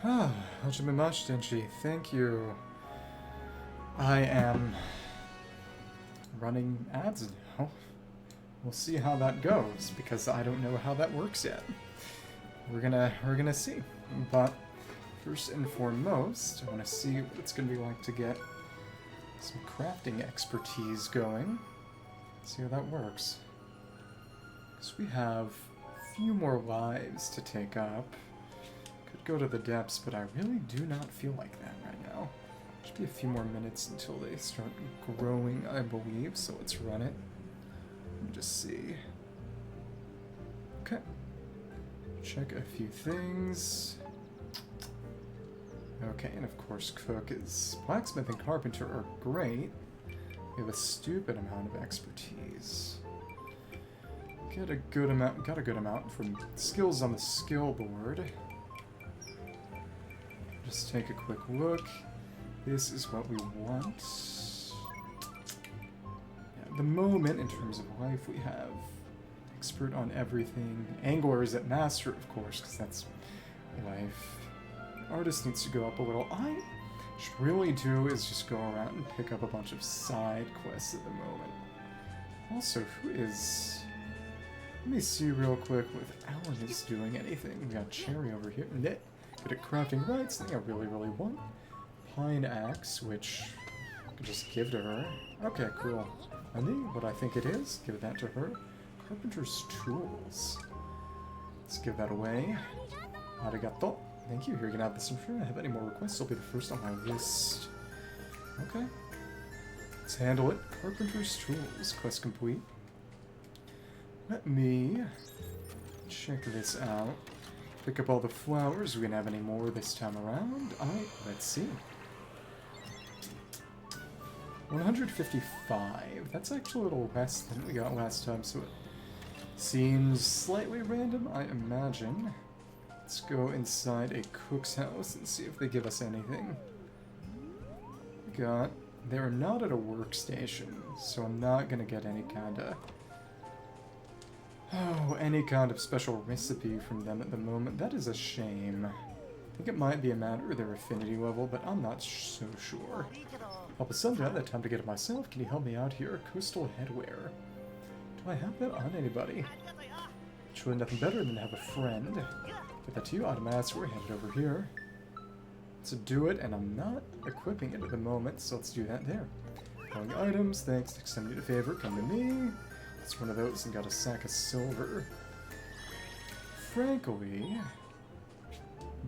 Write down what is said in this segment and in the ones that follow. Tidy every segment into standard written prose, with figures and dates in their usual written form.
Ah, Hachimash Denji, thank you. I am running ads now. We'll see how that goes, because I don't know how that works yet. We're gonna see. But first and foremost, I want to see what it's gonna be like to get some crafting expertise going. See how that works. Because we have a few more lives to take up. Could go to the depths, but I really do not feel like that right now. Should be a few more minutes until they start growing, I believe, so let's run it. Let me just see. Okay. Check a few things. Okay, and of course cook is... Blacksmith and carpenter are great. We have a stupid amount of expertise. Got a good amount from skills on the skill board. Just take a quick look. This is what we want. Yeah, at the moment, in terms of life, we have expert on everything. Angler is at master, of course, because that's life. Artist needs to go up a little. I should really do is just go around and pick up a bunch of side quests at the moment. Also, who is... Let me see real quick if Alan is doing anything. We got Cherry over here. Good at crafting rights, thing I really want. Pine axe, which I could just give to her. Okay, cool. And what I think it is, give that to her. Carpenter's tools. Let's give that away. Arigato. Thank you. Here, you can have this in front. If I have any more requests, it'll be the first on my list. Okay. Let's handle it. Carpenter's tools. Quest complete. Let me check this out. Pick up all the flowers. We can have any more this time around. Let's see. 155. That's actually a little less than we got last time, so it seems slightly random, I imagine. Let's go inside a cook's house and see if they give us anything. They're not at a workstation, so I'm not gonna get any kind of special recipe from them at the moment. That is a shame. I think it might be a matter of their affinity level, but I'm not so sure. Help us someday. That time to get it myself. Can you help me out here? Coastal headwear. Do I have that on anybody? Surely nothing better than to have a friend. Get that to you. Automatic. Hand it over here. Let's do it, and I'm not equipping it at the moment, so let's do that there. Going items. Thanks. Next time you need a favor, come to me. It's one of those and got a sack of silver. Frankly,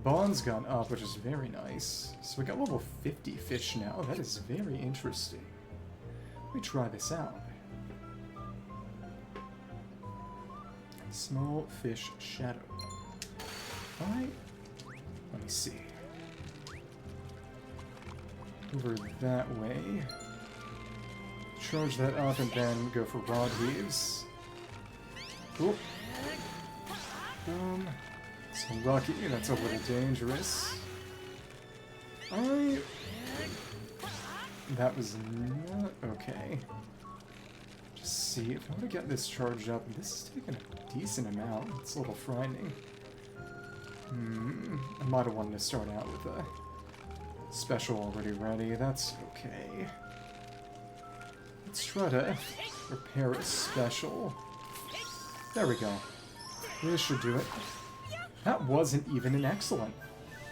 bond's gone up, which is very nice. So we got level 50 fish now. That is very interesting. Let me try this out. Small fish shadow. Alright. Let me see. Over that way. Charge that up and then go for rod heaves. Cool. So lucky, that's a little dangerous. That was not okay. Just see, if I want to get this charged up, this is taking a decent amount. It's a little frightening. I might have wanted to start out with a special already ready. That's okay. Let's try to repair a special. There we go. This should do it. That wasn't even an excellent.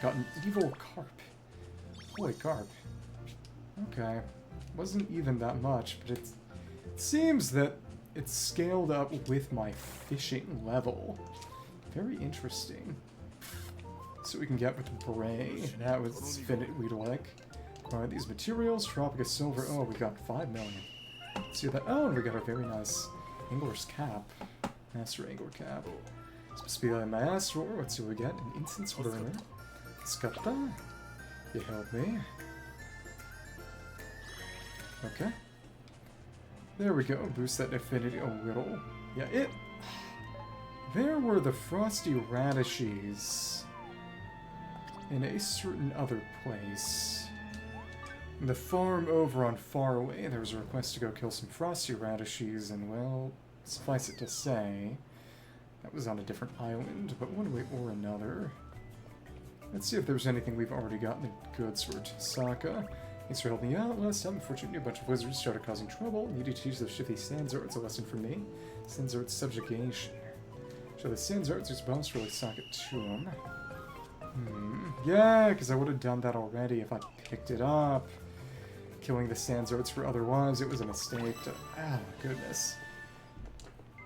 Got an evil carp. Holy carp. Okay. Wasn't even that much, but it seems that it's scaled up with my fishing level. Very interesting. So we can get with Bray. That was fit we'd like. Acquire these materials. Tropica silver. Oh, we got 5 million. Let's see that. Oh, and we got a very nice Angler's cap. Master Angler cap. Supposed to be a Master. Let's see what we get. An Instance Burner. Skata. You help me. Okay. There we go. Boost that affinity a little. Yeah, There were the frosty radishes in a certain other place. The farm over on Faraway, there was a request to go kill some frosty radishes, and well, suffice it to say, that was on a different island, but one way or another. Let's see if there's anything we've already gotten the goods for. Saka. Thanks for helping me out. Last time, unfortunately, a bunch of wizards started causing trouble. Need to teach those shifty Sandzards a lesson from me. Sandzards subjugation. Show the Sandzards whose bombs really sock it to them. Yeah, because I would have done that already if I picked it up. Killing the Sandzards for other wives, it was a mistake to... Oh, goodness.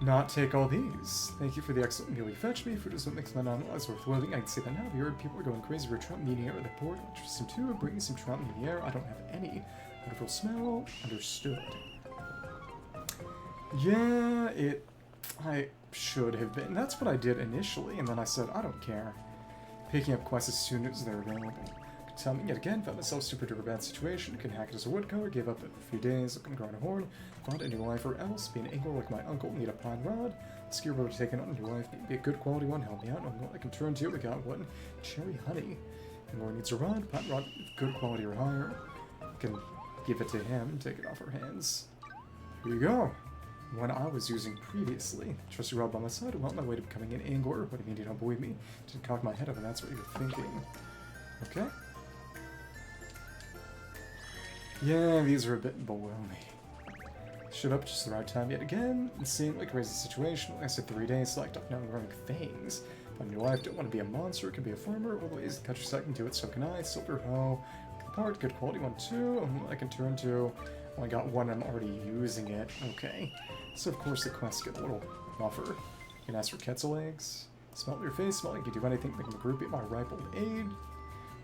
Not take all these. Thank you for the excellent meal you fetched me. Food is what makes my non-lives worth living. I can say that now. You heard people are going crazy for trout meat in the air at the port. Interesting too. Bring me some trout meat in the air. I don't have any. Wonderful smell. Understood. Yeah, I should have been. That's what I did initially, and then I said, I don't care. Picking up quests as soon as they're available. Tell me yet again, found myself super duper bad situation. Couldn't hack it as a woodcutter, gave up in a few days, looking grind a horn, found a new life or else, be an angler like my uncle, need a pine rod, skier boat taken on a new life, need to be a good quality one, help me out, know what I can turn to, we got one, cherry honey. Angler needs a rod, pine rod, good quality or higher, can give it to him, take it off our hands. Here you go. One I was using previously. Trusty rod by my side, I'm on my way to becoming an angler. What do you mean you don't believe me? Didn't cock my head up and that's what you're thinking. Okay. Yeah, these are a bit below me. Showed up just the right time yet again, and seeing like crazy situation. I said 3 days, select up now running things. Find your life, don't want to be a monster, can be a farmer, always the countryside can do it, so can I. Silver hoe, part, good quality one too, I can turn to. Well, I got one, I'm already using it. Okay. So of course the quests get a little rougher. You can ask for Quetzal eggs. Smell your face, smell like you do anything, make them a groupie, my ripe old aid.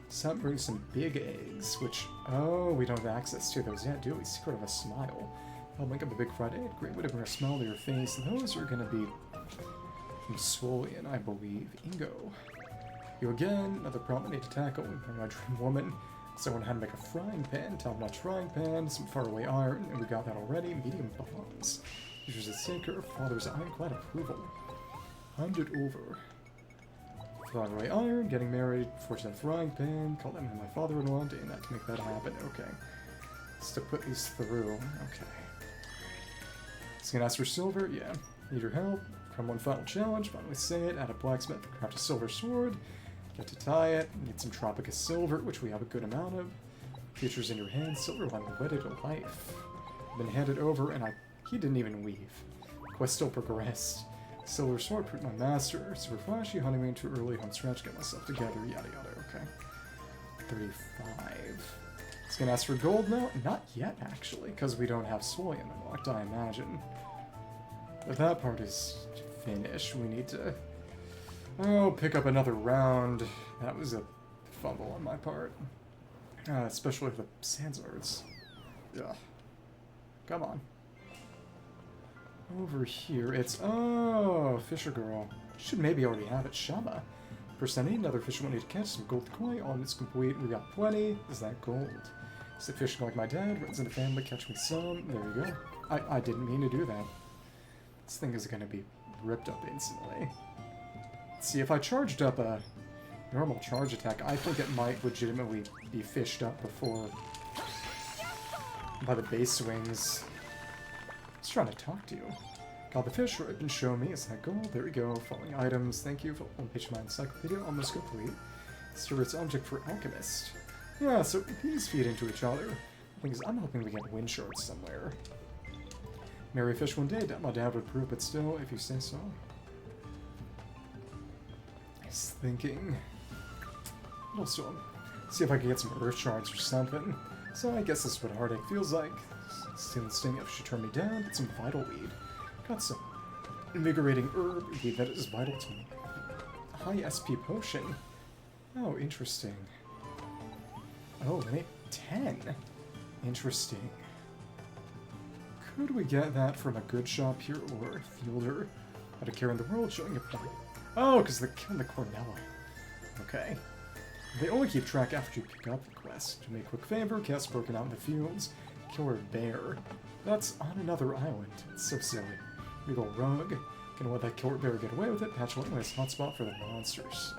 Some bring some big eggs, which, oh, we don't have access to those yet, do we? Secret of a smile. I'll make up a big fried egg. Great way to bring a smile to your face. Those are gonna be from Swolian, I believe. Ingo. You again, another problem I need to tackle. My dream woman. Someone had to make a frying pan, top notch frying pan, some faraway iron, and we got that already. Medium bombs. Here's a sinker, father's iron, quite approval. 100 over. Faraway iron, getting married, fortunate frying pan, call them my father-in-law, and that to make that happen. Okay. Let's to put these through. Okay. It's gonna ask for silver, yeah. Need your help. Come one final challenge, finally say it, add a blacksmith, craft a silver sword. Get to tie it, need some Tropica silver, which we have a good amount of. Futures in your hand, silver one wedded to life. Been handed over, and he didn't even weave. Quest still progressed. Silver sword, print my master. Super flashy, honeymoon too early, home stretch, get myself together, yada yada, okay. 35. It's gonna ask for gold now? Not yet, actually, because we don't have Swolian unlocked, I imagine. But that part is finished. We need to... Oh, pick up another round. That was a fumble on my part. Especially with the Sandzards. Ugh. Come on. Over here, it's... Oh, Fisher Girl. Should maybe already have it. Shama. First I need another fish I need to catch. Some gold koi. All it's complete. We got plenty. Is that gold? Is it fishing like my dad? Runs in the family. Catch me some. There you go. I didn't mean to do that. This thing is going to be ripped up instantly. Let's see, if I charged up a normal charge attack, I think it might legitimately be fished up before by the base swings. I was trying to talk to you. Got the fish right and show me. Is that gold? There we go. Following items. Thank you for one page of my encyclopedia. Almost complete. Stewart's object for alchemist. Yeah, so these feed into each other. I'm hoping we get wind shards somewhere. Marry a fish one day. Doubt my dad would approve, but still, if you say so. I was thinking. Also, see if I can get some earth shards or something. So I guess this is what heartache feels like. Still sting if she turned me down. Get some vital weed. Got some invigorating herb weed that is vital to me. A high SP potion. Oh, interesting. Oh, and 10. Interesting. Could we get that from a good shop here or Fielder? How to care in the world showing a point. Oh, because they're killing the Cornella. Okay. They only keep track after you pick up the quest. To make a quick favor, cast broken out in the fields. Killer bear. That's on another island. It's so silly. Regal rug. Gonna let that killer bear get away with it. Patch one nice hotspot for the monsters.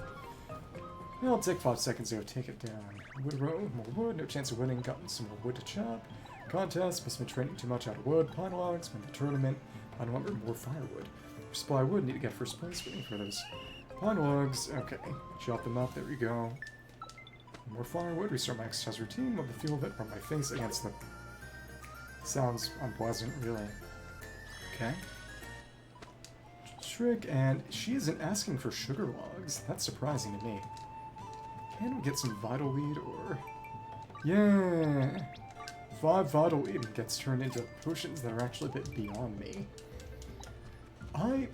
It'll take 5 seconds to take it down. Wood row, more wood, no chance of winning, gotten some more wood to chop. Contest, must have been training too much out of wood. Pine logs, win the tournament. Pine lumber, more firewood. Supply wood, need to get first place, waiting for those pine logs. Okay, chop them up, there we go. More firewood, restart my exercise routine, love the feel of it, rub my face against the... Sounds unpleasant, really. Okay. Trick, and she isn't asking for sugar logs. That's surprising to me. Can we get some vital weed, or... Yeah! 5 vital weed gets turned into potions that are actually a bit beyond me. I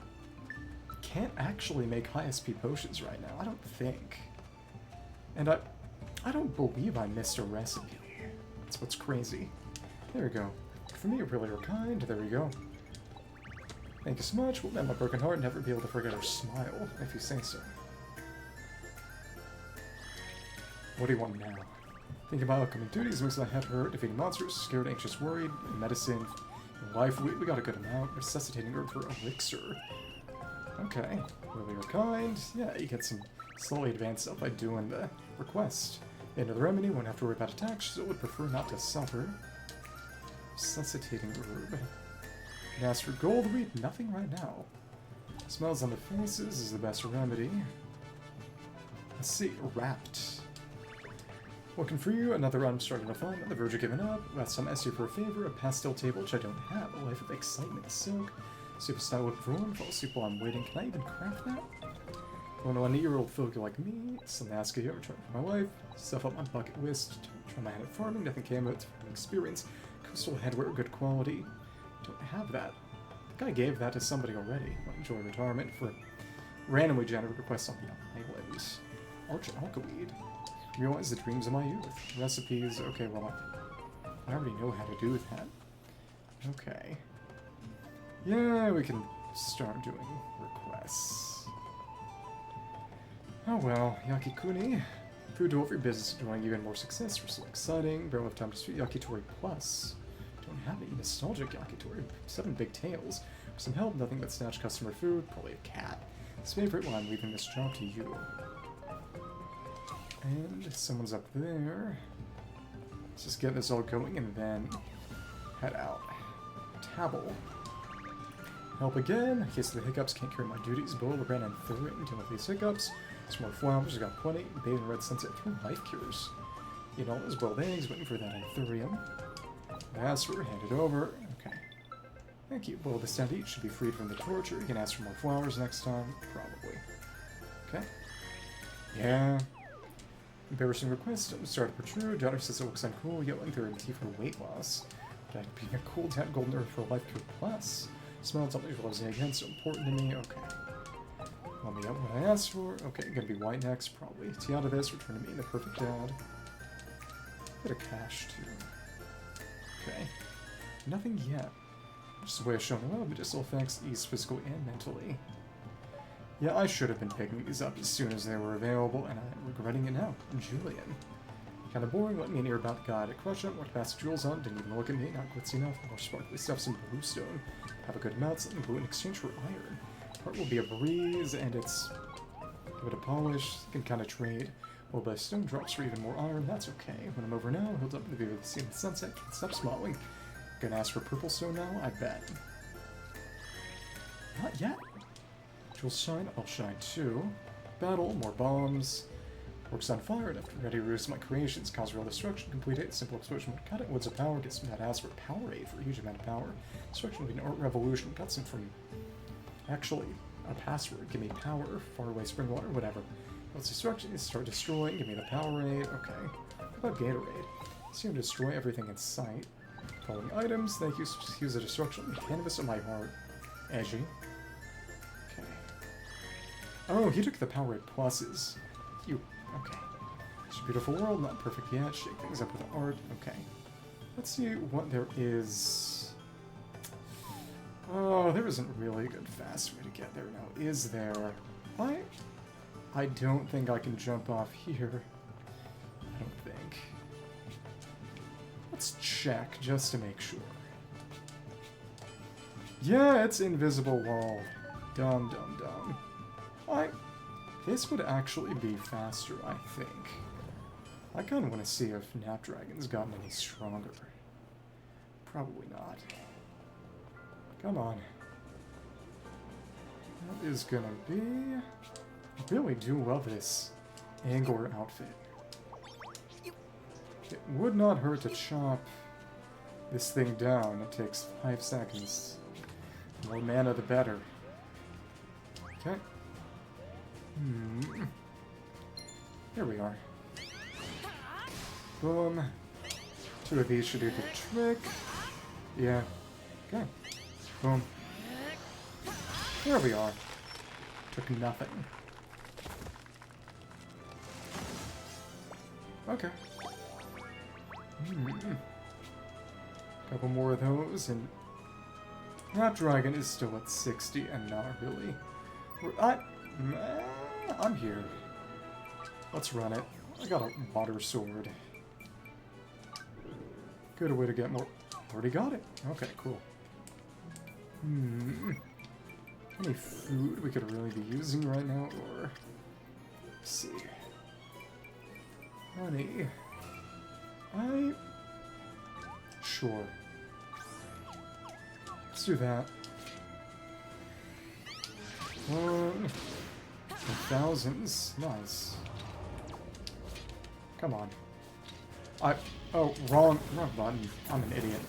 can't actually make high SP potions right now, I don't think. And I don't believe I missed a recipe. That's what's crazy. There we go. For me, really are kind. There we go. Thank you so much. Will mend my broken heart and never be able to forget her smile, if you say so. What do you want now? Thinking about upcoming duties, moves I have her, defeating monsters, scared, anxious, worried, medicine, life. We got a good amount. Resuscitating herb for elixir. Okay. Really are kind. Yeah, you get some slowly advanced stuff by doing the request. End of the remedy, won't have to worry about attacks, so would prefer not to suffer. Resuscitating herb. Can ask for gold wheat, nothing right now. Smells on the faces is the best remedy. Let's see, wrapped. Working for you, another run starting to find, on the verge of giving up. Last time I asked you for a favor, a pastel table which I don't have, a life of excitement, silk, super style with room, fall asleep while I'm waiting. Can I even craft that? Don't know, an 8-year-old filky like me, some Nazca here, return for my life, stuff up my bucket list, try my hand at farming, nothing came of it from experience, coastal headwear, good quality. Don't have that. I think I gave that to somebody already. I'll enjoy retirement for randomly generated requests on the island. Arch Alkaweed. Realize the dreams of my youth. Recipes. Okay, well, I already know how to do that. Okay. Yeah, we can start doing requests. Oh well, Yakikuni. Food delivery business doing even more success. We're so exciting. Barely have time to speak. Yakitori Plus. Don't have any nostalgic Yakitori. 7 big tails. For some help, nothing but snatch customer food. Probably a cat. His favorite one, leaving this job to you. And someone's up there. Let's just get this all going and then head out. Tabble. Help again. In case of the hiccups, can't carry my duties. Boil the brand and throw it until with these hiccups. Some more flowers, got plenty. Bathe in red sunset, 3 life cures. Eat all those boiled eggs, waiting for that anthurium. Password, hand it over. Okay. Thank you. Boil this down to eat. Should be freed from the torture. You can ask for more flowers next time. Probably. Okay. Yeah. Embarrassing request. Start to protrude. Daughter says it looks uncool. Yelling through tea for weight loss. But being a cool dad, golden earth for a life cure plus. Smell something loves again. So important to me. Okay. Let me out what I asked for. Okay, gonna be white next, probably. Tea out of this. Return to me the perfect dad. Bit of cash too. Okay. Nothing yet. Just a way of showing love, but just all thanks ease physically and mentally. Yeah, I should have been picking these up as soon as they were available, and I'm regretting it now. Julian. Kinda boring, let me hear about the guy to crush it, what pass jewels on, didn't even look at me, not glitzy enough, more sparkly stuff, some bluestone. Have a good amount, something blue in exchange for iron. Part will be a breeze, and it's a bit of polish, can kinda trade. A little bit of stone drops for even more iron, that's okay. When I'm over now, he'll up in the view of the sea and the sunset, can't stop smiling. Gonna ask for purple stone now? I bet. Not yet. Jewels shine, I'll shine too. Battle, more bombs. Works on fire, enough to ready to release my creations, cause real destruction, complete it, simple explosion would cut it, woods of power, get some badass for power aid for a huge amount of power. Destruction would be an art revolution, got some from actually a password, give me power, far away spring water, whatever. What's destruction? Start destroying, give me the power aid, okay. What about Gatorade? See him destroy everything in sight. Following items, thank you, use the destruction, canvas of my heart. Edgy. Okay. Oh, he took the power aid pluses. You, okay. It's a beautiful world, not perfect yet, shake things up with art, okay. Let's see what there is. Oh, there isn't really a good fast way to get there now, is there? I don't think I can jump off here. I don't think. Let's check, just to make sure. Yeah, it's invisible wall. Dumb, dumb, dumb. This would actually be faster, I think. I kind of want to see if Napdragon's gotten any stronger. Probably not. Come on. That is gonna be... I really do love this Angler outfit. It would not hurt to chop this thing down. It takes 5 seconds. The more mana, the better. Okay. Here we are. Boom. 2 of these should do the trick. Yeah. Okay. Boom. There we are. Took nothing. Okay. Couple more of those, and that dragon is still at 60, and not really. I'm here. Let's run it. I got a water sword. Good way to get more. Already got it. Okay, cool. Any food we could really be using right now, or let's see. Honey. Sure. Let's do that. 1000s. Nice. Come on. Oh, wrong button. I'm an idiot.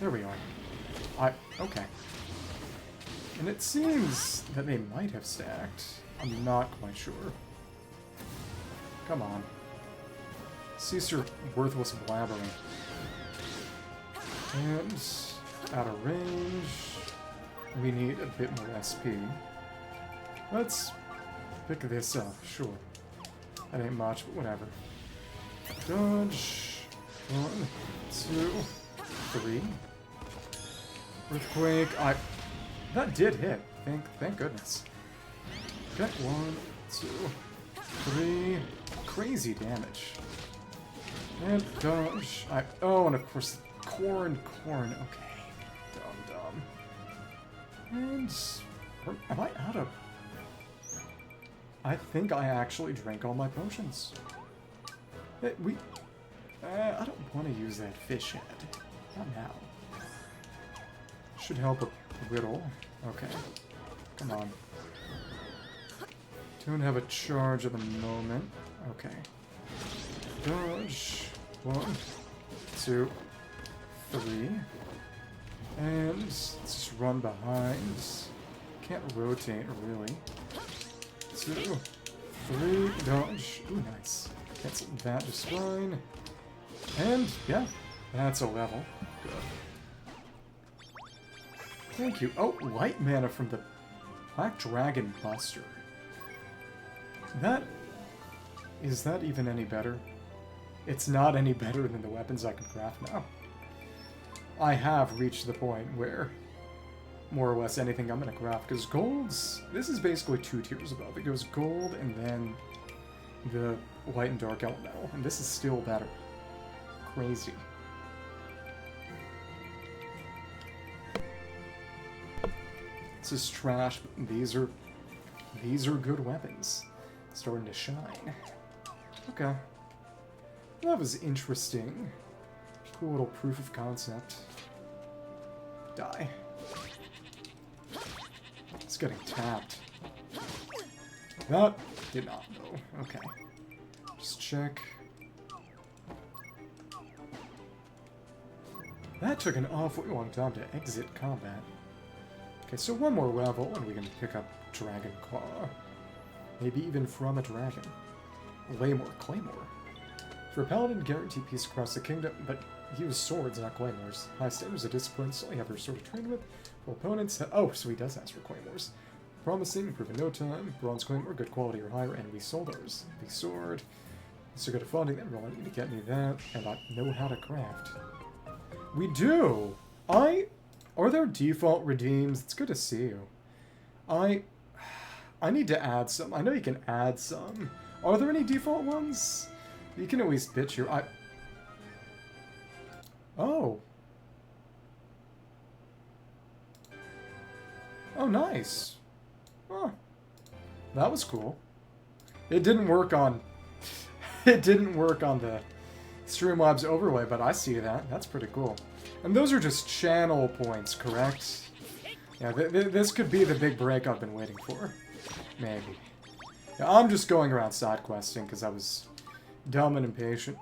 There we are. Okay. And it seems that they might have stacked. I'm not quite sure. Come on. Cease your worthless blabbering. And out of range, we need a bit more SP. Let's pick this up, sure. That ain't much, but whatever. Dodge. 1, 2, 3. Earthquake. That did hit. Thank goodness. Okay, 1, 2, 3. Crazy damage. And dodge. Oh, and of course, corn. Okay. Dumb. And am I out of? I think I actually drank all my potions. I don't want to use that fish head. Not now. Should help a little. Okay. Come on. Don't have a charge at the moment. Okay. Dodge. 1, 2, 3. And let's just run behind. Can't rotate, really. 2, 3. Dodge. Ooh, nice. That's that just fine. And, yeah, that's a level. Good. Thank you. Oh, light mana from the Black Dragon Buster. Is that even any better? It's not any better than the weapons I can craft now. I have reached the point where more or less anything I'm going to craft, because gold's... This is basically 2 tiers above. It goes gold and then the light and dark elemental, and this is still better. Crazy. This is trash, but these are good weapons. Starting to shine. Okay. That was interesting. Cool little proof of concept. Die. It's getting tapped. That did not go. Okay. Just check. That took an awfully long time to exit combat. Okay, so one more level and we can pick up Dragon Claw. Maybe even from a dragon. Claymore. For a paladin, guarantee peace across the kingdom, but use swords, not claymores. High standards of discipline, so you have your sword to train with. For opponents, oh, so he does ask for claymores. Promising, improve in no time. Bronze claymore, good quality or higher, and we sold ours. The sword. So good at funding that, really need to get me that, and I know how to craft. We do! Are there default redeems? It's good to see you. I need to add some. I know you can add some. Are there any default ones? You can at least bitch your... Oh. Oh, nice. Huh. That was cool. It didn't work on... It didn't work on the Streamlabs overlay, but I see that. That's pretty cool. And those are just channel points, correct? Yeah, this could be the big break I've been waiting for. Maybe. Yeah, I'm just going around side questing because I was dumb and impatient.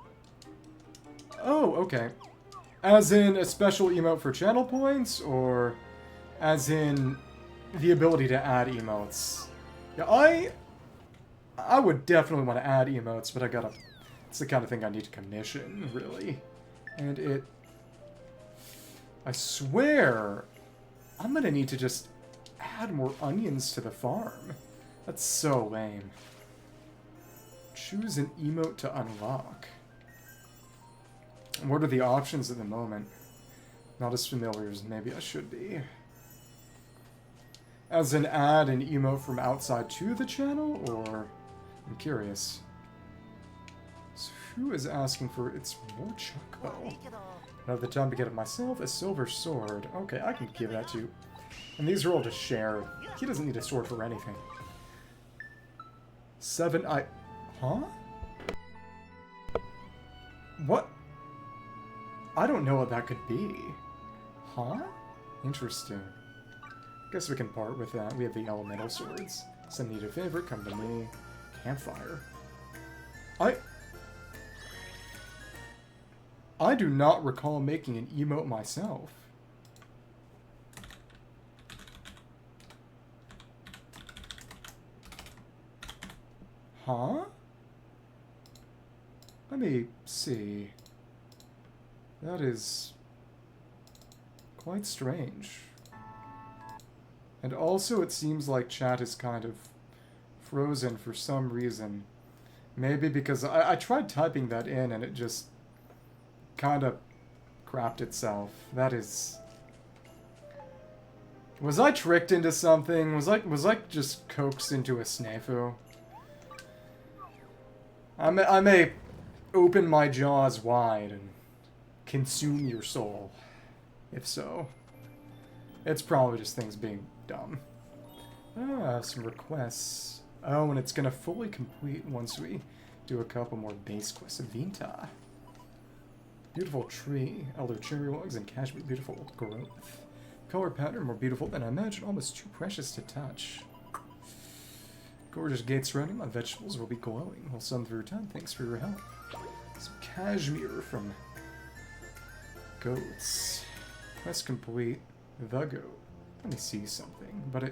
Oh, okay. As in a special emote for channel points, or as in the ability to add emotes? Yeah, I would definitely want to add emotes, but I gotta... It's the kind of thing I need to commission, really. And it... I swear, I'm gonna need to just add more onions to the farm. That's so lame. Choose an emote to unlock. What are the options at the moment? Not as familiar as maybe I should be. As in add an emote from outside to the channel, or... I'm curious. So who is asking for... It's more choco. I don't have the time to get it myself. A silver sword. Okay, I can give that to you. And these are all just shared. He doesn't need a sword for anything. 7, Huh? What? I don't know what that could be. Huh? Interesting. Guess we can part with that. We have the elemental swords. Some need a favorite, come to me. Campfire. I do not recall making an emote myself. Huh? Let me see. That is quite strange. And also it seems like chat is kind of frozen for some reason. Maybe because I tried typing that in and it just kind of crapped itself. That is... Was I tricked into something? Was I just coaxed into a snafu? I may open my jaws wide and consume your soul. If so. It's probably just things being dumb. Ah, some requests. Oh, and it's gonna fully complete once we do a couple more base quests. Vinta. Beautiful tree, elder cherry logs, and cashmere beautiful growth. Color pattern more beautiful than I imagined, almost too precious to touch. Gorgeous gates surrounding my vegetables will be glowing. We'll sun through time. Thanks for your help. Some cashmere from goats. Quest complete. The goat. Let me see something. But I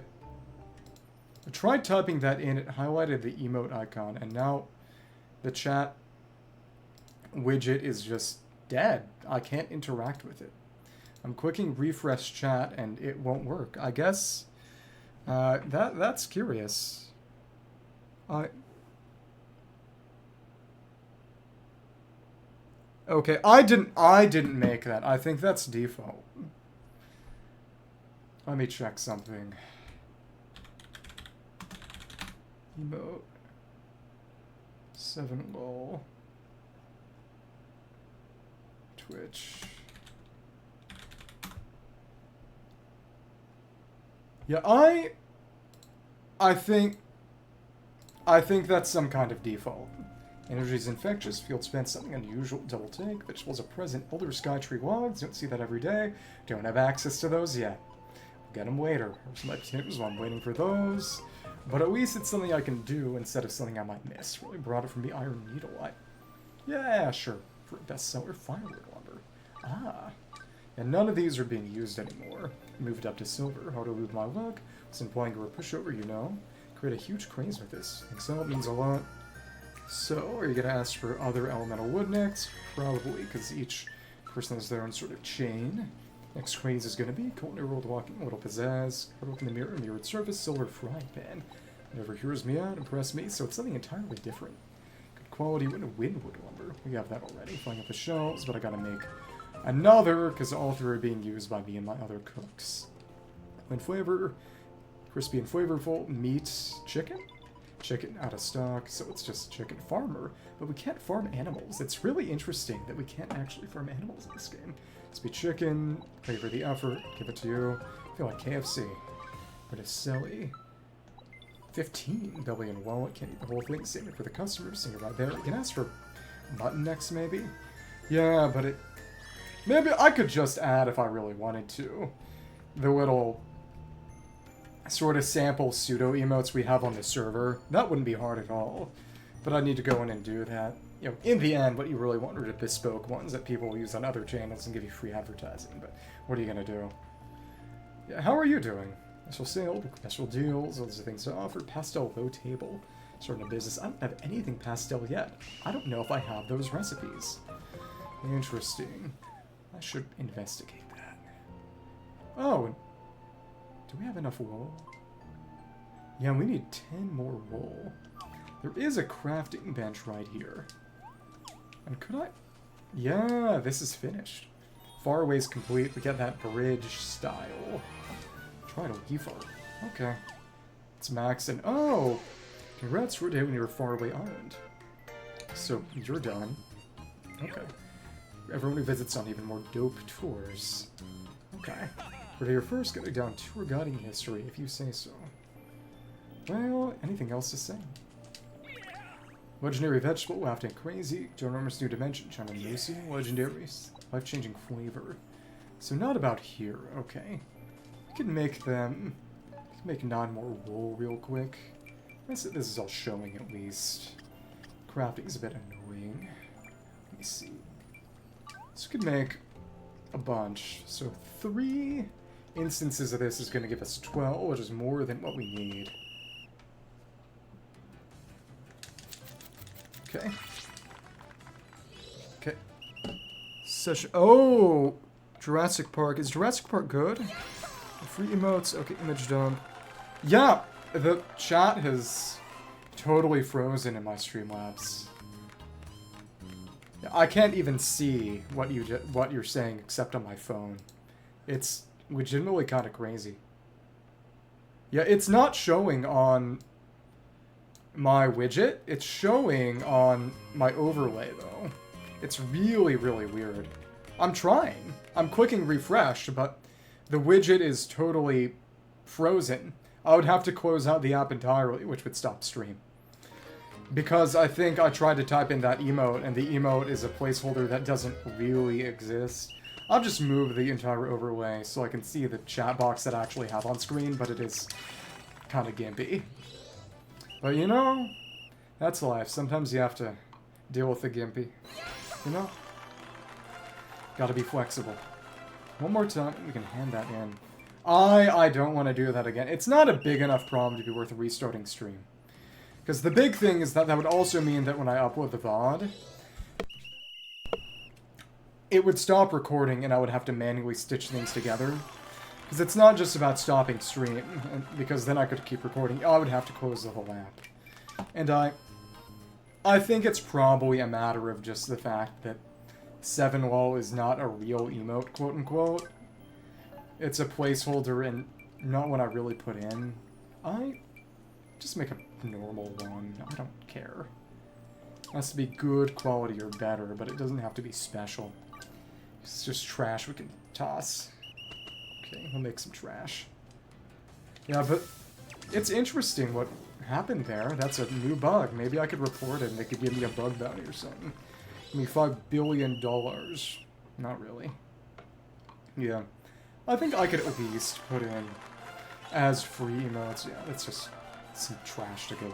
tried typing that in. It highlighted the emote icon, and now the chat widget is just dead. I can't interact with it. I'm clicking refresh chat, and it won't work. I guess that's curious. Okay, I didn't make that. I think that's default. Let me check something. Emote. 7 lol. Twitch. Yeah, I think that's some kind of default. Energy is infectious. Field spent something unusual. Double take. Vegetables are present. Elder sky tree logs. Don't see that every day. Don't have access to those yet. We'll get them later. Here's my potatoes while I'm waiting for those. But at least it's something I can do instead of something I might miss. Really brought it from the Iron Needle. Yeah, sure. For a bestseller, firewood lumber. Ah. And none of these are being used anymore. Moved up to silver. How to lose my luck. Was implying you were a pushover, you know. Create a huge craze with this. Excel means a lot. So, are you going to ask for other elemental wood next? Probably, because each person has their own sort of chain. Next craze is going to be Colton World Walking, a little pizzazz, hard in the mirror, mirrored surface, silver frying pan. Never hears me out, impress me, so it's something entirely different. Good quality winwood lumber. We have that already. Flying up the shelves, but I gotta make another, because all three are being used by me and my other cooks. Wind flavor, crispy and flavorful, meat, chicken? Chicken out of stock, so it's just chicken farmer, but we can't farm animals. It's really interesting that we can't actually farm animals in this game. Crispy chicken, pay for the effort, give it to you. I feel like KFC. Verticelli. 15 belly and wallet, can't eat the whole thing, save it for the customer, sing it right there. You can ask for mutton next, maybe? Yeah, but maybe I could just add, if I really wanted to, the little sort of sample pseudo emotes we have on the server. That wouldn't be hard at all. But I need to go in and do that. You know, in the end, what you really want are the bespoke ones that people use on other channels and give you free advertising. But what are you gonna do? Yeah, how are you doing? Special sale, special deals, lots of things to offer. Pastel low table. Starting a business. I don't have anything pastel yet. I don't know if I have those recipes. Interesting. I should investigate that. Oh, do we have enough wool? Yeah, we need 10 more wool. There is a crafting bench right here. And could I... Yeah, this is finished. Faraway's complete. We get that bridge style. Try to weave. Okay. It's maxed and... Oh! Congrats for a day when you were Faraway Island. So, you're done. Okay. Everyone who visits on even more dope tours. Okay. For your first, getting down tour guiding history, if you say so. Well, anything else to say? Legendary vegetable, wafting crazy, ginormous new dimension, China Lucy, legendary, life-changing flavor. So not about here, okay. We can make them... We can make 9 more wool real quick. This is all showing at least. Crafting's a bit annoying. Let me see. So we could make a bunch. So 3 instances of this is going to give us 12, which is more than what we need. Okay. Okay. Session. Oh! Jurassic Park. Is Jurassic Park good? Free emotes. Okay, image dump. Yeah! The chat has totally frozen in my Streamlabs. I can't even see what you're saying except on my phone. It's legitimately kind of crazy. Yeah, it's not showing on my widget. It's showing on my overlay, though. It's really, really weird. I'm trying. I'm clicking refresh, but the widget is totally frozen. I would have to close out the app entirely, which would stop stream. Because I think I tried to type in that emote, and the emote is a placeholder that doesn't really exist. I'll just move the entire overlay so I can see the chat box that I actually have on screen, but it is kind of gimpy. But you know, that's life. Sometimes you have to deal with the gimpy. You know? Gotta be flexible. One more time, we can hand that in. I don't want to do that again. It's not a big enough problem to be worth restarting stream. Because the big thing is that that would also mean that when I upload the VOD, it would stop recording and I would have to manually stitch things together. Because it's not just about stopping stream, because then I could keep recording. I would have to close the whole app. And I think it's probably a matter of just the fact that 7lol is not a real emote, quote-unquote. It's a placeholder and not what I really put in. I just make a normal one. I don't care. It has to be good quality or better, but it doesn't have to be special. It's just trash we can toss. Okay, we'll make some trash. Yeah, but it's interesting what happened there. That's a new bug. Maybe I could report it and they could give me a bug bounty or something. Give me $5 billion. Not really. Yeah. I think I could at least put in as free emotes. Yeah, that's just some trash to go.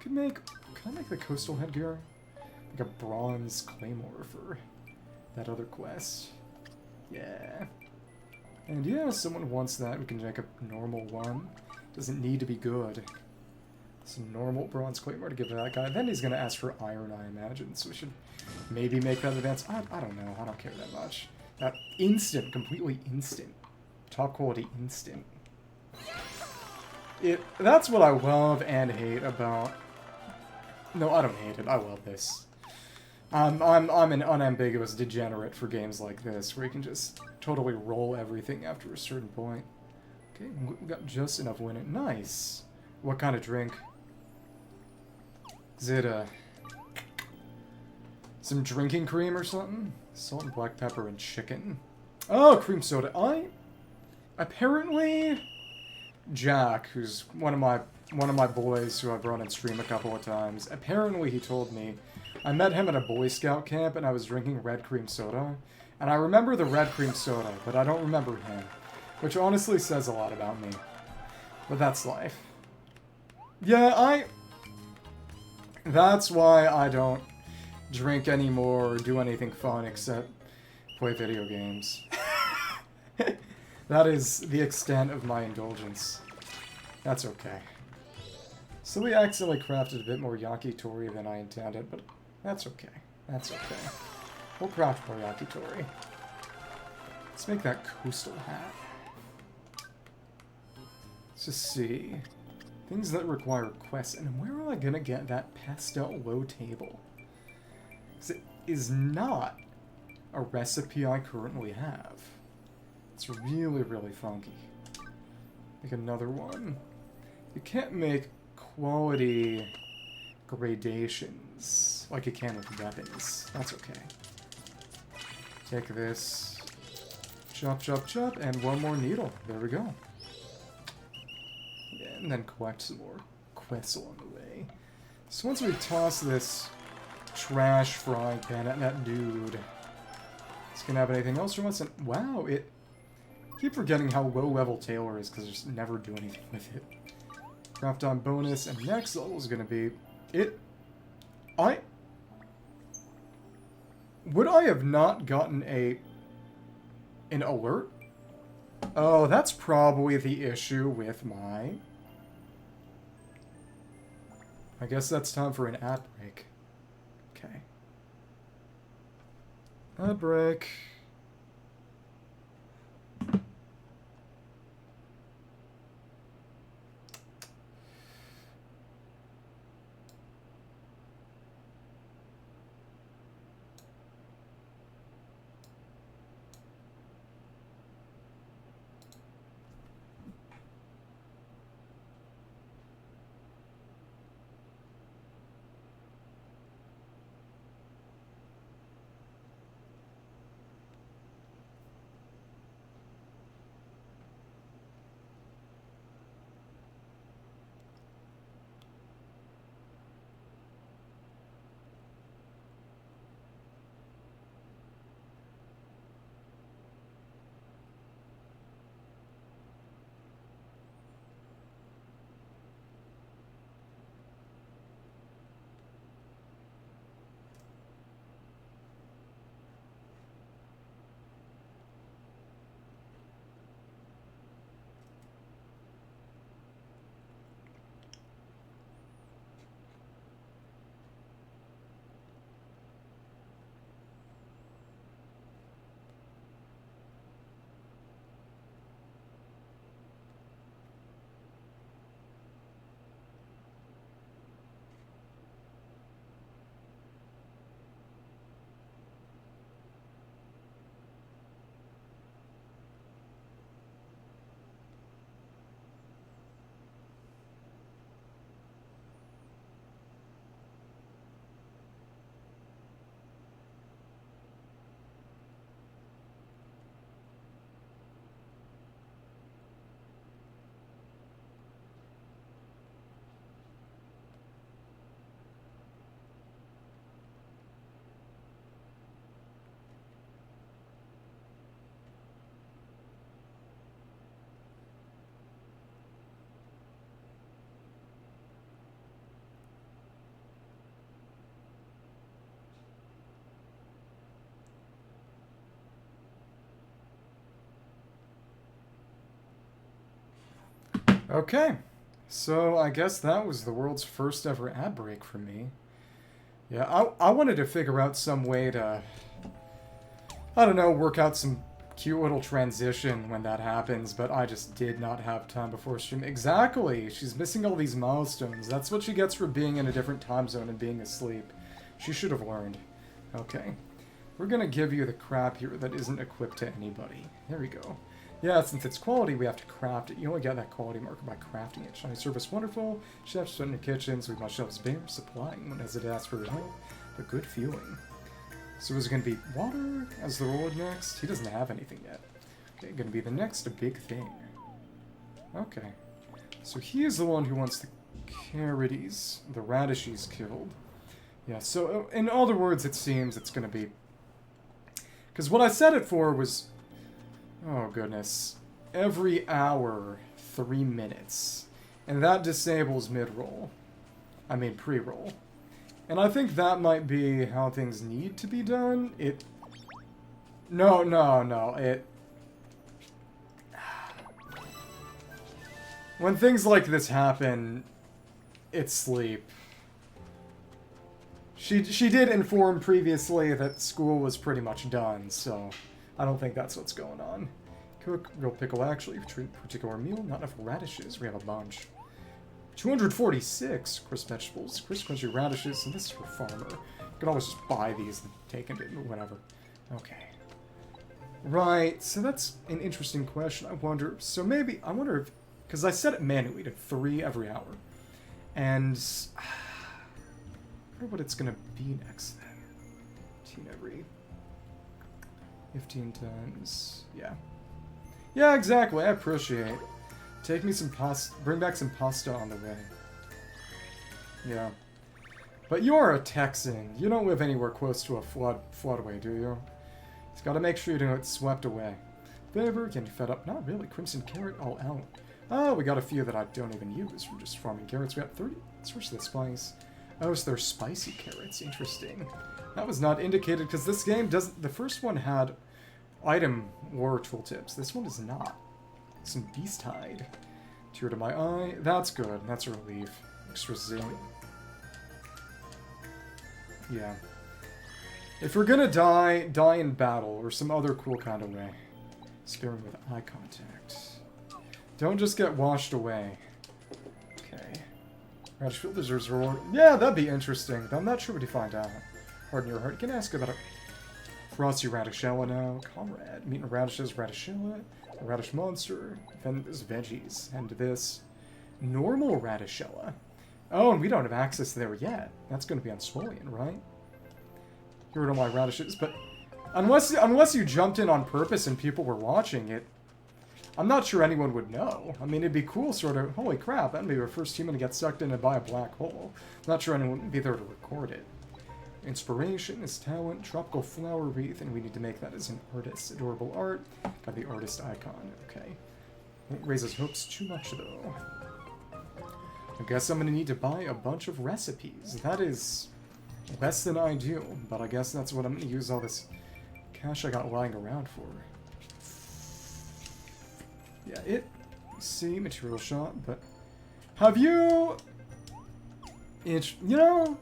Can I make the coastal headgear? Like a bronze claymore for that other quest. Yeah. And yeah, someone wants that. We can make a normal one. Doesn't need to be good. Some normal bronze claymore to give to that guy. Then he's gonna ask for iron, I imagine. So we should maybe make that advance. I don't know. I don't care that much. That instant, completely instant. Top quality instant. That's what I love and hate about... No, I don't hate it. I love this. I'm an unambiguous degenerate for games like this, where you can just totally roll everything after a certain point. Okay, we got just enough win it. Nice. What kind of drink? Is it some drinking cream or something? Salt and black pepper and chicken. Oh, cream soda. Apparently, Jack, who's one of my boys who I've run on stream a couple of times, apparently he told me, I met him at a Boy Scout camp and I was drinking red cream soda. And I remember the red cream soda, but I don't remember him. Which honestly says a lot about me. But that's life. Yeah, That's why I don't drink anymore or do anything fun except play video games. That is the extent of my indulgence. That's okay. So we accidentally crafted a bit more yakitori than I intended, but that's okay. That's okay. We'll craft more yakitori. Let's make that coastal hat. Let's just see. Things that require quests. And where am I gonna get that pastel low table? Because it is not a recipe I currently have. It's really, really funky. Make another one. You can't make quality gradations like you can with weapons. That's okay. Take this. Chop, chop, chop, and one more needle. There we go. Yeah, and then collect some more quests along the way. So once we toss this trash frying pan at that dude, it's gonna have anything else from us. And wow, it. I keep forgetting how low level Taylor is because I just never do anything with it. Craft on bonus, and next level is gonna be it. Would I have not gotten an alert? Oh, that's probably the issue with my... I guess that's time for an ad break. Okay. Ad break. Okay, so I guess that was the world's first ever ad break for me. Yeah, I wanted to figure out some way to, I don't know, work out some cute little transition when that happens, but I just did not have time before stream. Exactly! She's missing all these milestones. That's what she gets for being in a different time zone and being asleep. She should have learned. Okay. We're gonna give you the crap here that isn't equipped to anybody. There we go. Yeah, since it's quality, we have to craft it. You only get that quality marker by crafting it. Shiny service wonderful. Chefs sweat in the kitchen, so my shelves bare, supplying when as it asks for help, but good fueling. So is it going to be water as the reward next? He doesn't have anything yet. Okay, going to be the next big thing. Okay. So he is the one who wants the carroties, the radishes killed. Yeah, so in other words, it seems it's going to be... Because what I set it for was... Oh, goodness. Every hour, 3 minutes. And that disables mid-roll. I mean, pre-roll. And I think that might be how things need to be done. No, no, no. When things like this happen, it's sleep. She did inform previously that school was pretty much done, so I don't think that's what's going on. Cook, real pickle actually, particular meal, not enough radishes, we have a bunch. 246 crisp vegetables, crisp crunchy radishes, and this is for farmer. You can always just buy these and take it, whatever. Okay. Right, so that's an interesting question. I wonder, so maybe, I wonder if, because I set it manually to 3 every hour. And I wonder what it's going to be next then. 15 every 15 times, yeah. Yeah, exactly, I appreciate. Take me some pasta, bring back some pasta on the way. Yeah. But you're a Texan. You don't live anywhere close to a floodway, do you? Just gotta make sure you don't get swept away. Favor, getting fed up? Not really. Crimson carrot all out. Oh, we got a few that I don't even use. We're just farming carrots. We got 30. Source of the spice. Oh, so they're spicy carrots. Interesting. That was not indicated because this game doesn't... The first one had item war tooltips. This one does not. Some beast hide. Tear to my eye. That's good. That's a relief. Extra zinc. Yeah. If you're gonna die, die in battle, or some other cool kind of way. Sparing with eye contact. Don't just get washed away. Okay. Radish field deserves reward. Yeah, that'd be interesting, but I'm not sure what you find out. Harden your heart. You can ask about a frosty radishella now. Comrade. Meat and radishes, radishella. A radish monster. Then there's veggies. And this normal radishella. Oh, and we don't have access there yet. That's going to be on Swollen, right? Here are all my radishes, but unless you jumped in on purpose and people were watching it, I'm not sure anyone would know. I mean, it'd be cool, sort of, holy crap, that'd be our first human to get sucked in by a black hole. Not sure anyone would be there to record it. Inspiration is talent, tropical flower wreath, and we need to make that as an artist. Adorable art. Got the artist icon, okay. Won't raise his hopes too much, though. I guess I'm gonna need to buy a bunch of recipes. That is less than ideal, but I guess that's what I'm gonna use all this cash I got lying around for. Yeah, see, material shop, but have you, you know,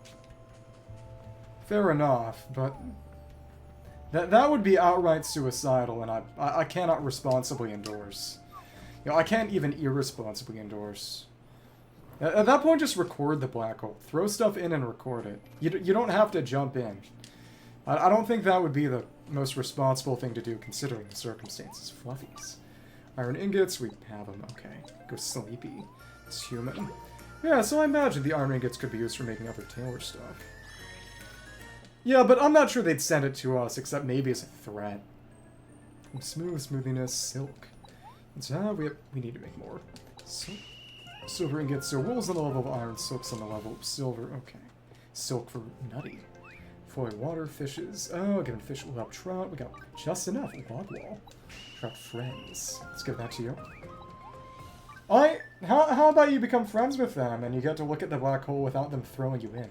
fair enough, but that would be outright suicidal, and I cannot responsibly endorse. You know, I can't even irresponsibly endorse. At that point, just record the black hole. Throw stuff in and record it. You don't have to jump in. I don't think that would be the most responsible thing to do, considering the circumstances. Fluffies. Iron ingots, we have them. Okay. Go sleepy. It's human. Yeah, so I imagine the iron ingots could be used for making other Taylor stuff. Yeah, but I'm not sure they'd send it to us, except maybe as a threat. Smoothiness, silk. So we need to make more. Silver ingots, so wool's on the level of iron, silk's on the level of silver. Okay. Silk for nutty. Foil water, fishes. Oh, given fish, we'll have trout. We got just enough. Log wall. Trout friends. Let's give that to you. How about you become friends with them and you get to look at the black hole without them throwing you in?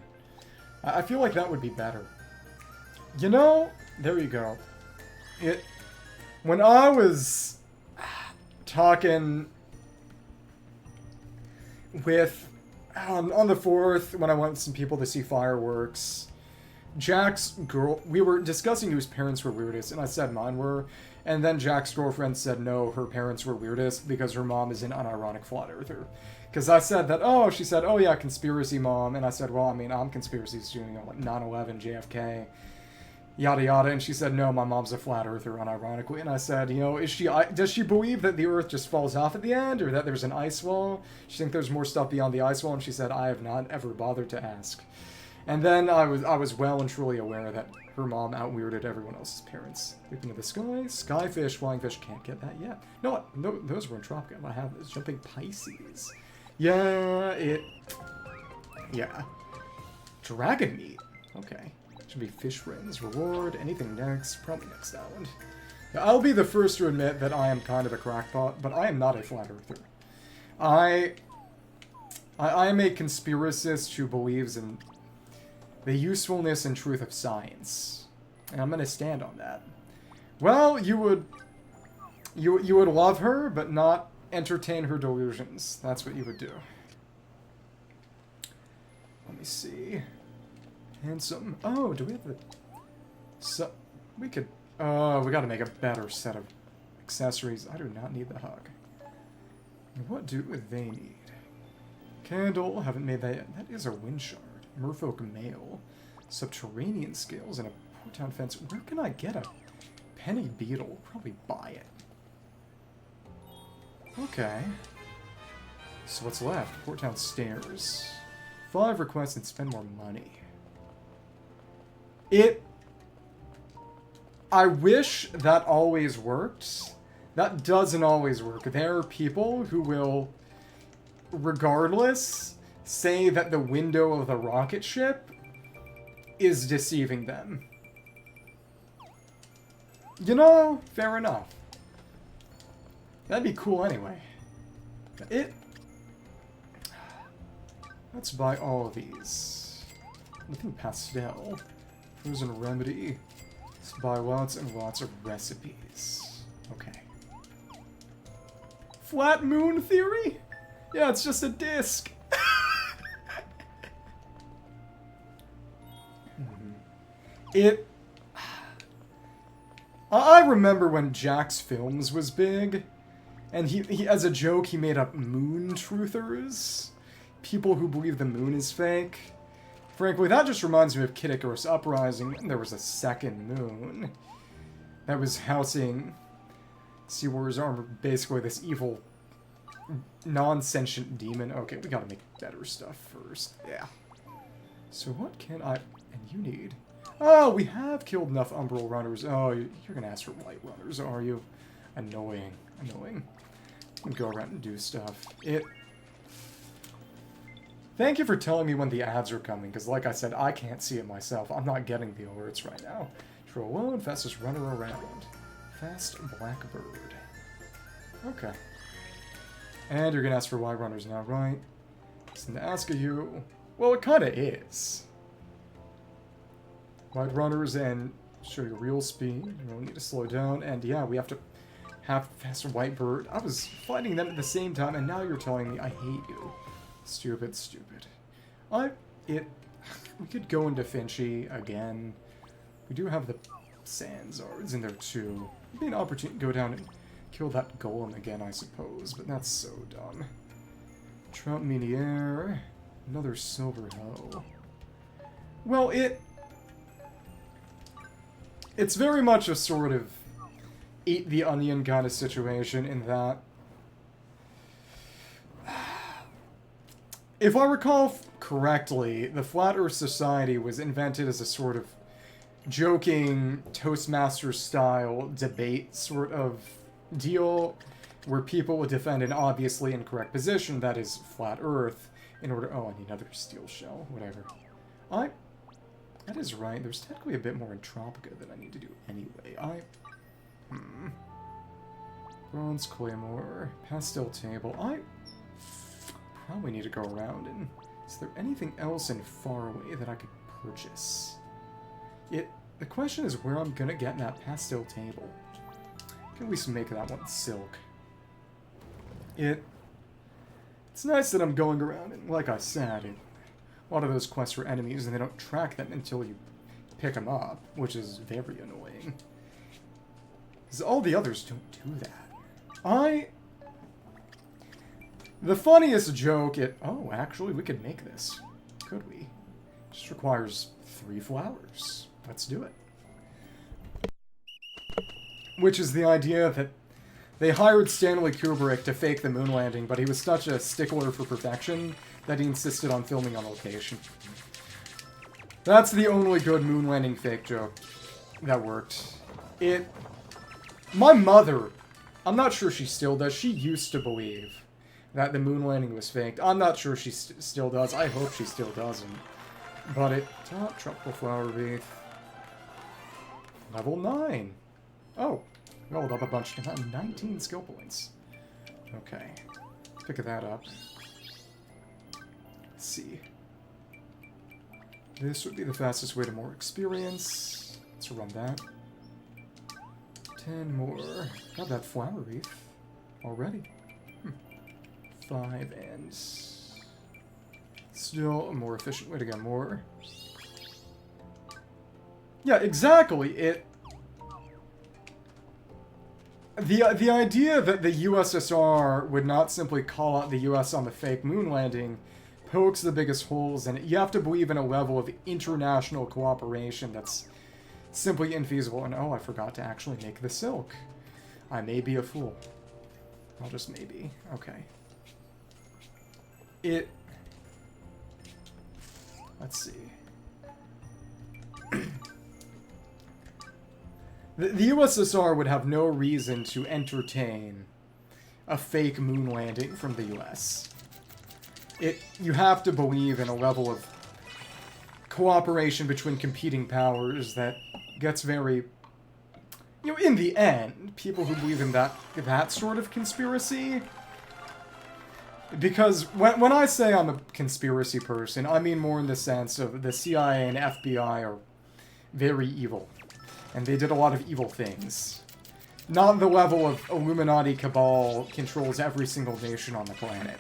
I feel like that would be better. You know, there you go. When I was talking with, on the 4th, when I went with some people to see fireworks, Jack's girl, we were discussing whose parents were weirdest, and I said mine were, and then Jack's girlfriend said no, her parents were weirdest because her mom is an unironic flat earther. Because I said that, oh, she said, oh yeah, conspiracy mom, and I said, well, I mean, I'm conspiracy student, you know, like 9/11, JFK, yada yada, and she said, no, my mom's a flat earther, unironically, and I said, you know, does she believe that the earth just falls off at the end, or that there's an ice wall? She thinks there's more stuff beyond the ice wall, and she said, I have not ever bothered to ask. And then I was well and truly aware that her mom out-weirded everyone else's parents. Leaping to the sky, skyfish, flying fish, can't get that yet. No, those were in Tropica. I have this jumping Pisces. Yeah, yeah. Dragon meat. Okay. Should be fish friends. Reward. Anything next? Probably next island. Now, I'll be the first to admit that I am kind of a crackpot, but I am not a flat earther. I am a conspiracist who believes in the usefulness and truth of science. And I'm going to stand on that. Well, you would love her, but not entertain her delusions. That's what you would do. Let me see. Handsome. Oh, do we have the... So, we could... Oh, we gotta make a better set of accessories. I do not need the hug. What do they need? Candle. Haven't made that yet. That is a wind shard. Merfolk mail. Subterranean scales and a port-town fence. Where can I get a penny beetle? Probably buy it. Okay. So what's left? Port-town stairs. 5 requests and spend more money. I wish that always worked. That doesn't always work. There are people who will, regardless, say that the window of the rocket ship is deceiving them. You know, fair enough. That'd be cool anyway. Let's buy all of these. Nothing pastel. Frozen remedy. Let's buy lots and lots of recipes. Okay. Flat moon theory? Yeah, it's just a disc. I remember when Jack's Films was big, and he as a joke, he made up moon truthers. People who believe the moon is fake. Frankly, that just reminds me of Kid Icarus Uprising, when there was a second moon that was housing Seawar's armor, basically this evil, non-sentient demon. Okay, we gotta make better stuff first. Yeah. So what can I... And you need... Oh, we have killed enough Umbral Runners. Oh, you're gonna ask for White Runners, are you? Annoying. Annoying. I'm gonna go around and do stuff. Thank you for telling me when the ads are coming, because like I said, I can't see it myself. I'm not getting the alerts right now. Troll alone, fastest runner around. Fast Blackbird. Okay. And you're gonna ask for White Runners now, right? It's an ask of you. Well, it kinda is. White Runners and show your real speed. You don't need to slow down. And yeah, we have to have faster White Bird. I was fighting them at the same time, and now you're telling me I hate you. Stupid, stupid. We could go into Finchy again. We do have the Sandzards in there too. It'd be an opportunity to go down and kill that golem again, I suppose, but that's so dumb. Trout Miniere. Another silver hoe. Well, it's very much a sort of eat the onion kind of situation in that if I recall correctly, the Flat Earth Society was invented as a sort of joking Toastmaster-style debate sort of deal where people would defend an obviously incorrect position, that is, Flat Earth, in order... Oh, I need another steel shell. Whatever. That is right. There's technically a bit more in Tropica that I need to do anyway. Bronze Claymore. Pastel Table. I probably need to go around and... Is there anything else in Faraway that I could purchase? The question is where I'm gonna get that pastel table. I can at least make that one silk. It's nice that I'm going around, and like I said, a lot of those quests are enemies, and they don't track them until you pick them up, which is very annoying. Because all the others don't do that. The funniest joke Oh, actually, we could make this. Could we? Just requires 3 flowers. Let's do it. Which is the idea that they hired Stanley Kubrick to fake the moon landing, but he was such a stickler for perfection that he insisted on filming on location. That's the only good moon landing fake joke that worked. My mother, I'm not sure she still does, she used to believe that the moon landing was faked. I'm not sure she still does. I hope she still doesn't. But top tropical flower wreath. Level 9. Oh, rolled up a bunch. 19 skill points. Okay. Pick that up. Let's see. This would be the fastest way to more experience. Let's run that. 10 more. Got that flower wreath already. 5 and... Still a more efficient way to get more. Yeah, exactly. The idea that the USSR would not simply call out the US on the fake moon landing pokes the biggest holes in it. You have to believe in a level of international cooperation that's simply infeasible. And oh, I forgot to actually make the silk. I may be a fool. I'll just maybe. Okay. Let's see. The USSR would have no reason to entertain a fake moon landing from the US. You have to believe in a level of cooperation between competing powers that gets very... You know, in the end, people who believe in that sort of conspiracy... Because when I say I'm a conspiracy person, I mean more in the sense of the CIA and FBI are very evil. And they did a lot of evil things. Not the level of Illuminati cabal controls every single nation on the planet.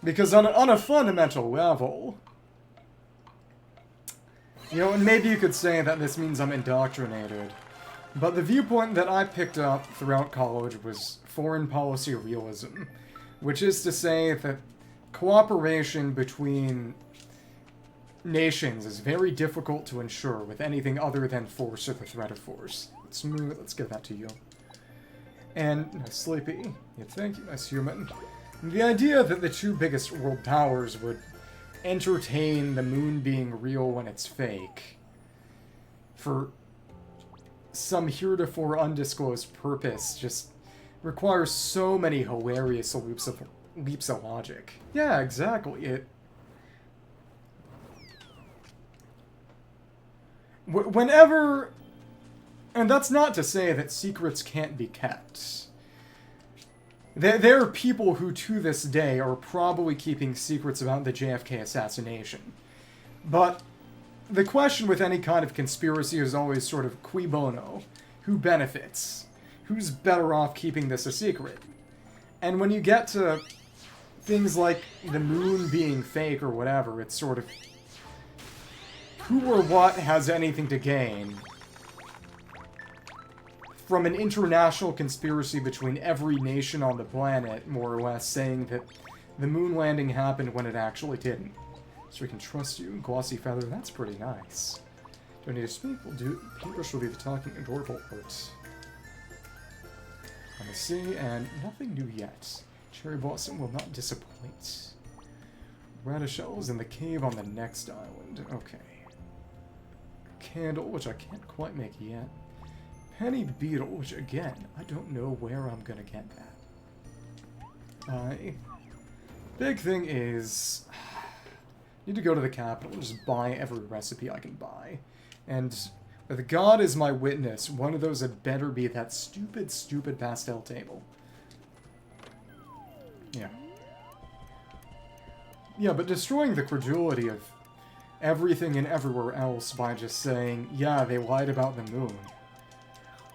Because on a fundamental level... You know, and maybe you could say that this means I'm indoctrinated. But the viewpoint that I picked up throughout college was foreign policy realism. Which is to say that cooperation between nations is very difficult to ensure with anything other than force or the threat of force. Let's give that to you. And, Sleepy, yeah, thank you, nice human. The idea that the two biggest world powers would entertain the moon being real when it's fake for some heretofore undisclosed purpose just requires so many hilarious leaps of logic. Yeah, exactly. Whenever... And that's not to say that secrets can't be kept. There are people who, to this day, are probably keeping secrets about the JFK assassination. But the question with any kind of conspiracy is always sort of cui bono. Who benefits? Who's better off keeping this a secret? And when you get to things like the moon being fake or whatever, it's sort of... Who or what has anything to gain from an international conspiracy between every nation on the planet, more or less, saying that the moon landing happened when it actually didn't? So we can trust you. Glossy feather, that's pretty nice. Don't need to speak, we'll do... Paintbrush will be the talking adorable art. On the sea, and nothing new yet. Cherry Blossom will not disappoint. Radish shells in the cave on the next island. Okay. Candle, which I can't quite make yet. Penny Beetle, which again, I don't know where I'm gonna get that. Big thing is... need to go to the capital and just buy every recipe I can buy. And with God as my witness, one of those had better be that stupid, stupid pastel table. Yeah. Yeah, but destroying the credulity of everything and everywhere else by just saying, yeah, they lied about the moon.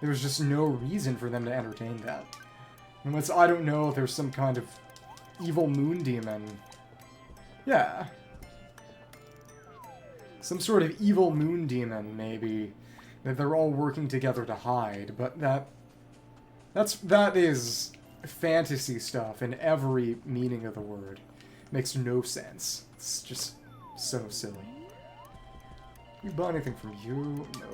There was just no reason for them to entertain that. Unless, I don't know, there's some kind of evil moon demon. Yeah. Some sort of evil moon demon, maybe, that they're all working together to hide, but that is fantasy stuff in every meaning of the word. Makes no sense. It's just so silly. Can we buy anything from you? No.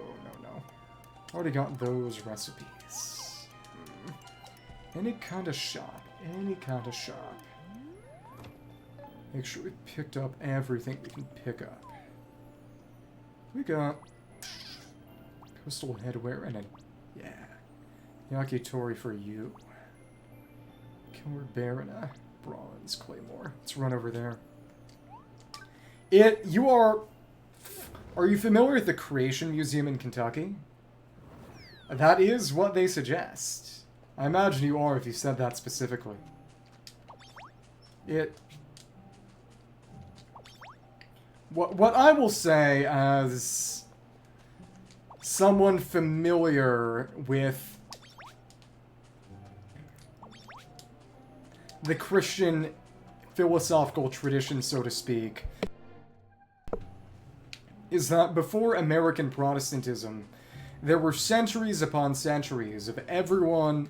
Already got those recipes. Any kind of shop. Any kind of shop. Make sure we picked up everything we can pick up. We got crystal headwear and a... yeah. Yakitori for you. Killer bear and a bronze claymore. Let's run over there. You are... Are you familiar with the Creation Museum in Kentucky? That is what they suggest. I imagine you are if you said that specifically. what I will say as someone familiar with the Christian philosophical tradition, so to speak, is that before American Protestantism, there were centuries upon centuries of everyone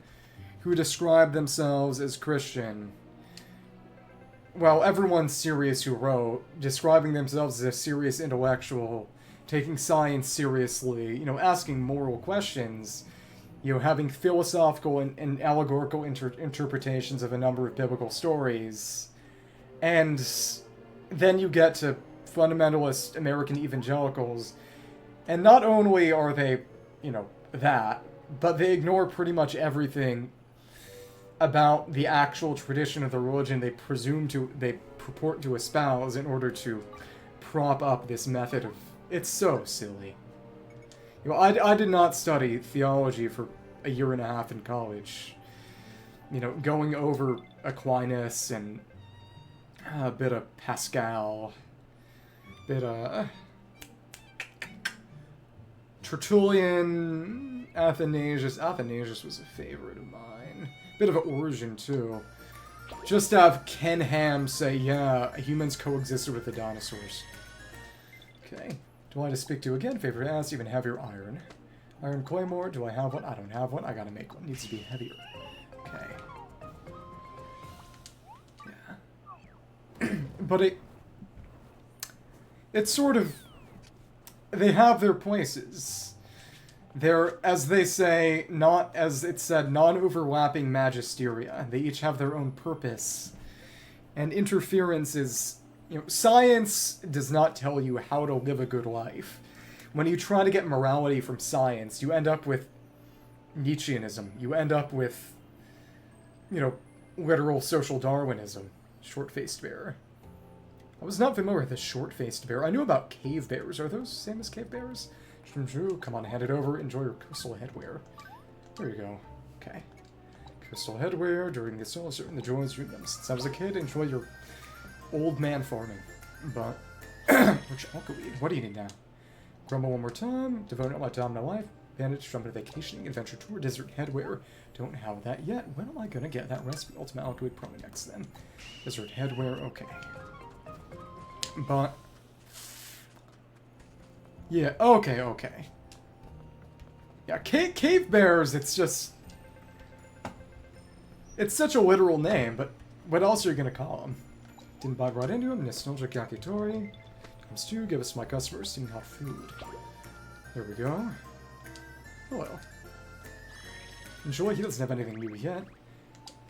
who described themselves as Christian. Well, everyone serious who wrote, describing themselves as a serious intellectual, taking science seriously, you know, asking moral questions, you know, having philosophical and allegorical interpretations of a number of biblical stories. And then you get to fundamentalist American evangelicals, and not only are they, you know, that, but they ignore pretty much everything about the actual tradition of the religion they purport to espouse in order to prop up this method of... It's so silly. You know, I did not study theology for a year and a half in college. You know, going over Aquinas and a bit of Pascal, a bit of Tertullian, Athanasius. Athanasius was a favorite of mine. Bit of an Origin, too. Just to have Ken Ham say, yeah, humans coexisted with the dinosaurs. Okay. Do I to speak to again? Favorite ass, even heavier iron. Iron claymore, do I have one? I don't have one. I gotta make one. Needs to be heavier. Okay. Yeah. But it's sort of... They have their places. They're, as they say, not, as it said, non-overlapping magisteria. They each have their own purpose. And interference is, you know, science does not tell you how to live a good life. When you try to get morality from science, you end up with Nietzscheanism. You end up with, you know, literal social Darwinism. Short-faced bear. I was not familiar with the short-faced bear. I knew about cave bears. Are those the same as cave bears? Come on, hand it over. Enjoy your crystal headwear. There you go. Okay. Crystal headwear during the soul certain the joys you them. Since I was a kid, enjoy your old man farming. But which alkaloid? What do you need now? Grumble one more time. Devote my time to life. Bandage, trumpet, vacationing, adventure tour, desert headwear. Don't have that yet. When am I gonna get that recipe? Ultimate alkaloid probably next then. Desert headwear. Okay. But yeah, okay. Yeah, cave bears, it's just... It's such a literal name, but what else are you gonna call them? Didn't buy right into them. Nostalgic yakitori. Comes to give us my customers steaming hot food. There we go. Hello. Enjoy, he doesn't have anything new yet.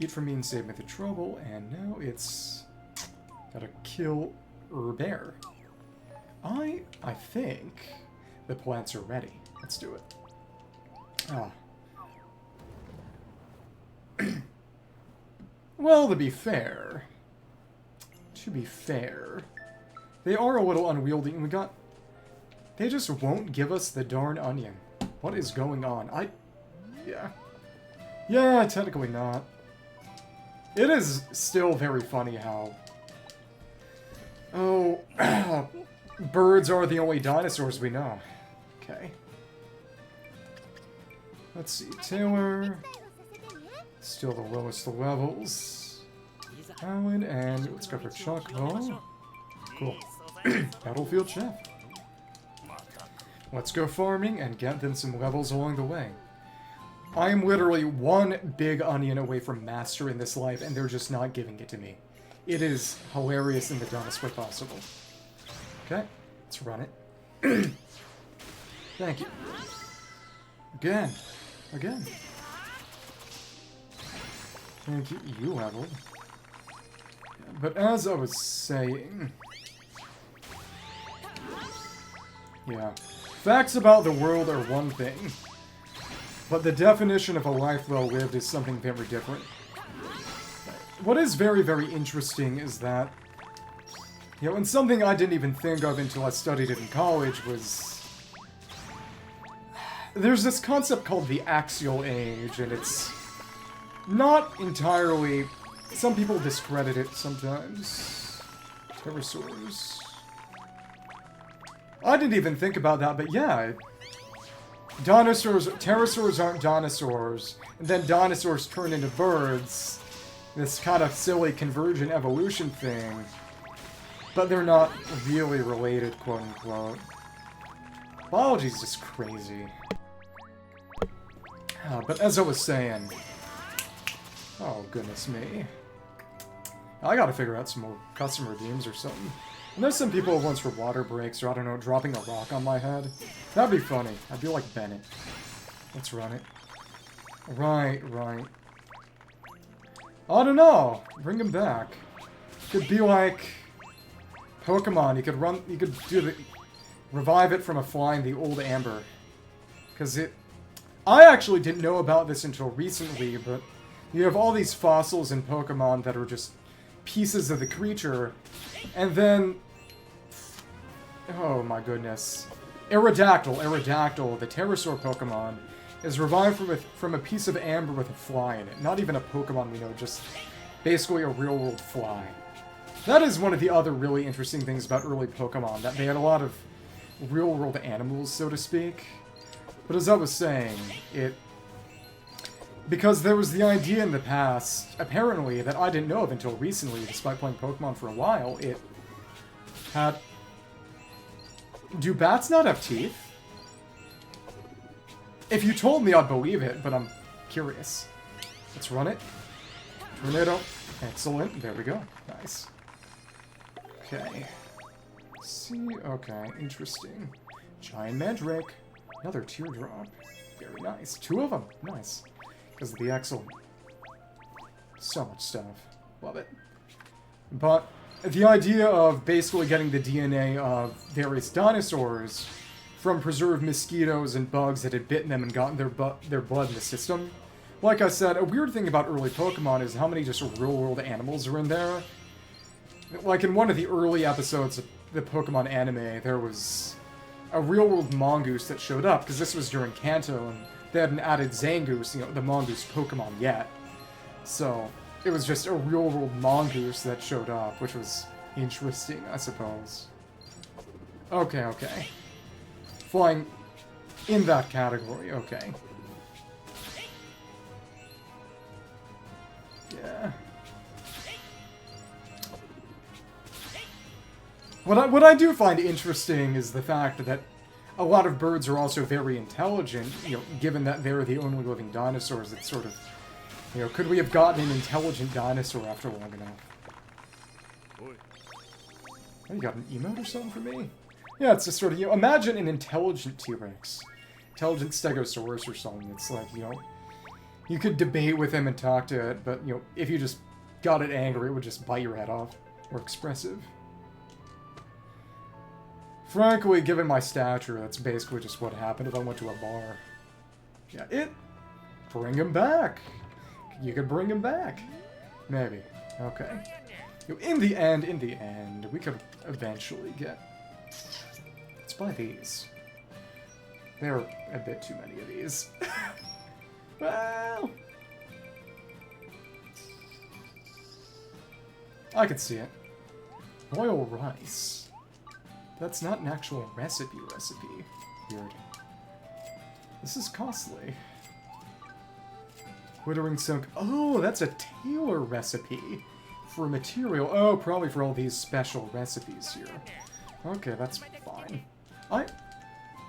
Eat from me and save me the trouble, and now it's... Gotta kill bear. I think the plants are ready. Let's do it. Ah. Well, to be fair, they are a little unwieldy, and they just won't give us the darn onion. What is going on? Yeah, technically not. It is still very funny how... Oh, birds are the only dinosaurs we know. Okay. Let's see, Taylor. Still the lowest levels. Alan, and let's go for Chocobo. Cool. Battlefield Chef. Let's go farming and get them some levels along the way. I am literally one big onion away from master in this life, and they're just not giving it to me. It is hilarious in the dumbest way possible. Okay, let's run it. Thank you. Again. Thank you, you leveled. But as I was saying... Yeah. Facts about the world are one thing, but the definition of a life well lived is something very different. What is very, very interesting is that, you know, and something I didn't even think of until I studied it in college was... There's this concept called the axial age, and it's not entirely... Some people discredit it sometimes. Pterosaurs. I didn't even think about that, but yeah. Dinosaurs, pterosaurs aren't dinosaurs, and then dinosaurs turn into birds. This kind of silly convergent evolution thing. But they're not really related, quote-unquote. Biology's just crazy. But as I was saying... Oh, goodness me. I gotta figure out some more custom redeems or something. I know some people once for water breaks, or I don't know, dropping a rock on my head. That'd be funny. I'd be like Bennett. Let's run it. Right. I don't know. Bring him back. Could be like Pokemon. You could do the... Revive it from a flying the old amber. Because I actually didn't know about this until recently, but you have all these fossils in Pokemon that are just pieces of the creature, and then... Oh my goodness. Aerodactyl, the pterosaur Pokemon, is revived from a piece of amber with a fly in it. Not even a Pokemon we know, just basically a real-world fly. That is one of the other really interesting things about early Pokemon, that they had a lot of real-world animals, so to speak. But as I was saying, because there was the idea in the past, apparently, that I didn't know of until recently, despite playing Pokemon for a while, it had... Do bats not have teeth? If you told me, I'd believe it, but I'm curious. Let's run it. Tornado. Excellent. There we go. Nice. Okay. See? Okay. Interesting. Giant Mandrake. Another teardrop. Very nice. 2 of them. Nice. Because of the excellent. So much stuff. Love it. But the idea of basically getting the DNA of various dinosaurs from preserved mosquitoes and bugs that had bitten them and gotten their blood in the system. Like I said, a weird thing about early Pokemon is how many just real-world animals are in there. Like in one of the early episodes of the Pokemon anime, there was a real-world mongoose that showed up, because this was during Kanto, and they hadn't added Zangoose, the mongoose Pokemon, yet. So, it was just a real-world mongoose that showed up, which was interesting, I suppose. Okay. Flying in that category, okay. Yeah. What I do find interesting is the fact that a lot of birds are also very intelligent, given that they're the only living dinosaurs. It's sort of, could we have gotten an intelligent dinosaur after long enough? Oh, you got an emote or something for me? Yeah, it's just sort of, imagine an intelligent T-Rex. Intelligent Stegosaurus or something. It's like, you could debate with him and talk to it, but, if you just got it angry, it would just bite your head off. Or expressive. Frankly, given my stature, that's basically just what happened if I went to a bar. Yeah, bring him back. You could bring him back. Maybe. Okay. In the end, we could eventually get... Let's buy these. There are a bit too many of these. Well... I could see it. Royal rice. That's not an actual recipe. Weird. This is costly. Withering Silk. Oh, that's a tailor recipe for material. Oh, probably for all these special recipes here. Okay, that's fine.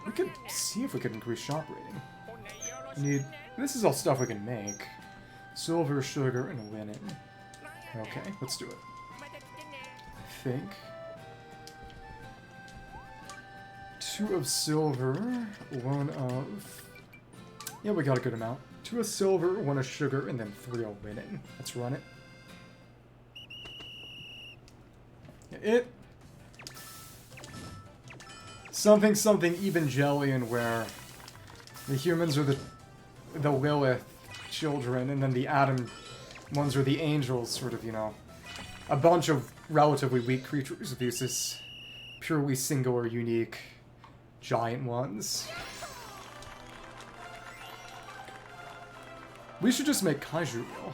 We could see if we could increase shop rating. This is all stuff we can make. Silver, sugar, and linen. Okay, let's do it. I think... 2 of silver, 1 of... Yeah, we got a good amount. 2 of silver, 1 of sugar, and then 3 of linen. Let's run it. Something Evangelion, where the humans are the Lilith children, and then the Adam ones are the angels, sort of, a bunch of relatively weak creatures versus purely singular, unique giant ones. We should just make kaiju real.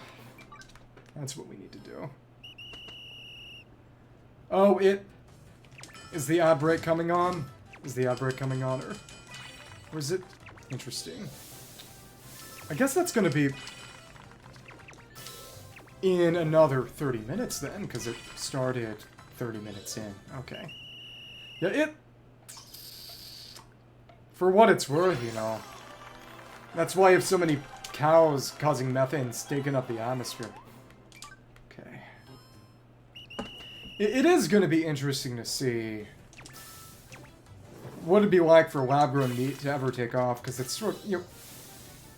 That's what we need to do. Oh, is the ad break coming on? Is the outbreak coming on, or is it? Interesting. I guess that's gonna be in another 30 minutes then, because it started 30 minutes in. Okay. Yeah, for what it's worth, you know. That's why you have so many cows causing methane staking up the atmosphere. Okay. It is going to be interesting to see what it'd be like for lab-grown meat to ever take off, because it's sort of, you know,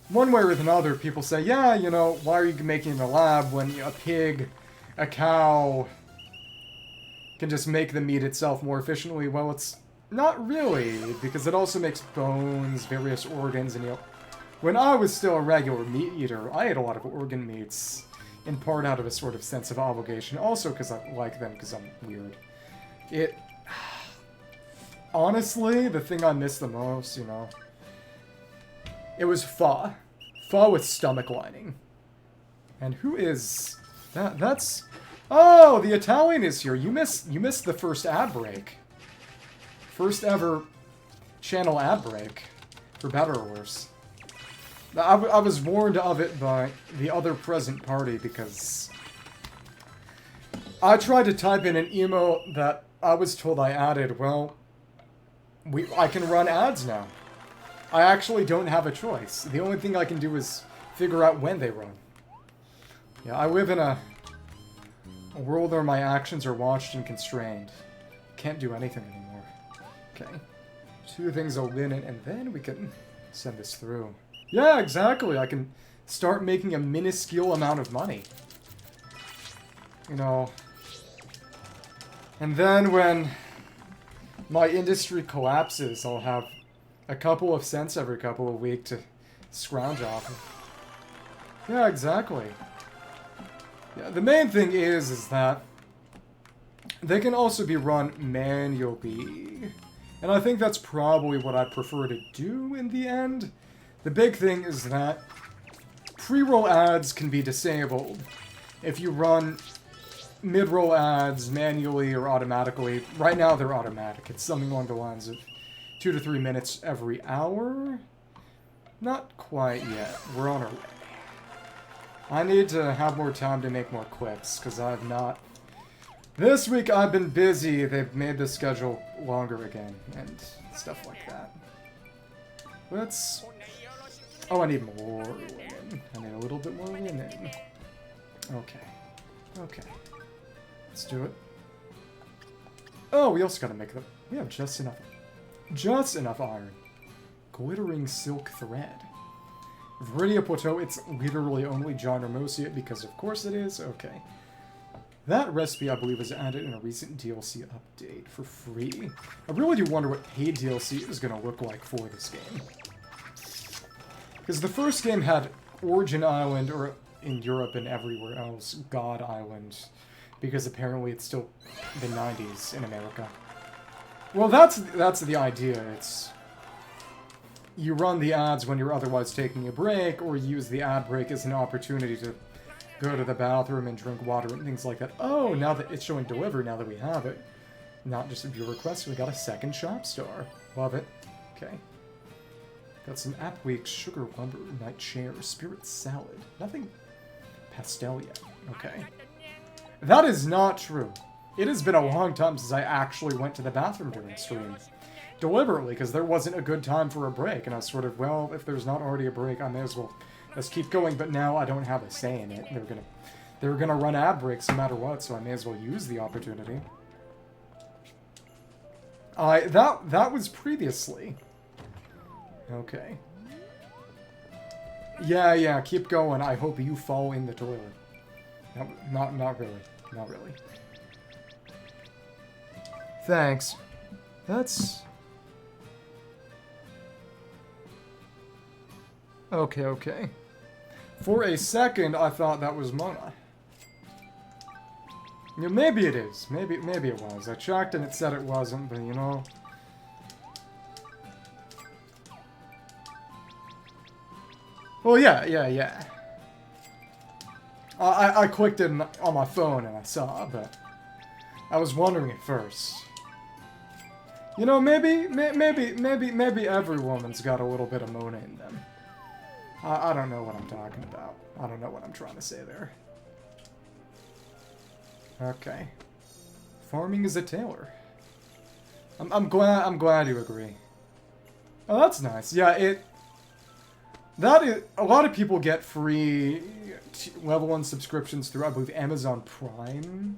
one way or another, people say, yeah, you know, why are you making it in a lab when a pig, a cow, can just make the meat itself more efficiently? Well, it's not really, because it also makes bones, various organs, and, you know, when I was still a regular meat eater, I ate a lot of organ meats, in part out of a sort of sense of obligation, also because I like them, because I'm weird. Honestly, the thing I miss the most, you know, it was pho. Pho with stomach lining. And who is... That's... Oh, the Italian is here. You missed the first ad break. First ever channel ad break. For better or worse. I was warned of it by the other present party because I tried to type in an emote that I was told I added. Well, I can run ads now. I actually don't have a choice. The only thing I can do is figure out when they run. Yeah, I live in a world where my actions are watched and constrained. Can't do anything anymore. Okay. 2 things will win it, and then we can send this through. Yeah, exactly. I can start making a minuscule amount of money. You know. And then when my industry collapses, I'll have a couple of cents every couple of weeks to scrounge off of. Yeah, exactly. Yeah, the main thing is that they can also be run manually. And I think that's probably what I prefer to do in the end. The big thing is that pre-roll ads can be disabled if you run mid-roll ads manually or automatically. Right now they're automatic. It's something along the lines of 2 to 3 minutes every hour. Not quite yet. We're on our way. I need to have more time to make more clips, because I've not... This week I've been busy. They've made the schedule longer again, and stuff like that. Let's... Oh, I need more linen. I need a little bit more linen. Okay. Okay. Let's do it. Oh, we also gotta make them. We have just enough iron. Glittering silk thread. Viridia Plateau, it's literally only John Hermosia, because of course it is. Okay. That recipe, I believe, was added in a recent DLC update for free. I really do wonder what paid DLC is going to look like for this game. Because the first game had Origin Island, or in Europe and everywhere else, God Island. Because apparently it's still the 90s in America. Well, that's the idea. It's... You run the ads when you're otherwise taking a break, or use the ad break as an opportunity to go to the bathroom and drink water and things like that. Oh, now that it's showing deliver, now that we have it. Not just a view request, we got a second shop star. Love it. Okay. Got some App Week, Sugar Lumber, Night Chair, Spirit Salad. Nothing pastel yet. Okay. That is not true. It has been a long time since I actually went to the bathroom during stream. Deliberately, because there wasn't a good time for a break, and I was sort of, well, if there's not already a break, I may as well just keep going, but now I don't have a say in it. They're gonna run ad breaks no matter what, so I may as well use the opportunity. That was previously. Okay. Yeah, keep going. I hope you fall in the toilet. No, not really. Not really. Thanks. That's... Okay. For a second, I thought that was Mona. Yeah, maybe it is. Maybe it was. I checked and it said it wasn't, but you know... Well, yeah. I clicked it on my phone and I saw, but... I was wondering at first. You know, maybe every woman's got a little bit of Mona in them. I don't know what I'm talking about. I don't know what I'm trying to say there. Okay. Farming is a tailor. I'm glad you agree. Oh, that's nice. Yeah, a lot of people get free level 1 subscriptions through, I believe, Amazon Prime.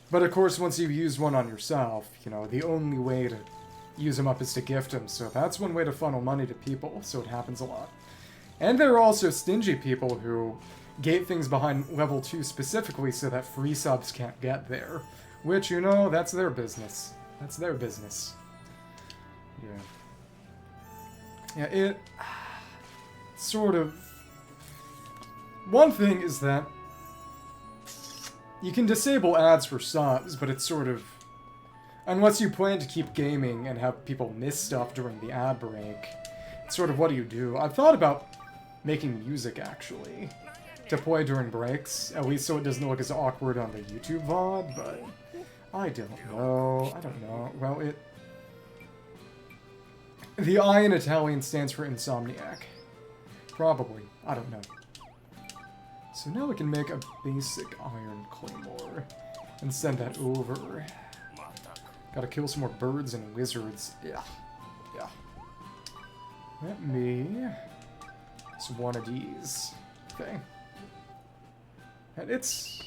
But of course, once you've used one on yourself, you know, the only way to use them up is to gift them. So that's one way to funnel money to people, so it happens a lot. And there are also stingy people who gate things behind level 2 specifically so that free subs can't get there. Which, you know, that's their business. That's their business. Yeah. Yeah, it... sort of... One thing is that you can disable ads for subs, but it's sort of... Unless you plan to keep gaming and have people miss stuff during the ad break, it's sort of what do? I've thought about making music, actually, to play during breaks, at least so it doesn't look as awkward on the YouTube VOD, but I don't know. I don't know. Well, the I in Italian stands for insomniac. Probably. I don't know. So now we can make a basic iron claymore and send that over. Gotta kill some more birds and lizards. Yeah. Yeah. Let me... It's one of these. Okay. And it's...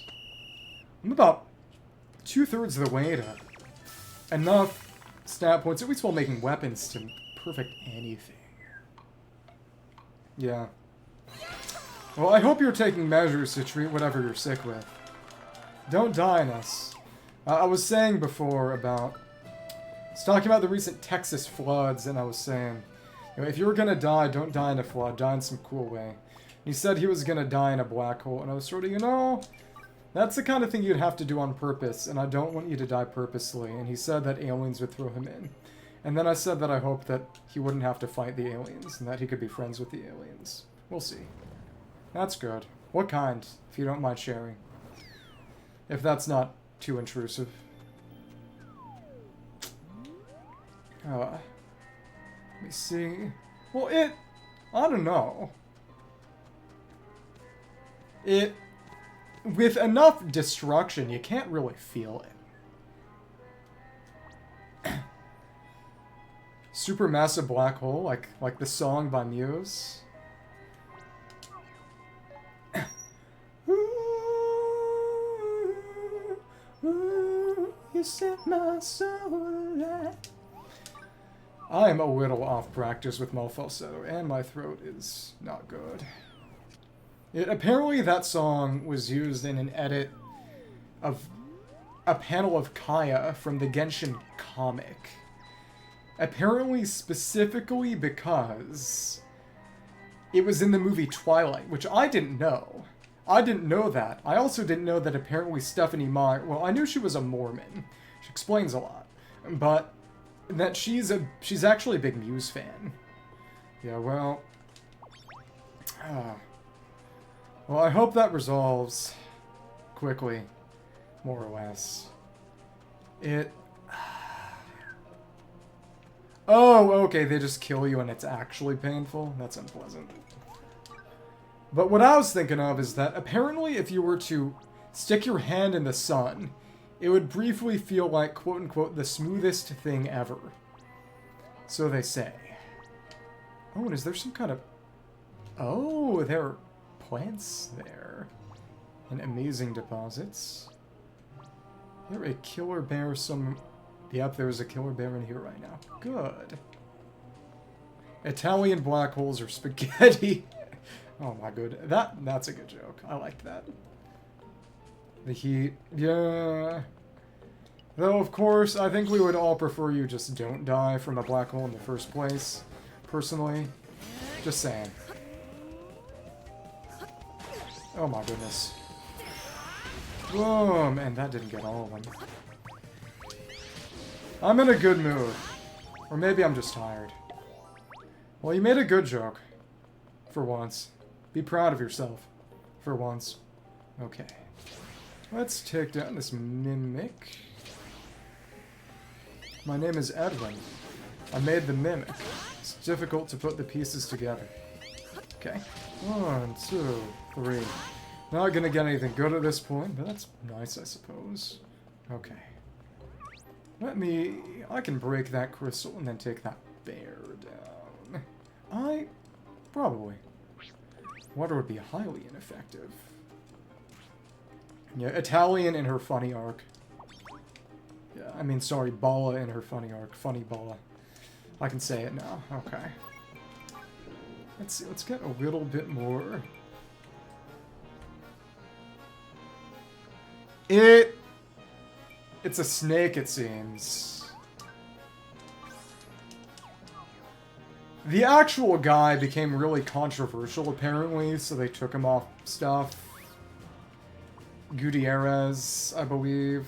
I'm about 2/3 of the way to enough stat points, at least while making weapons, to perfect anything. Yeah. Well, I hope you're taking measures to treat whatever you're sick with. Don't die in us. I was saying before about... I was talking about the recent Texas floods, and I was saying, you know, if you're gonna die, don't die in a flood, die in some cool way. And he said he was gonna die in a black hole, and I was sort of, you know, that's the kind of thing you'd have to do on purpose, and I don't want you to die purposely. And he said that aliens would throw him in. And then I said that I hoped that he wouldn't have to fight the aliens, and that he could be friends with the aliens. We'll see. That's good. What kind, if you don't mind sharing? If that's not too intrusive. Let me see. Well, I don't know. With enough destruction, you can't really feel it. Supermassive black hole, like the song by Muse. You set my soul alight. I am a little off practice with my falsetto, and my throat is not good. Apparently that song was used in an edit of a panel of Kaya from the Genshin comic. Apparently specifically because it was in the movie Twilight, which I didn't know. I didn't know that. I also didn't know that apparently Stephanie Meyer... Well, I knew she was a Mormon. She explains a lot. But that she's actually a big Muse fan. Yeah, well... well, I hope that resolves quickly. More or less. Oh, okay, they just kill you and it's actually painful? That's unpleasant. But what I was thinking of is that apparently if you were to stick your hand in the sun, it would briefly feel like, quote-unquote, the smoothest thing ever. So they say. Oh, and is there some kind of... Oh, there are plants there. And amazing deposits. There a killer bear some... Yep, there's a killer bear in here right now. Good. Italian black holes are spaghetti. Oh my good. That's a good joke. I liked that. The heat. Yeah. Though, of course, I think we would all prefer you just don't die from a black hole in the first place. Personally. Just saying. Oh my goodness. Boom! And that didn't get all of them. I'm in a good mood. Or maybe I'm just tired. Well, you made a good joke. For once. Be proud of yourself. For once. Okay. Let's take down this mimic. My name is Edwin. I made the mimic. It's difficult to put the pieces together. Okay. 1, 2, 3. Not gonna get anything good at this point, but that's nice, I suppose. Okay. I can break that crystal and then take that bear down. Probably. Water would be highly ineffective. Yeah, Italian in her funny arc. Yeah, I mean, sorry, Bala in her funny arc. Funny Bala. I can say it now. Okay. Let's see, let's get a little bit more. It's a snake, it seems. The actual guy became really controversial, apparently, so they took him off stuff. Gutierrez, I believe.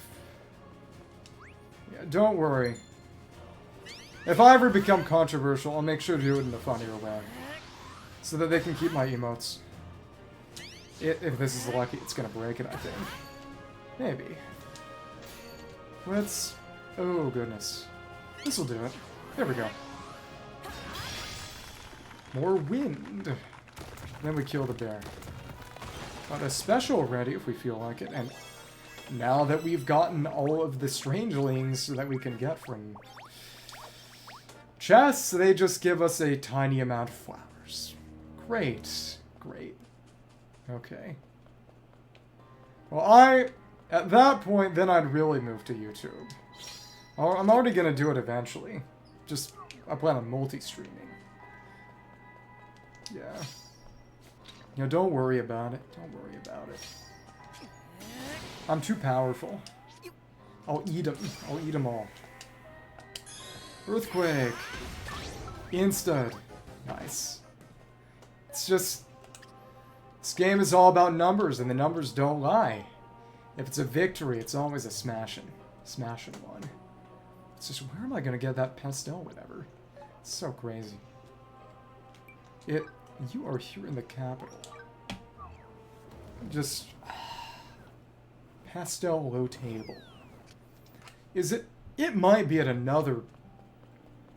Yeah, don't worry. If I ever become controversial, I'll make sure to do it in a funnier way. So that they can keep my emotes. If this is lucky, it's gonna break it, I think. Maybe. Let's... Oh, goodness. This'll do it. There we go. More wind. Then we kill the bear. Got a special ready if we feel like it. And now that we've gotten all of the strangelings that we can get from chests, they just give us a tiny amount of flowers. Great. Great. Okay. Well, at that point, then I'd really move to YouTube. I'm already going to do it eventually. Just, I plan on multi-streaming. Yeah. You know, don't worry about it. Don't worry about it. I'm too powerful. I'll eat them. I'll eat them all. Earthquake. Instant. Nice. It's just... This game is all about numbers, and the numbers don't lie. If it's a victory, it's always a smashing one. It's just, where am I going to get that pastel whatever? It's so crazy. You are here in the capital. Just... Pastel low table. Is it... It might be at another...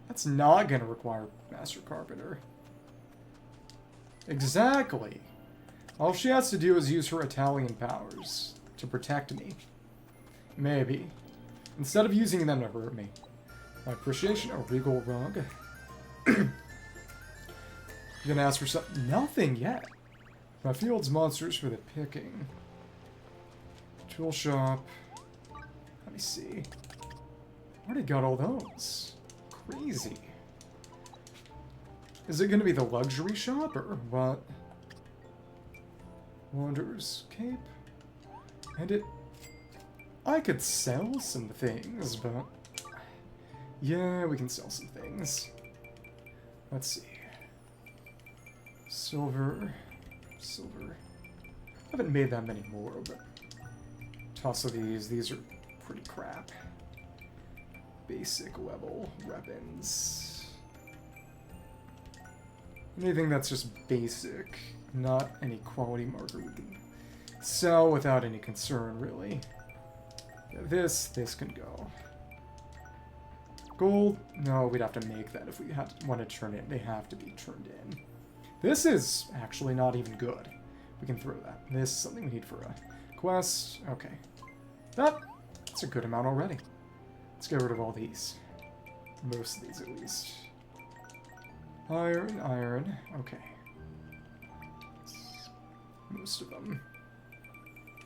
That's not going to require Master Carpenter. Exactly. All she has to do is use her Italian powers to protect me. Maybe. Instead of using them to hurt me. My appreciation, a regal rug. You're gonna ask for something? Nothing yet. My field's monsters for the picking. Tool shop. Let me see. Already got all those. Crazy. Is it gonna be the luxury shop or what? Wanderer's Cape. And I could sell some things, but... Yeah, we can sell some things. Let's see. Silver. Silver. I haven't made that many more, but... Toss of these. These are pretty crap. Basic level weapons. Anything that's just basic. Not any quality marker we can sell without any concern, really. This can go. Gold? No, we'd have to make that if we want to turn it. They have to be turned in. This is actually not even good. We can throw that. This is something we need for a quest. Okay. That's a good amount already. Let's get rid of all these. Most of these, at least. Iron, iron. Okay. Most of them.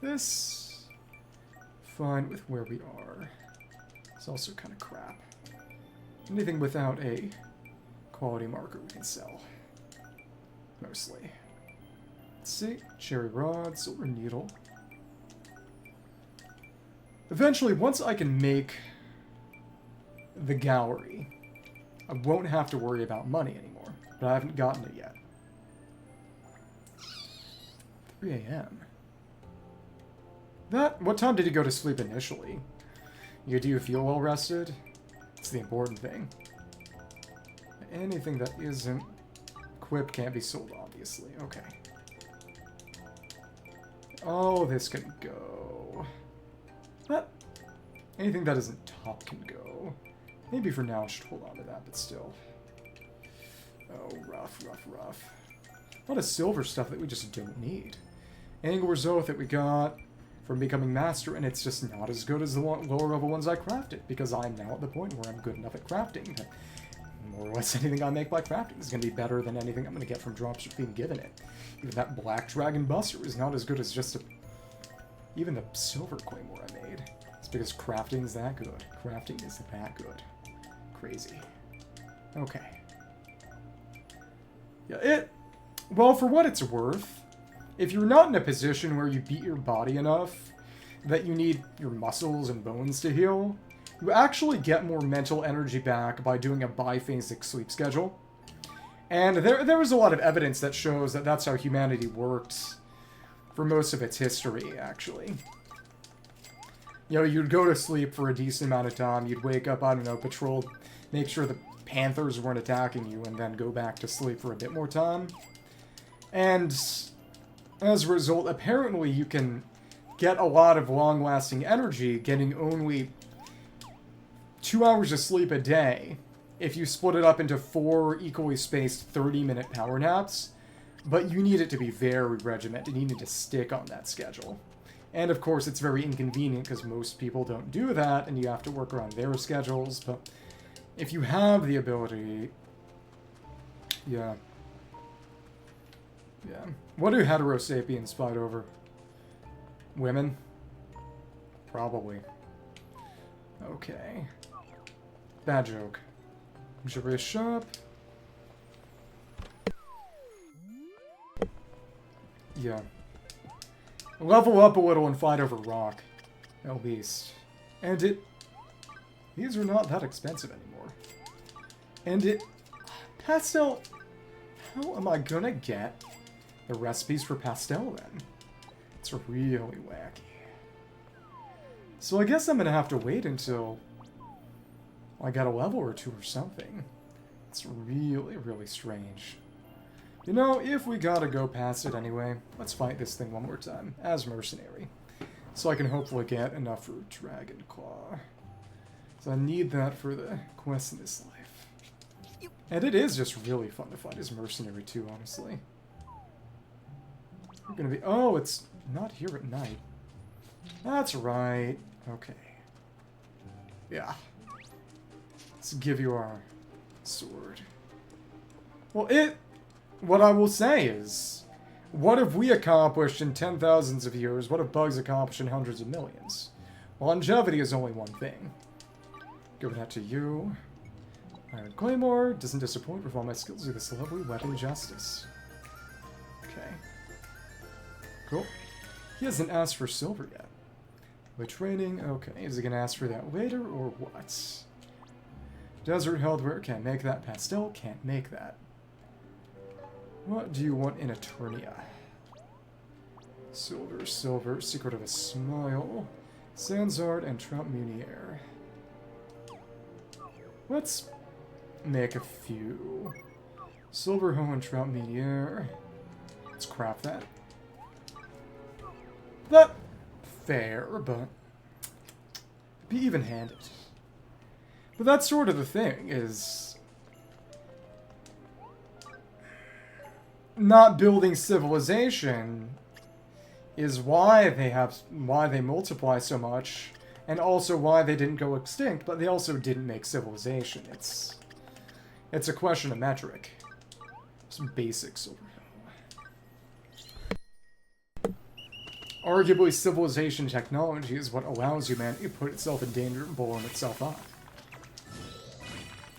This... Fine with where we are. It's also kind of crap. Anything without a quality marker we can sell. Mostly. Let's see. Cherry rod, silver needle. Eventually, once I can make the gallery, I won't have to worry about money anymore. But I haven't gotten it yet. 3 a.m. What time did you go to sleep initially? Do you feel well rested? It's the important thing. Anything that isn't equipped can't be sold, obviously. Okay. Oh, this can go. Anything that isn't top can go. Maybe for now I should hold on to that, but still. Oh, rough, rough, rough. A lot of silver stuff that we just don't need. Angler's Oath that we got from becoming master, and it's just not as good as the lower level ones I crafted, because I'm now at the point where I'm good enough at crafting that more or less anything I make by crafting is going to be better than anything I'm going to get from dropship being given it. Even that Black Dragon Buster is not as good as just even the Silver Claymore I made. It's because crafting is that good. Crafting is that good. Crazy. Okay. Yeah, well, for what it's worth, if you're not in a position where you beat your body enough that you need your muscles and bones to heal, you actually get more mental energy back by doing a biphasic sleep schedule. And there was a lot of evidence that shows that that's how humanity worked for most of its history, actually. You know, you'd go to sleep for a decent amount of time, you'd wake up, I don't know, patrol, make sure the panthers weren't attacking you, and then go back to sleep for a bit more time. And as a result, apparently you can get a lot of long-lasting energy getting only 2 hours of sleep a day if you split it up into 4 equally spaced 30-minute power naps, but you need it to be very regimented. You need to stick on that schedule. And of course, it's very inconvenient because most people don't do that, and you have to work around their schedules, but if you have the ability... Yeah. Yeah. What do heterosapiens fight over? Women? Probably. Okay. Bad joke. Gibberish shop. Yeah. Level up a little and fight over rock. At least. And it... These are not that expensive anymore. And it... Pastel... How am I gonna get the recipes for pastel then? It's really wacky. So I guess I'm gonna have to wait until I got a level or two or something. It's really, really strange. You know, if we gotta go past it anyway, let's fight this thing one more time, as mercenary. So I can hopefully get enough for Dragon Claw. So I need that for the quest in this life. And it is just really fun to fight as mercenary too, honestly. We're gonna be... Oh, it's not here at night. That's right. Okay. Yeah. Let's give you our sword. Well, what I will say is, what have we accomplished in 10,000s of years? What have bugs accomplished in hundreds of millions? Longevity is only one thing. Give that to you. Iron Claymore doesn't disappoint with all my skills with this lovely weapon justice. Okay. Cool. He hasn't asked for silver yet. With training, okay. Is he gonna ask for that later or what? Desert Heldware, can't make that. Pastel, can't make that. What do you want in Eternia? Silver, silver, Secret of a Smile, Sandzard, and Trout Munier. Let's make a few. Silver Hoe and Trout Munier. Let's craft that. Not fair, but be even-handed. But that's sort of the thing, is not building civilization is why they multiply so much, and also why they didn't go extinct, but they also didn't make civilization. It's a question of metric. Some basics over here. Arguably, civilization technology is what allows humanity to put itself in danger and blow itself up.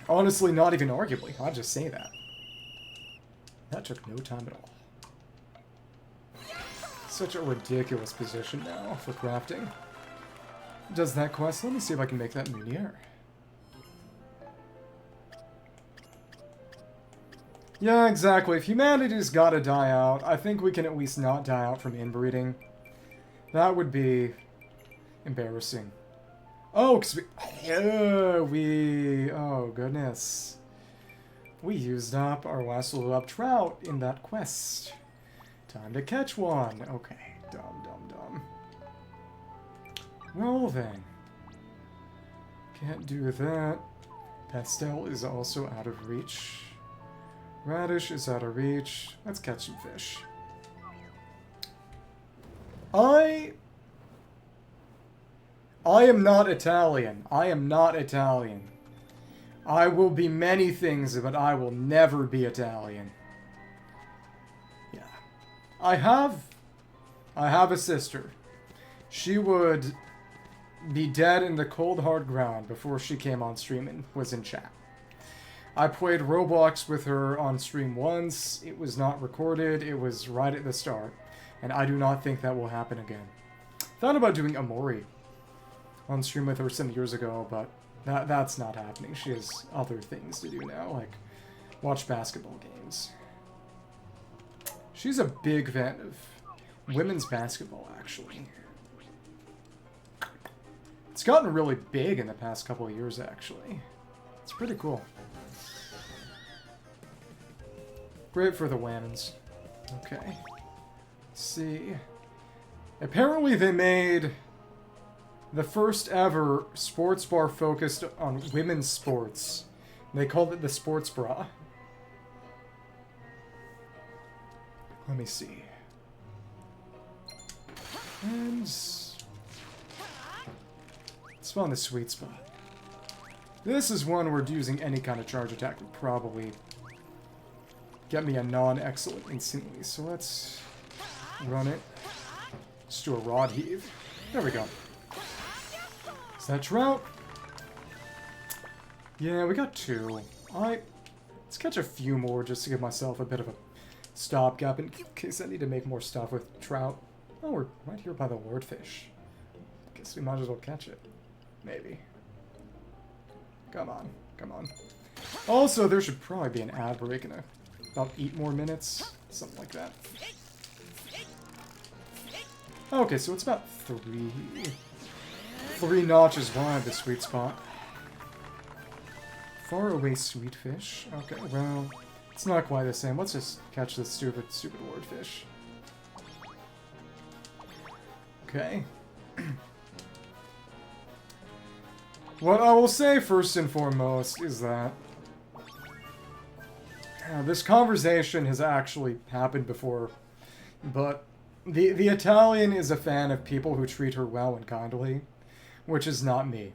Honestly, not even arguably. I'll just say that. That took no time at all. Such a ridiculous position now for crafting. Does that quest? Let me see if I can make that Munier. Yeah, exactly. If humanity's gotta die out, I think we can at least not die out from inbreeding. That would be embarrassing. Oh, because oh, goodness. We used up our last little up trout in that quest. Time to catch one. Okay, dumb. Well then. Can't do that. Pastel is also out of reach. Radish is out of reach. Let's catch some fish. I am not Italian. I am not Italian. I will be many things, but I will never be Italian. Yeah. I have a sister. She would be dead in the cold hard ground before she came on stream and was in chat. I played Roblox with her on stream once. It was not recorded. It was right at the start. And I do not think that will happen again. Thought about doing Amori on stream with her some years ago, but that's not happening. She has other things to do now, like watch basketball games. She's a big fan of women's basketball, actually. It's gotten really big in the past couple of years, actually. It's pretty cool. Great for the women's. Okay. Let's see. Apparently they made the first ever sports bar focused on women's sports. They called it the Sports Bra. Let me see. And let's find the sweet spot. This is one where using any kind of charge attack would probably get me a non-excellent instantly. So let's run it. Let's do a rod heave. There we go. Is that trout? Yeah, we got two. Let's catch a few more just to give myself a bit of a stopgap in case I need to make more stuff with trout. Oh, we're right here by the wordfish. Guess we might as well catch it. Maybe. Come on. Come on. Also, there should probably be an ad break in about 8 more minutes. Something like that. Okay, so it's about 3 notches wide, the sweet spot. Far away sweet fish. Okay, well, it's not quite the same. Let's just catch this stupid wordfish. Okay. What I will say first and foremost is that this conversation has actually happened before, but the Italian is a fan of people who treat her well and kindly, which is not me.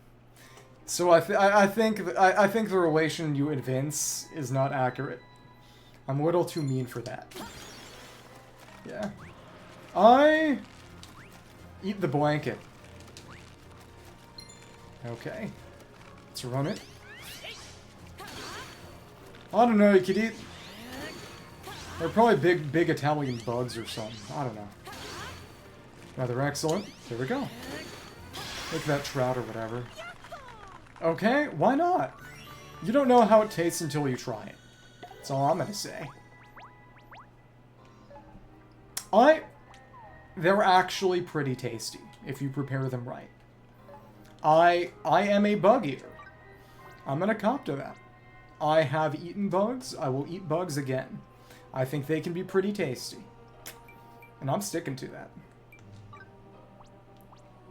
So I think the relation you evince is not accurate. I'm a little too mean for that. Yeah. I eat the blanket. Okay. Let's run it. I don't know, you could eat... They're probably big Italian bugs or something. I don't know. Rather excellent. There we go. Look at that trout or whatever. Okay, why not? You don't know how it tastes until you try it. That's all I'm gonna say. They're actually pretty tasty, if you prepare them right. I am a bug eater. I'm gonna cop to that. I have eaten bugs. I will eat bugs again. I think they can be pretty tasty. And I'm sticking to that.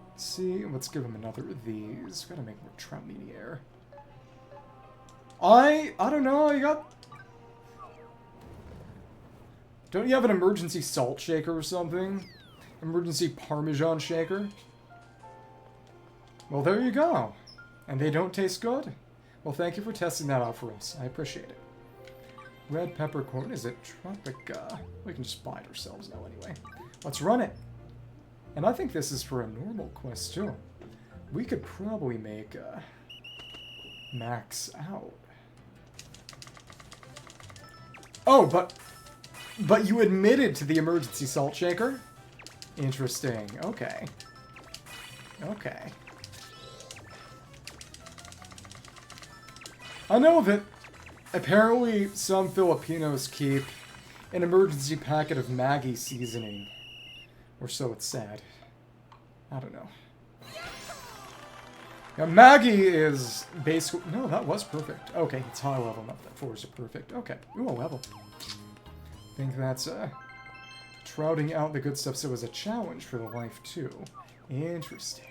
Let's see, let's give him another of these. Gotta make more trout meat in the air. I don't know, you got... Don't you have an emergency salt shaker or something? Emergency Parmesan shaker? Well, there you go. And they don't taste good? Well, thank you for testing that out for us. I appreciate it. Red peppercorn, is it Tropica? We can just buy it ourselves now anyway. Let's run it. And I think this is for a normal quest too. We could probably make max out. Oh, but you admitted to the emergency salt shaker? Interesting. Okay. Okay. I know that apparently some Filipinos keep an emergency packet of Maggi seasoning. Or so it's said. I don't know. Now, Maggi is basically... No, that was perfect. Okay, it's high level, not that 4 is perfect. Okay. Ooh, a level. I think that's trouting out the good stuff, so it was a challenge for the life too. Interesting.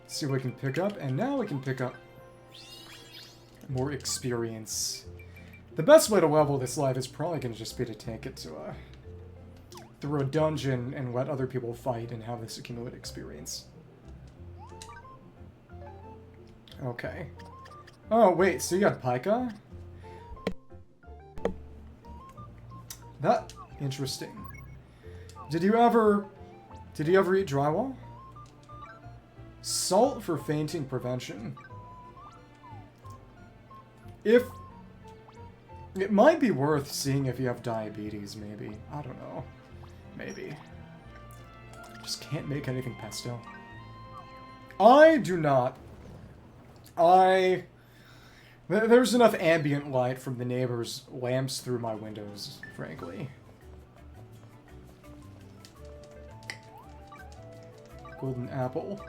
Let's see what we can pick up, and now we can pick up more experience. The best way to level this life is probably going to just be to take it to through a dungeon and let other people fight and have this accumulate experience. Okay. Oh, wait, so you got Pika? That... interesting. Did you ever eat drywall? Salt for fainting prevention. If... it might be worth seeing if you have diabetes, maybe. I don't know. Maybe. Just can't make anything pastel. I do not. There's enough ambient light from the neighbors' lamps through my windows, frankly. Golden apple.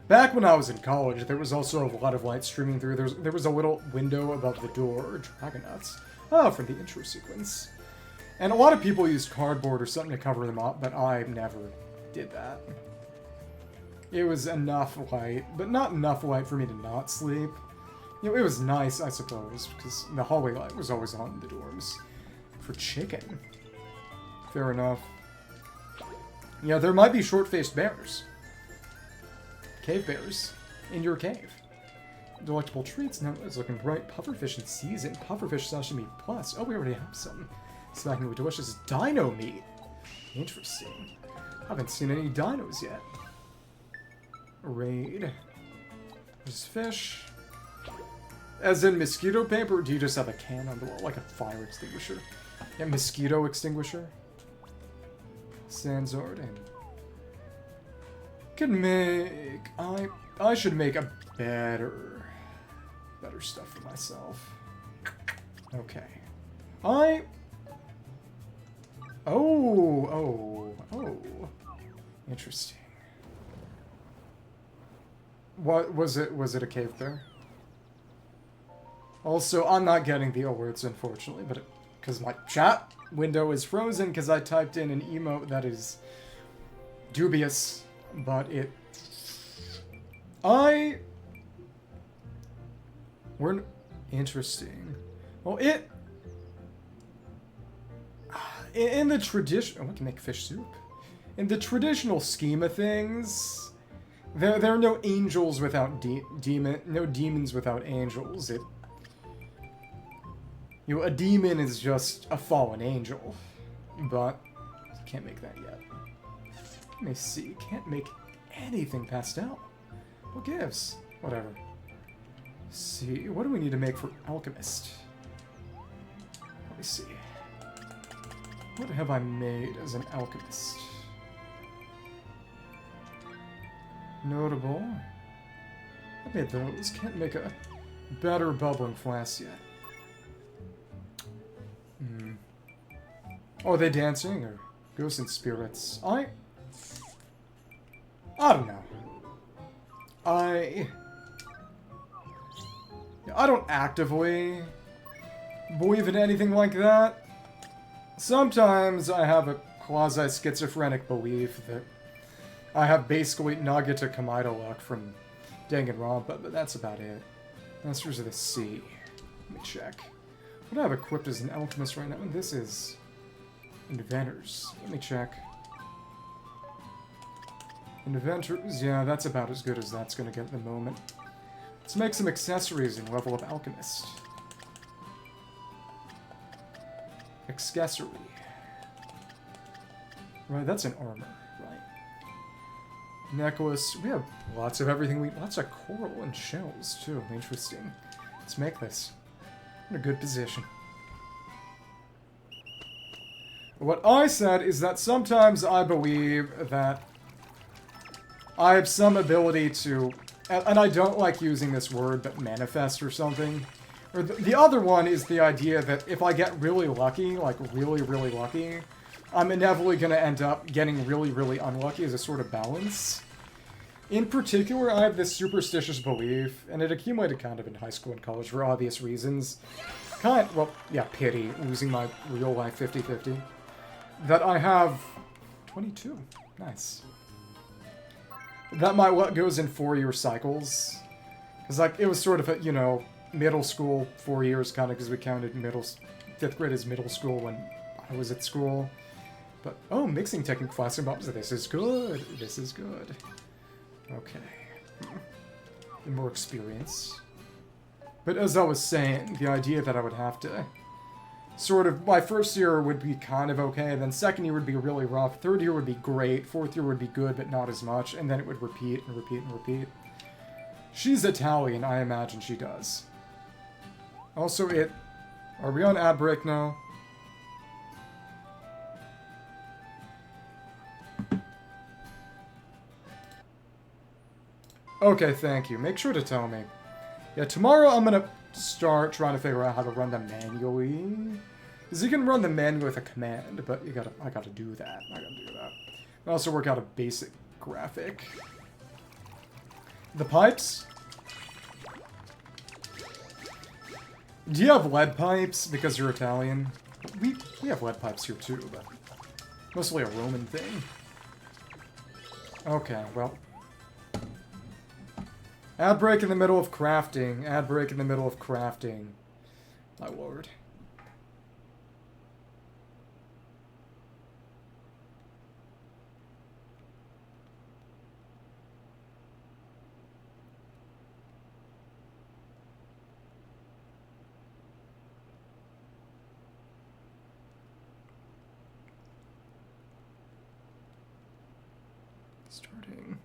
Back when I was in college, there was also a lot of light streaming through. There was a little window above the door. Dragon nuts. Oh, for the intro sequence. And a lot of people used cardboard or something to cover them up, but I never did that. It was enough light, but not enough light for me to not sleep. You know, it was nice, I suppose, because the hallway light was always on in the dorms. For chicken. Fair enough. Yeah, there might be short-faced bears. Cave bears. In your cave. Delectable treats. Now it's looking bright. Pufferfish in season. Pufferfish sashimi plus. Oh, we already have some. Smacking with delicious dino meat. Interesting. Haven't seen any dinos yet. Raid. There's fish. As in mosquito paper, or do you just have a can on the wall, like a fire extinguisher? Yeah, mosquito extinguisher. Sandzard and... Could make... I should make a better stuff for myself. Okay. Oh. Interesting. What was it? Was it a cave bear? Also, I'm not getting the alerts, unfortunately, but because my chat window is frozen because I typed in an emote that is dubious, but it... We're... Interesting. Well, in the tradition... Oh, we can make fish soup. In the traditional scheme of things, there are no angels without no demons without angels. A demon is just a fallen angel, but can't make that yet. Let me see. Can't make anything pastel. What gives? Whatever. Let's see. What do we need to make for alchemist? Let me see. What have I made as an alchemist? Notable. I made those. Can't make a better bubbling flask yet. Oh, are they dancing or ghosts and spirits? I don't know. I don't actively believe in anything like that. Sometimes I have a quasi-schizophrenic belief that I have basically Nagita Kamaida luck from Danganronpa, but that's about it. Masters of the Sea. Let me check. What do I have equipped as an alchemist right now? And this is inventors. Let me check. Inventors, yeah, that's about as good as that's going to get at the moment. Let's make some accessories and level up alchemist. Accessory. Right, that's an armor, right. Necklace. We have lots of everything. Lots of coral and shells, too. Interesting. Let's make this. In a good position. What I said is that sometimes I believe that I have some ability to, and I don't like using this word, but manifest or something. Or the other one is the idea that if I get really lucky, like really, really lucky, I'm inevitably going to end up getting really, really unlucky as a sort of balance. In particular, I have this superstitious belief, and it accumulated kind of in high school and college for obvious reasons. Well, yeah, pity, losing my real life 50-50. That I have 22. Nice. That my luck goes in 4-year cycles. Because, like, it was sort of a, middle school 4 years, kind of, because we counted 5th grade as middle school when I was at school. But, oh, mixing technique class and bumps. This is good. This is good. Okay. More experience. But as I was saying, the idea that I would have to sort of, my first year would be kind of okay, then second year would be really rough, third year would be great, fourth year would be good, but not as much, and then it would repeat and repeat and repeat. She's Italian, I imagine she does. Also, are we on ad break now? Okay, thank you. Make sure to tell me. Yeah, tomorrow I'm gonna start trying to figure out how to run them manually. Because you can run them manually with a command, but I gotta do that. I gotta do that. I also work out a basic graphic. The pipes? Do you have lead pipes because you're Italian? We have lead pipes here too, but mostly a Roman thing. Okay, well. Ad break in the middle of crafting. Ad break in the middle of crafting. My lord. Starting.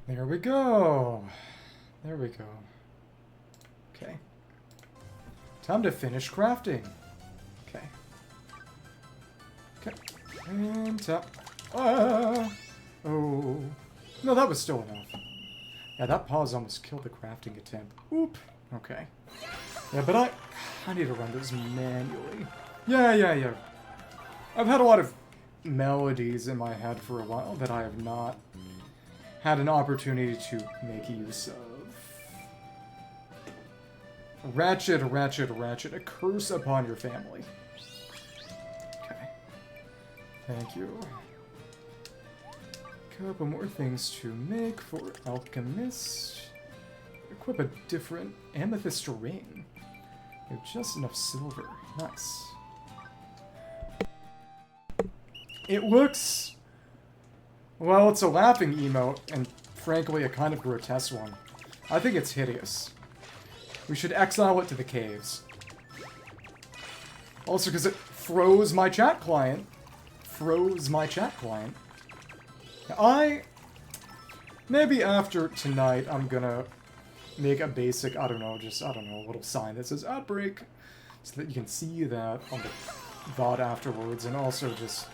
There we go. There we go. Okay. Time to finish crafting. Okay. Okay. And tap. Ah! Oh. No, that was still enough. Yeah, that pause almost killed the crafting attempt. Oop. Okay. Yeah, but I need to run this manually. Yeah. I've had a lot of melodies in my head for a while that I have not had an opportunity to make use of. Ratchet, a curse upon your family. Okay. Thank you. Couple more things to make for Alchemist. Equip a different amethyst ring. We have just enough silver. Nice. It looks... well, it's a laughing emote, and frankly, a kind of grotesque one. I think it's hideous. We should exile it to the caves. Also, because it froze my chat client. Maybe after tonight, I'm gonna make a basic, a little sign that says Outbreak, so that you can see that on the VOD afterwards, and also just...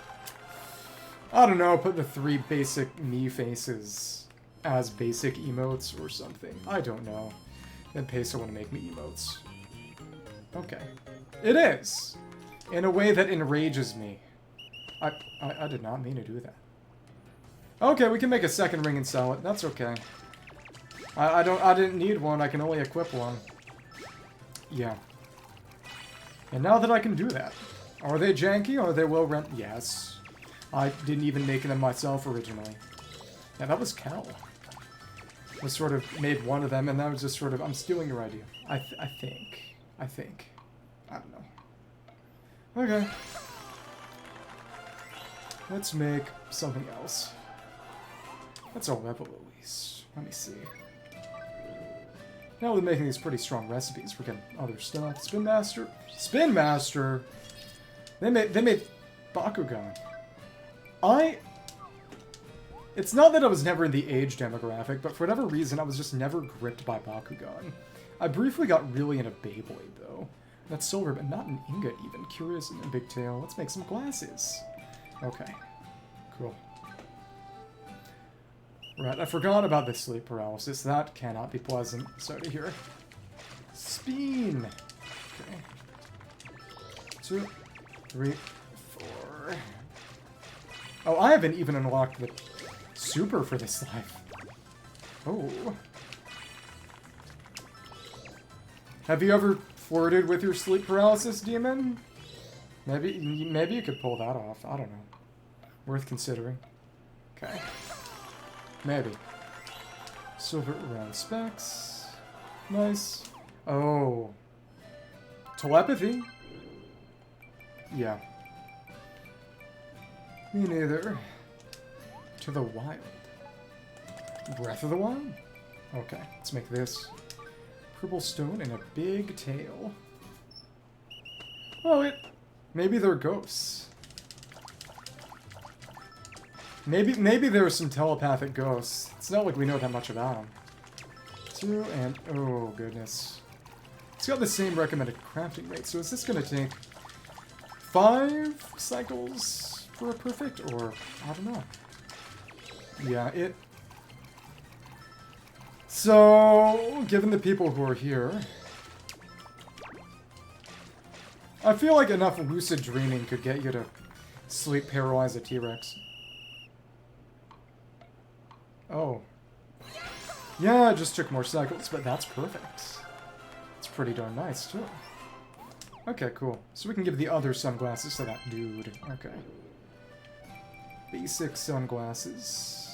I don't know, put the 3 basic me faces as basic emotes or something. I don't know. Then Peso want to make me emotes. Okay. It is! In a way that enrages me. I did not mean to do that. Okay, we can make a second ring and sell it. That's okay. I didn't need one, I can only equip one. Yeah. And now that I can do that, are they janky? Are they well rent? Yes. I didn't even make them myself originally. Yeah, that was Cal. I sort of made one of them, and that was just sort of, I'm stealing your idea. I think. I don't know. Okay. Let's make something else. That's a level at least. Let me see. Now we're making these pretty strong recipes. We're getting other stuff. Spin Master. Spin Master! They made Bakugan. It's not that I was never in the age demographic, but for whatever reason, I was just never gripped by Bakugan. I briefly got really into Beyblade, though. That's silver, but not an ingot, even. Curious and a big tail. Let's make some glasses. Okay. Cool. Right, I forgot about the sleep paralysis. That cannot be pleasant. Sorry to hear. Spin! Okay. 2, 3, 4... Oh, I haven't even unlocked the super for this life. Oh. Have you ever flirted with your sleep paralysis, demon? Maybe you could pull that off. I don't know. Worth considering. Okay. Maybe. Silver round specs. Nice. Oh. Telepathy? Yeah. Me neither. To the wild. Breath of the Wild? Okay, let's make this. Purple stone and a big tail. Oh, maybe they're ghosts. Maybe there are some telepathic ghosts. It's not like we know that much about them. 2 and... oh, goodness. It's got the same recommended crafting rate, so is this going to take 5 cycles for a perfect? Or, I don't know. Yeah, So, given the people who are here... I feel like enough lucid dreaming could get you to sleep paralyze a T-Rex. Oh. Yeah, it just took more cycles, but that's perfect. It's pretty darn nice, too. Okay, cool. So we can give the other sunglasses to that dude. Okay. Basic sunglasses.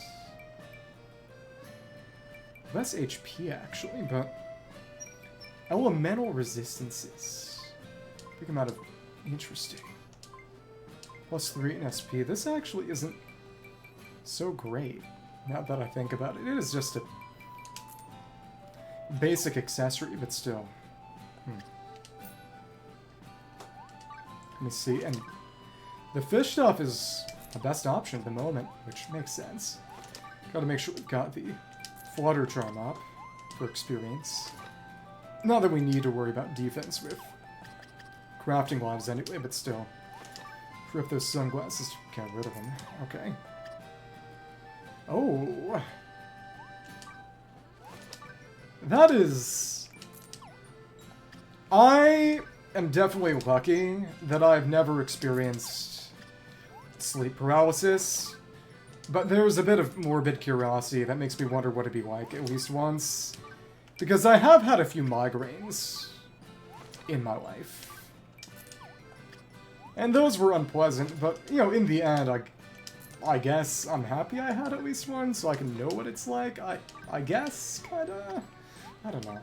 Less HP, actually, but... elemental resistances. Big amount of... interesting. Plus 3 in SP. This actually isn't so great. Now that I think about it. It is just a basic accessory, but still. Let me see. And the fish stuff is the best option at the moment, which makes sense. Gotta make sure we've got the Flutter Charm up for experience. Not that we need to worry about defense with crafting gloves anyway, but still. Rip those sunglasses to get rid of them. Okay. Oh. That is... I am definitely lucky that I've never experienced sleep paralysis, but there's a bit of morbid curiosity that makes me wonder what it'd be like at least once, because I have had a few migraines in my life. And those were unpleasant, but, you know, in the end, I guess I'm happy I had at least one, so I can know what it's like. I guess, kinda. I don't know.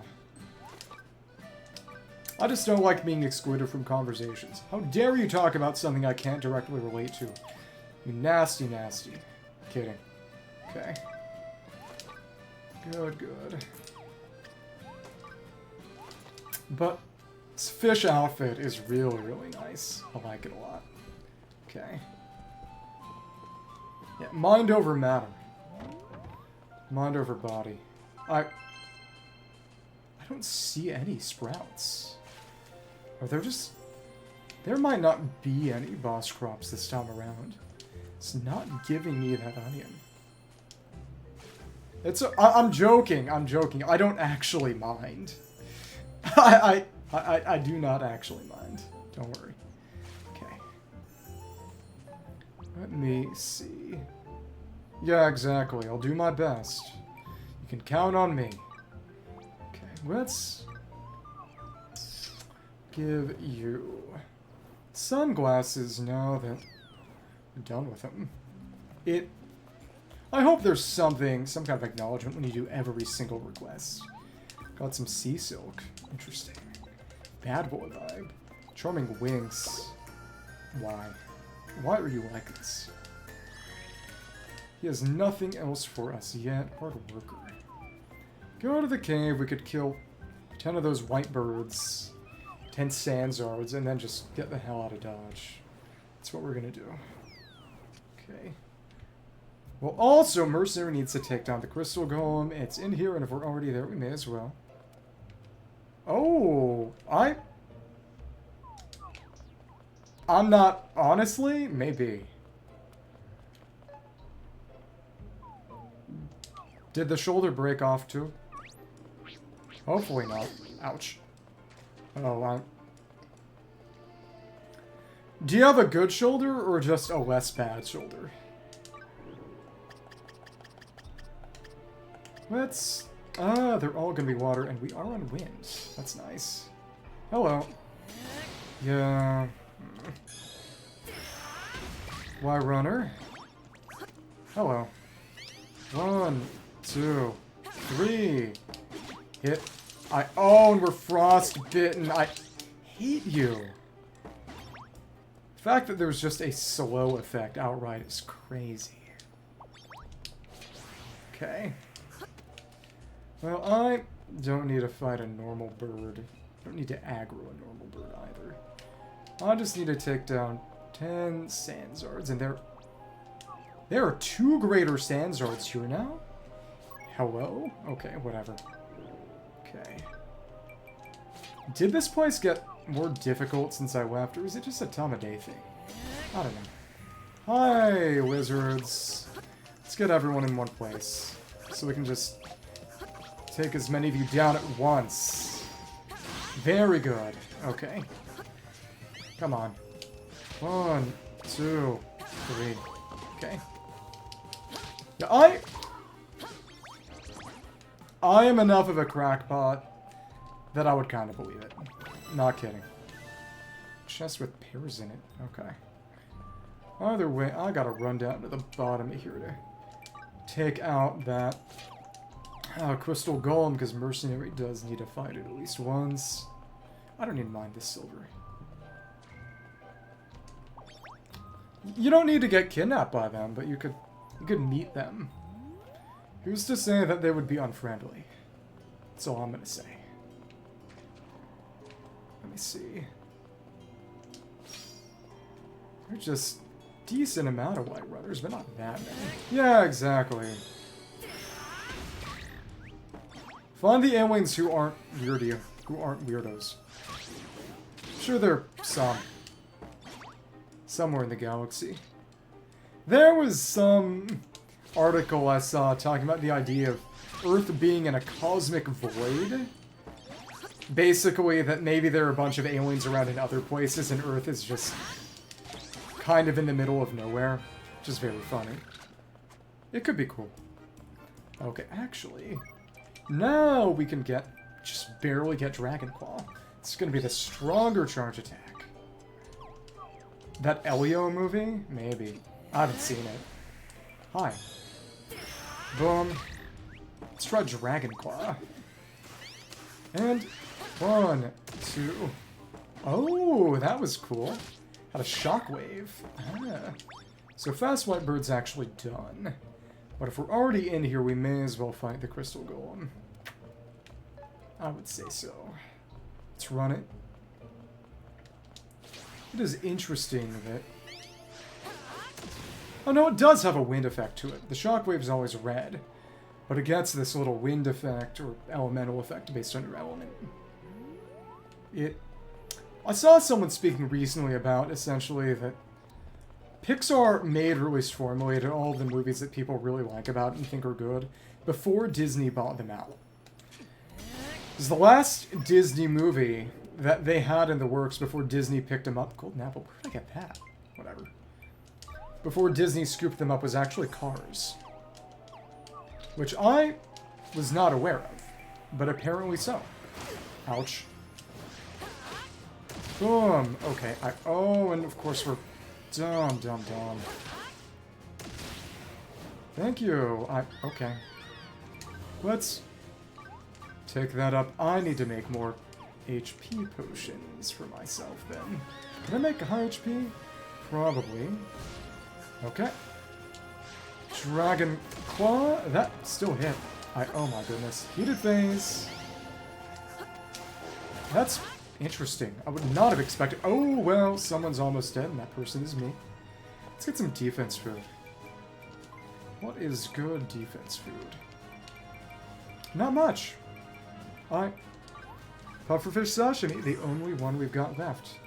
I just don't like being excluded from conversations. How dare you talk about something I can't directly relate to? You nasty, nasty. Kidding. Okay. Good, good. But this fish outfit is really, really nice. I like it a lot. Okay. Yeah, mind over matter. Mind over body. I don't see any sprouts. Or they're just... There might not be any boss crops this time around. It's not giving me that onion. I'm joking. I'm joking. I don't actually mind. I do not actually mind. Don't worry. Okay. Let me see. Yeah, exactly. I'll do my best. You can count on me. Okay, let's give you sunglasses now that we're done with them. I hope there's some kind of acknowledgement when you do every single request. Got some sea silk. Interesting. Bad boy vibe. Charming wings. Why? Why are you like this? He has nothing else for us yet. Hard worker. Go to the cave. We could kill 10 of those white birds, 10 Sandzards, and then just get the hell out of Dodge. That's what we're gonna do. Okay. Well, also, Mercenary needs to take down the Crystal Golem. It's in here, and if we're already there, we may as well. Oh, I'm not... Honestly, maybe. Did the shoulder break off, too? Hopefully not. Ouch. Oh, do you have a good shoulder, or just a less bad shoulder? Let's... they're all gonna be water, and we are on wind. That's nice. Hello. Yeah... White Runner. Hello. 1, 2, 3. Hit. Oh, and we're frostbitten. I hate you. The fact that there's just a slow effect outright is crazy. Okay. Well, I don't need to fight a normal bird. I don't need to aggro a normal bird either. I just need to take down 10 Sandzards, and there are 2 greater Sandzards here now? Hello? Okay, whatever. Okay. Did this place get more difficult since I left, or is it just a time of day thing? I don't know. Hi, wizards. Let's get everyone in one place, so we can just take as many of you down at once. Very good. Okay. Come on. 1, 2, 3. Okay. Yeah, I am enough of a crackpot that I would kind of believe it. Not kidding. Chest with pears in it. Okay. Either way, I gotta run down to the bottom here to take out that Crystal Golem, because Mercenary does need to fight it at least once. I don't need to mind this silver. You don't need to get kidnapped by them, but you could meet them. Who's to say that they would be unfriendly? That's all I'm gonna say. Let me see. There's just decent amount of White Runners, but not that many. Yeah, exactly. Find the aliens who aren't weirdos. I'm sure there are somewhere in the galaxy. There was some article I saw talking about the idea of Earth being in a cosmic void. Basically, that maybe there are a bunch of aliens around in other places and Earth is just kind of in the middle of nowhere. Which is very funny. It could be cool. Okay, actually, now we can just barely get Dragon Claw. It's gonna be the stronger charge attack. That Elio movie? Maybe. I haven't seen it. Hi. Boom. Let's try Dragon Claw. And 1, 2. Oh, that was cool. Had a shockwave. Ah. So Fast White Bird's actually done. But if we're already in here, we may as well fight the Crystal Golem. I would say so. Let's run it. It is interesting that... Oh no, it does have a wind effect to it. The shockwave is always red. But it gets this little wind effect, or elemental effect, based on your element. I saw someone speaking recently about, essentially, that Pixar made, or at least formulated, all of the movies that people really like about and think are good before Disney bought them out. This is the last Disney movie that they had in the works before Disney picked them up. Golden Apple, where did I get that? Whatever. Before Disney scooped them up was actually Cars. Which I was not aware of, but apparently so. Ouch. Boom. Okay. Oh, and of course we're dumb. Thank you. Okay. Let's take that up. I need to make more HP potions for myself then. Can I make a high HP? Probably. Okay. Dragon Claw. That still hit. Oh my goodness. Heated Phase. That's interesting. I would not have expected... Oh, well, someone's almost dead, and that person is me. Let's get some defense food. What is good defense food? Not much. Pufferfish sashimi, the only one we've got left.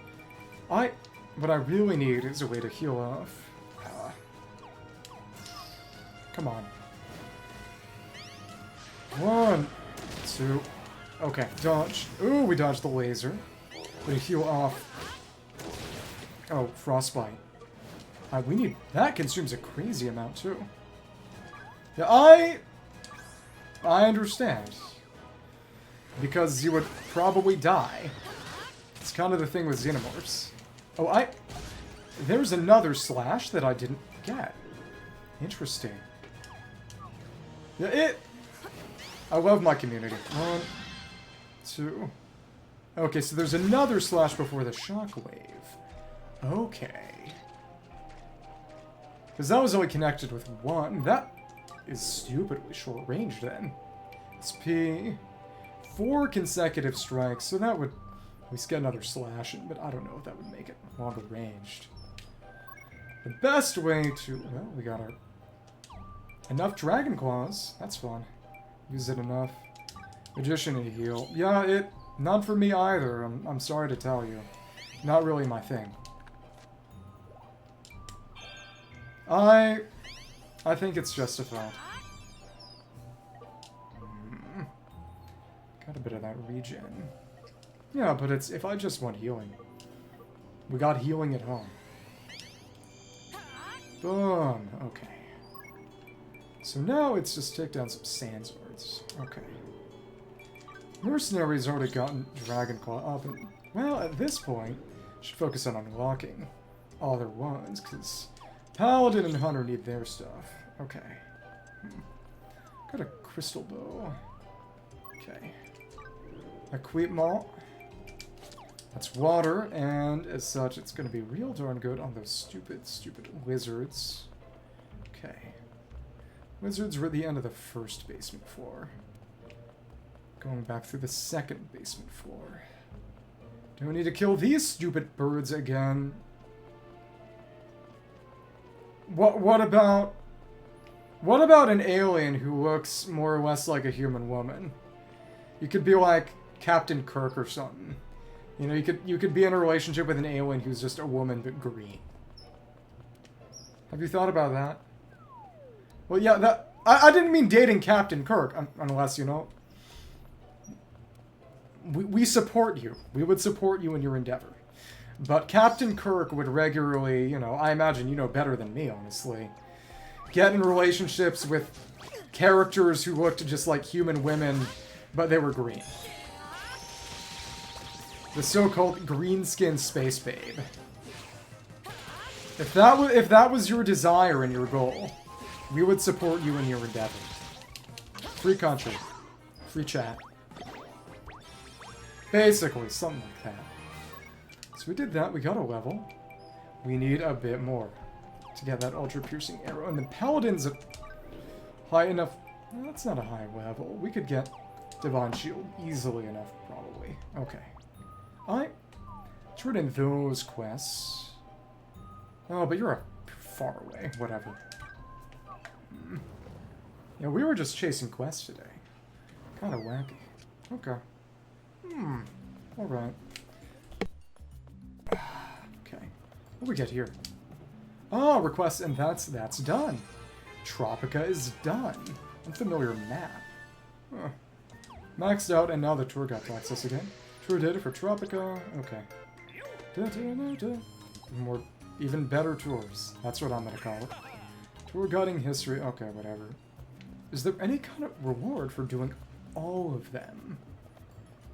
What I really need is a way to heal off. Come on. 1, 2... Okay, dodge. Ooh, we dodged the laser. We heal off. Oh, frostbite. We need... That consumes a crazy amount, too. Yeah, I understand. Because you would probably die. It's kind of the thing with xenomorphs. Oh, There's another slash that I didn't get. Interesting. Yeah, I love my community. 1, 2... Okay, so there's another slash before the shockwave. Okay. Because that was only connected with 1. That is stupidly short range then. SP. 4 consecutive strikes, so that would at least get another slash, but I don't know if that would make it longer ranged. The best way to... Well, we got our... Enough Dragon Claws. That's fun. Use it enough. Magician and heal. Yeah, not for me either. I'm sorry to tell you. Not really my thing. I think it's justified. Got a bit of that regen. Yeah, but it's if I just want healing. We got healing at home. Boom. Okay. So now it's just take down some Sandzards. Okay. Mercenary's already gotten Dragon Claw up, and, well, at this point, should focus on unlocking other ones, because Paladin and Hunter need their stuff. Okay. Got a Crystal Bow. Okay. Equipment. That's water, and as such, it's going to be real darn good on those stupid lizards. Okay. Lizards were at the end of the first basement floor. Going back through the second basement floor. Do we need to kill these stupid birds again? What about an alien who looks more or less like a human woman? You could be like Captain Kirk or something. You know, you could be in a relationship with an alien who's just a woman but green. Have you thought about that? Well, yeah, I didn't mean dating Captain Kirk, unless, you know... We support you. We would support you in your endeavor. But Captain Kirk would regularly, you know, I imagine you know better than me, honestly, get in relationships with characters who looked just like human women, but they were green. The so-called green-skinned space babe. If that was your desire and your goal, we would support you in your endeavor. Free country. Free chat. Basically, something like that. So we did that, we got a level. We need a bit more to get that ultra-piercing arrow. And the Paladin's high enough... No, that's not a high level. We could get Divine Shield easily enough, probably. Okay. Alright. Turn in those quests. Oh, but you're far away. Whatever. Yeah, we were just chasing quests today. Kind of wacky. Okay. Alright. Okay. What do we get here? Oh, request, and that's done. Tropica is done. Unfamiliar map. Huh. Maxed out, and now the tour got to access again. Tour data for Tropica. Okay. More, even better tours. That's what I'm gonna call it. Tour guiding history. Okay, whatever. Is there any kind of reward for doing all of them?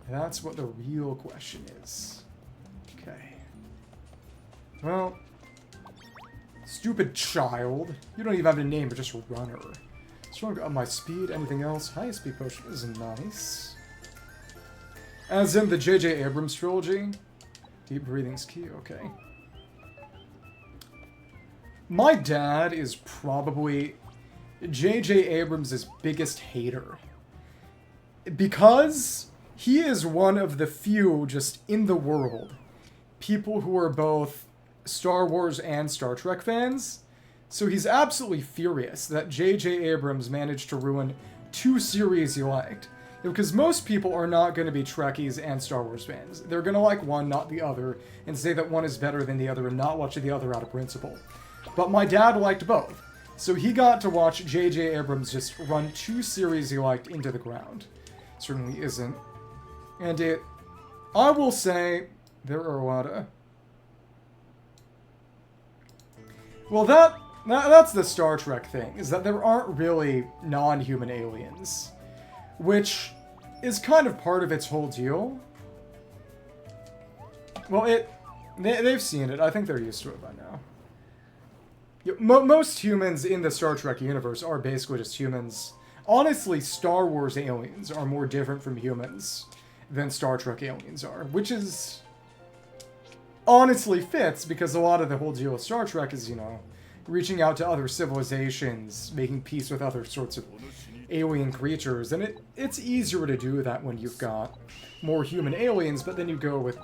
That's what the real question is. Okay. Well, stupid child. You don't even have a name, but just runner. Strong on my speed. Anything else? High speed potion is nice. As in the J.J. Abrams trilogy. Deep breathing's key. Okay. My dad is probably J.J. Abrams' biggest hater. Because he is one of the few just in the world people who are both Star Wars and Star Trek fans. So he's absolutely furious that J.J. Abrams managed to ruin 2 series he liked. Because most people are not going to be Trekkies and Star Wars fans. They're going to like one, not the other, and say that one is better than the other and not watch the other out of principle. But my dad liked both. So he got to watch J.J. Abrams just run 2 series he liked into the ground. Certainly isn't. And I will say, there are a lot of... Well, that's the Star Trek thing, is that there aren't really non-human aliens. Which is kind of part of its whole deal. Well, they've seen it. I think they're used to it by now. Most humans in the Star Trek universe are basically just humans. Honestly, Star Wars aliens are more different from humans than Star Trek aliens are, which is... honestly fits, because a lot of the whole deal with Star Trek is, you know, reaching out to other civilizations, making peace with other sorts of alien creatures, and it's easier to do that when you've got more human aliens, but then you go with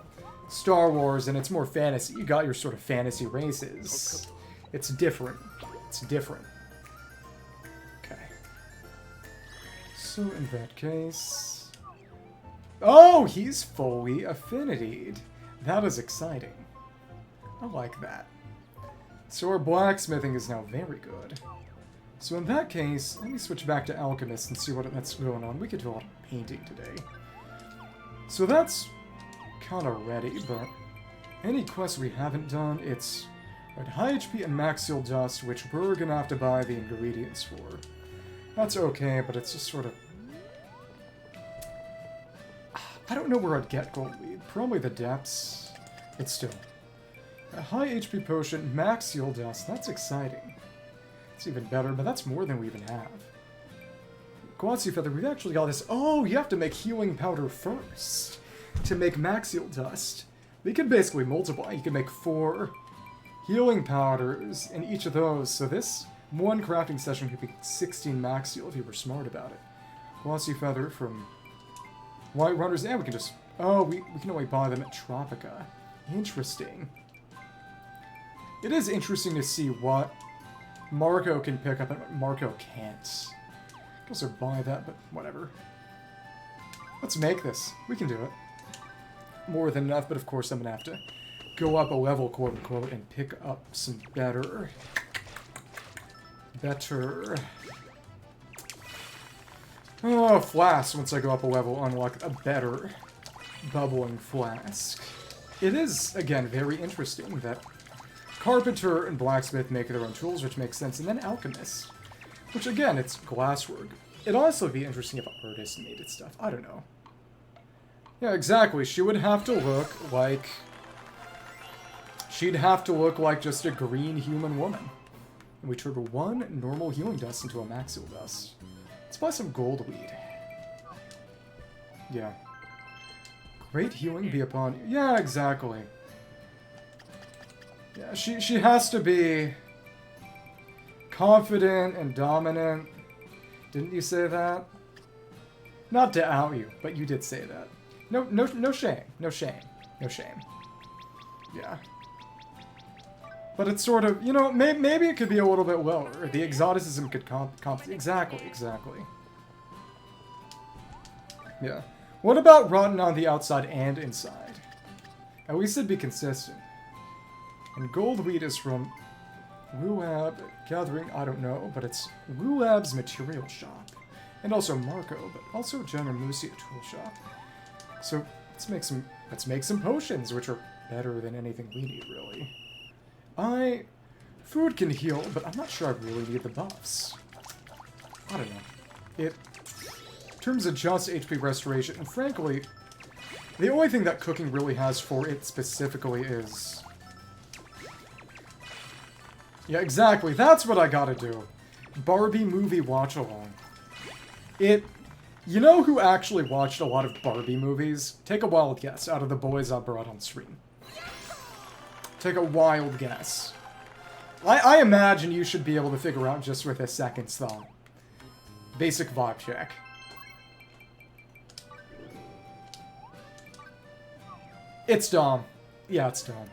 Star Wars and it's more fantasy. You got your sort of fantasy races. It's different. It's different. Okay. So in that case... oh, he's fully affinitied. That is exciting. I like that. So our blacksmithing is now very good. So in that case, let me switch back to Alchemist and see that's going on. We could do a lot of painting today. So that's kind of ready, but any quests we haven't done, it's at high HP and max seal dust, which we're going to have to buy the ingredients for. That's okay, but it's just sort of... I don't know where I'd get gold lead. Probably the depths. It's still... a high HP potion, max seal dust. That's exciting. It's even better, but that's more than we even have. Quasi Feather, we've actually got this. Oh, you have to make healing powder first to make max seal dust. We can basically multiply. You can make 4 healing powders in each of those. So this one crafting session could be 16 max seal if you were smart about it. Quasi Feather from White Runners, and we can just... oh, we can only buy them at Tropica. Interesting. It is interesting to see what Marco can pick up and what Marco can't. I can also buy that, but whatever. Let's make this. We can do it. More than enough, but of course I'm going to have to go up a level, quote-unquote, and pick up some better... oh, flask. Once I go up a level, unlock a better bubbling flask. It is, again, very interesting that Carpenter and Blacksmith make their own tools, which makes sense, and then Alchemist, which, again, it's glasswork. It'd also be interesting if artists made it stuff. I don't know. Yeah, exactly. She would have to look like... she'd have to look like just a green human woman. And we turned 1 normal healing dust into a maxil dust. Let's buy some gold weed. Yeah. Great healing be upon you. Yeah, exactly. Yeah, she has to be confident and dominant. Didn't you say that? Not to out you, but you did say that. No shame. No shame. No shame. Yeah. But it's sort of, you know, maybe it could be a little bit lower. The exoticism could exactly. Yeah. What about rotten on the outside and inside? At least it'd be consistent. And gold wheat is from Lab Gathering, I don't know, but it's Lab's material shop. And also Marco, but also Janamusia tool shop. So let's make some potions, which are better than anything we need, really. Food can heal, but I'm not sure I really need the buffs. I don't know. In terms of just HP restoration, and frankly, the only thing that cooking really has for it specifically is... Yeah, exactly. That's what I gotta do. Barbie movie watch-along. You know who actually watched a lot of Barbie movies? Take a wild guess out of the boys I brought on stream. Take a wild guess. I imagine you should be able to figure out just with a second's thought. Basic vibe check. It's Dom. Yeah, it's Dom.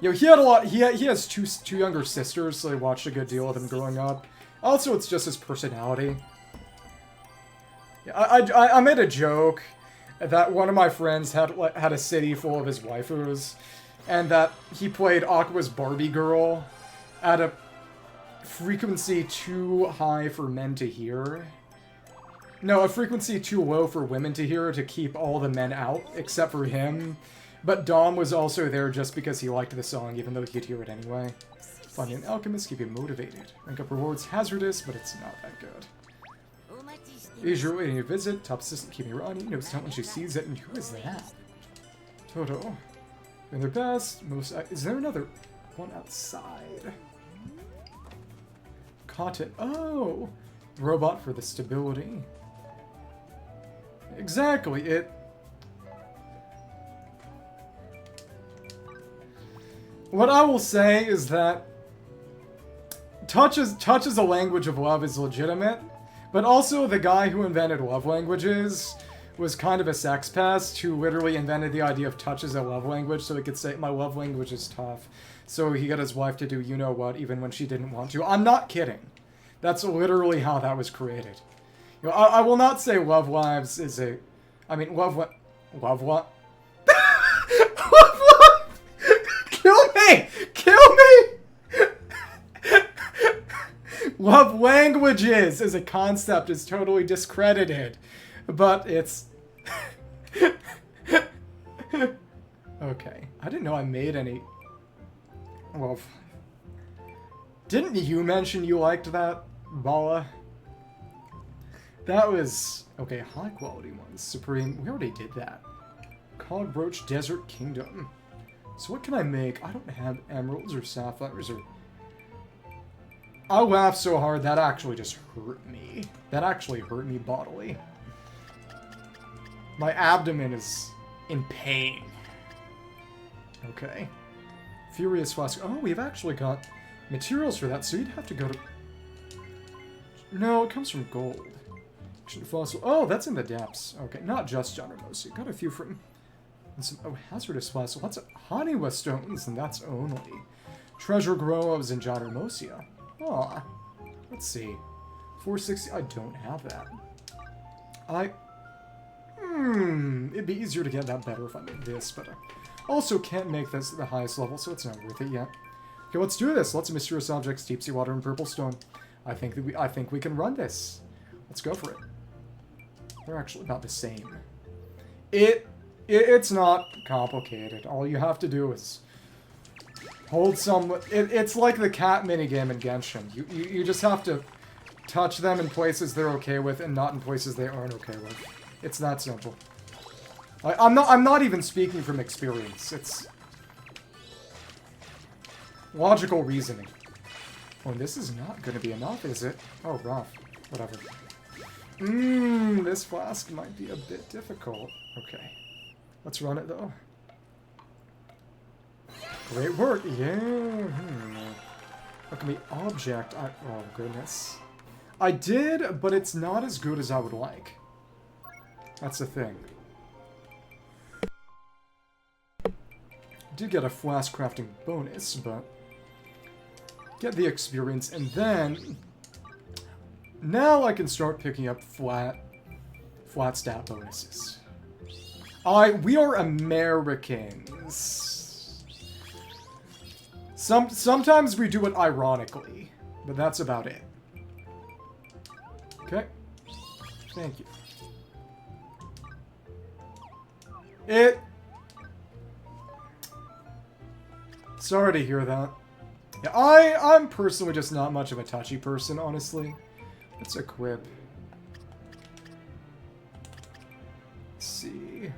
Yo, he had a lot. He has two younger sisters, so I watched a good deal of him growing up. Also, it's just his personality. Yeah, I made a joke that one of my friends had a city full of his waifus, and that he played Aqua's Barbie girl at a frequency too high for men to hear. No, a frequency too low for women to hear to keep all the men out, except for him. But Dom was also there just because he liked the song, even though he'd hear it anyway. Finding an alchemist, keep you motivated. Rank up rewards hazardous, but it's not that good. Is your waiting to visit? Top assistant keeping her on you. Knows talent when she sees it. And who is that? Toto. Doing their best. Most. Is there another one outside? Cotton. Oh! Robot for the stability. Exactly. What I will say is that touch as a language of love is legitimate, but also the guy who invented love languages was kind of a sex pest who literally invented the idea of touch as a love language so he could say, my love language is tough. So he got his wife to do you-know-what even when she didn't want to. I'm not kidding. That's literally how that was created. You know, I will not say Love Lives is a... I mean, Love what? Kill me! Kill me! Love languages as a concept is totally discredited. But it's... Okay. I didn't know I made any... Well... Didn't you mention you liked that, Bala? That was... Okay, high quality ones. Supreme... We already did that. Cogbrooch Desert Kingdom. So what can I make? I don't have emeralds or sapphires or... I laughed so hard, that actually just hurt me. That actually hurt me bodily. My abdomen is in pain. Okay. Furious Flask. Oh, we've actually got materials for that, so you'd have to go to... No, it comes from gold. Fossil. Oh, that's in the depths. Okay, not just John Ramosi. Got a few from... And some, oh, hazardous fossil. Lots of Haniwa stones, and that's only. Treasure groves in John Ramosia. Aw. Let's see. 460. I don't have that. It'd be easier to get that better if I made this, but I also can't make this at the highest level, so it's not worth it yet. Okay, let's do this. Lots of mysterious objects, deep sea water, and purple stone. I think we can run this. Let's go for it. They're actually about the same. It's not complicated. All you have to do is hold some... It's like the cat minigame in Genshin. You just have to touch them in places they're okay with and not in places they aren't okay with. It's that simple. I'm not even speaking from experience. It's logical reasoning. Oh, and this is not going to be enough, is it? Oh, rough. Whatever. This flask might be a bit difficult. Okay. Let's run it, though. Great work! Yeah! Look at me. Object. Oh, goodness. I did, but it's not as good as I would like. That's the thing. Did get a flask crafting bonus, but... Get the experience, and then... Now I can start picking up flat stat bonuses. We are Americans. Sometimes we do it ironically, but that's about it. Okay. Thank you. Sorry to hear that. Yeah, I'm personally just not much of a touchy person, honestly. Let's equip. Let's see.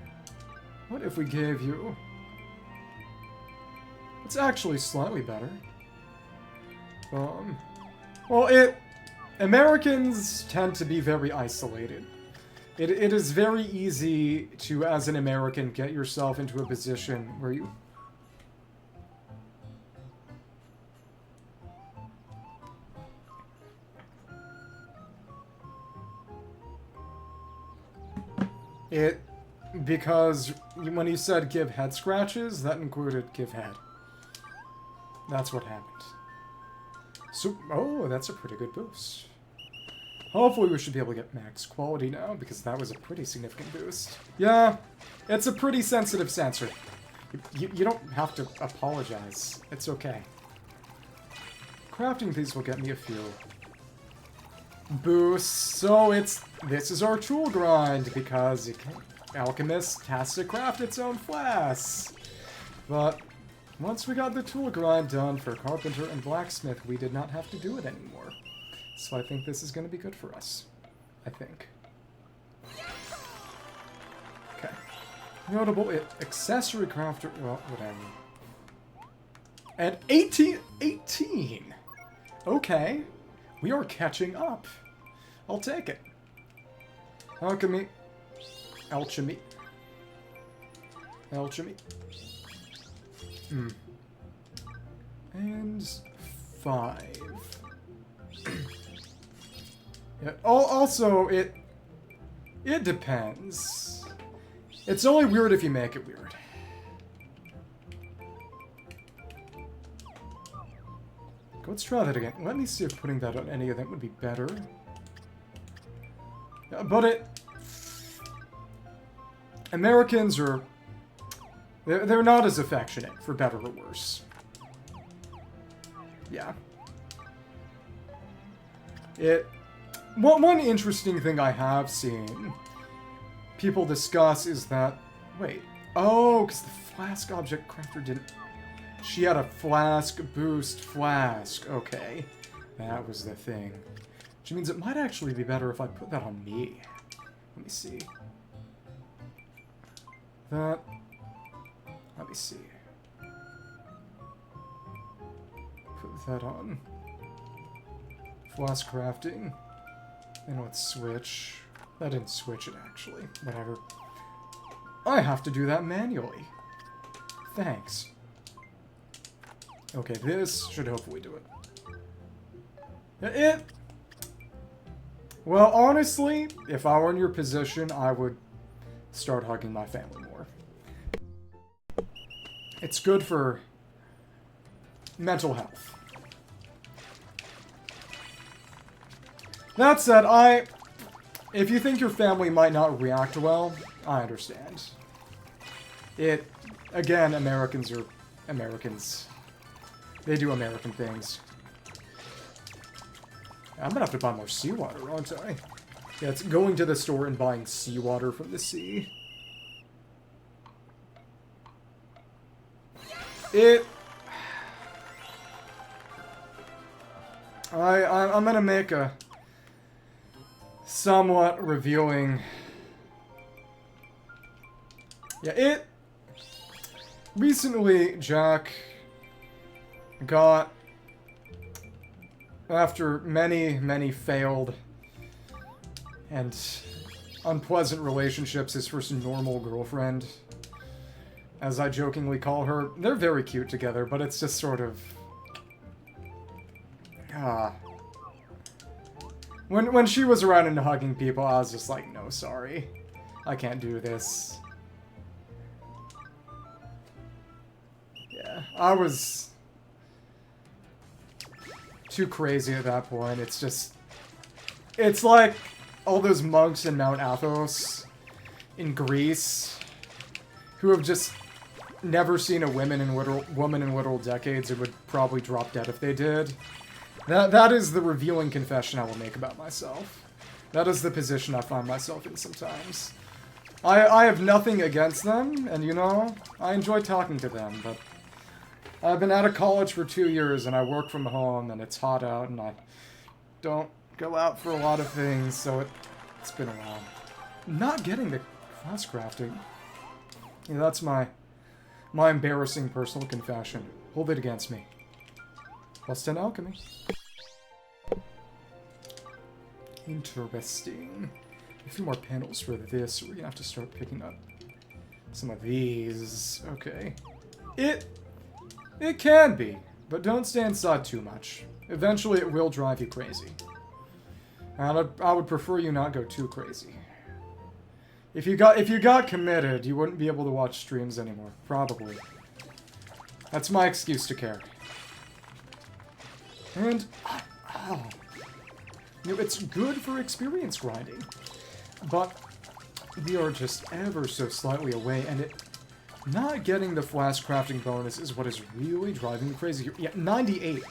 What if we gave you... It's actually slightly better. Well, Americans tend to be very isolated. It is very easy to, as an American, get yourself into a position where you... Because when you said give head scratches, that included give head. That's what happened. So, oh, that's a pretty good boost. Hopefully we should be able to get max quality now, because that was a pretty significant boost. Yeah, it's a pretty sensitive sensor. You don't have to apologize. It's okay. Crafting these will get me a few boosts. So this is our tool grind, because Alchemist has to craft its own flasks. But once we got the tool grind done for Carpenter and Blacksmith, we did not have to do it anymore. So I think this is going to be good for us. I think. Okay. Notable accessory crafter... Well, whatever. And 18! Okay. We are catching up. I'll take it. Alchemy. Alchemy. Alchemy. And 5. Yeah, also, it depends. It's only weird if you make it weird. Let's try that again. Let me see if putting that on any of them would be better. Yeah, but Americans are... They're not as affectionate, for better or worse. Yeah. One interesting thing I have seen people discuss is that... Wait. Oh, because the flask object crafter didn't... She had a flask boost flask. Okay. That was the thing. Which means it might actually be better if I put that on me. Let me see. That... Let me see. Put that on. Flask crafting. And let's switch. That didn't switch it, actually. Whatever. I have to do that manually. Thanks. Okay, this should hopefully do it. Well, honestly, if I were in your position, I would start hugging my family more. It's good for mental health. That said, if you think your family might not react well, I understand. Again, Americans are Americans. They do American things. I'm gonna have to buy more seawater, aren't I? Yeah, it's going to the store and buying seawater from the sea. I'm gonna make a somewhat revealing... Yeah, recently, Jack got, after many failed and unpleasant relationships, his first normal girlfriend, as I jokingly call her. They're very cute together, but it's just sort of... When she was around and hugging people, I was just like, no, sorry. I can't do this. Yeah, I was too crazy at that point. It's just... It's like all those monks in Mount Athos in Greece who have just never seen a woman in literal decades and would probably drop dead if they did. That is the revealing confession I will make about myself. That is the position I find myself in sometimes. I have nothing against them, and you know, I enjoy talking to them, but I've been out of college for 2 years, and I work from home, and it's hot out, and I don't go out for a lot of things, so it's been a while. Not getting the class crafting. Yeah, that's my embarrassing personal confession. Hold it against me. Plus 10 alchemy. Interesting. A few more panels for this. We're gonna have to start picking up some of these. Okay. It can be, but don't stay inside too much. Eventually it will drive you crazy. And I would prefer you not go too crazy. If you got committed, you wouldn't be able to watch streams anymore. Probably. That's my excuse to care. And you know, it's good for experience grinding. But we are just ever so slightly away, and not getting the flask crafting bonus is what is really driving me crazy here. Yeah, 98.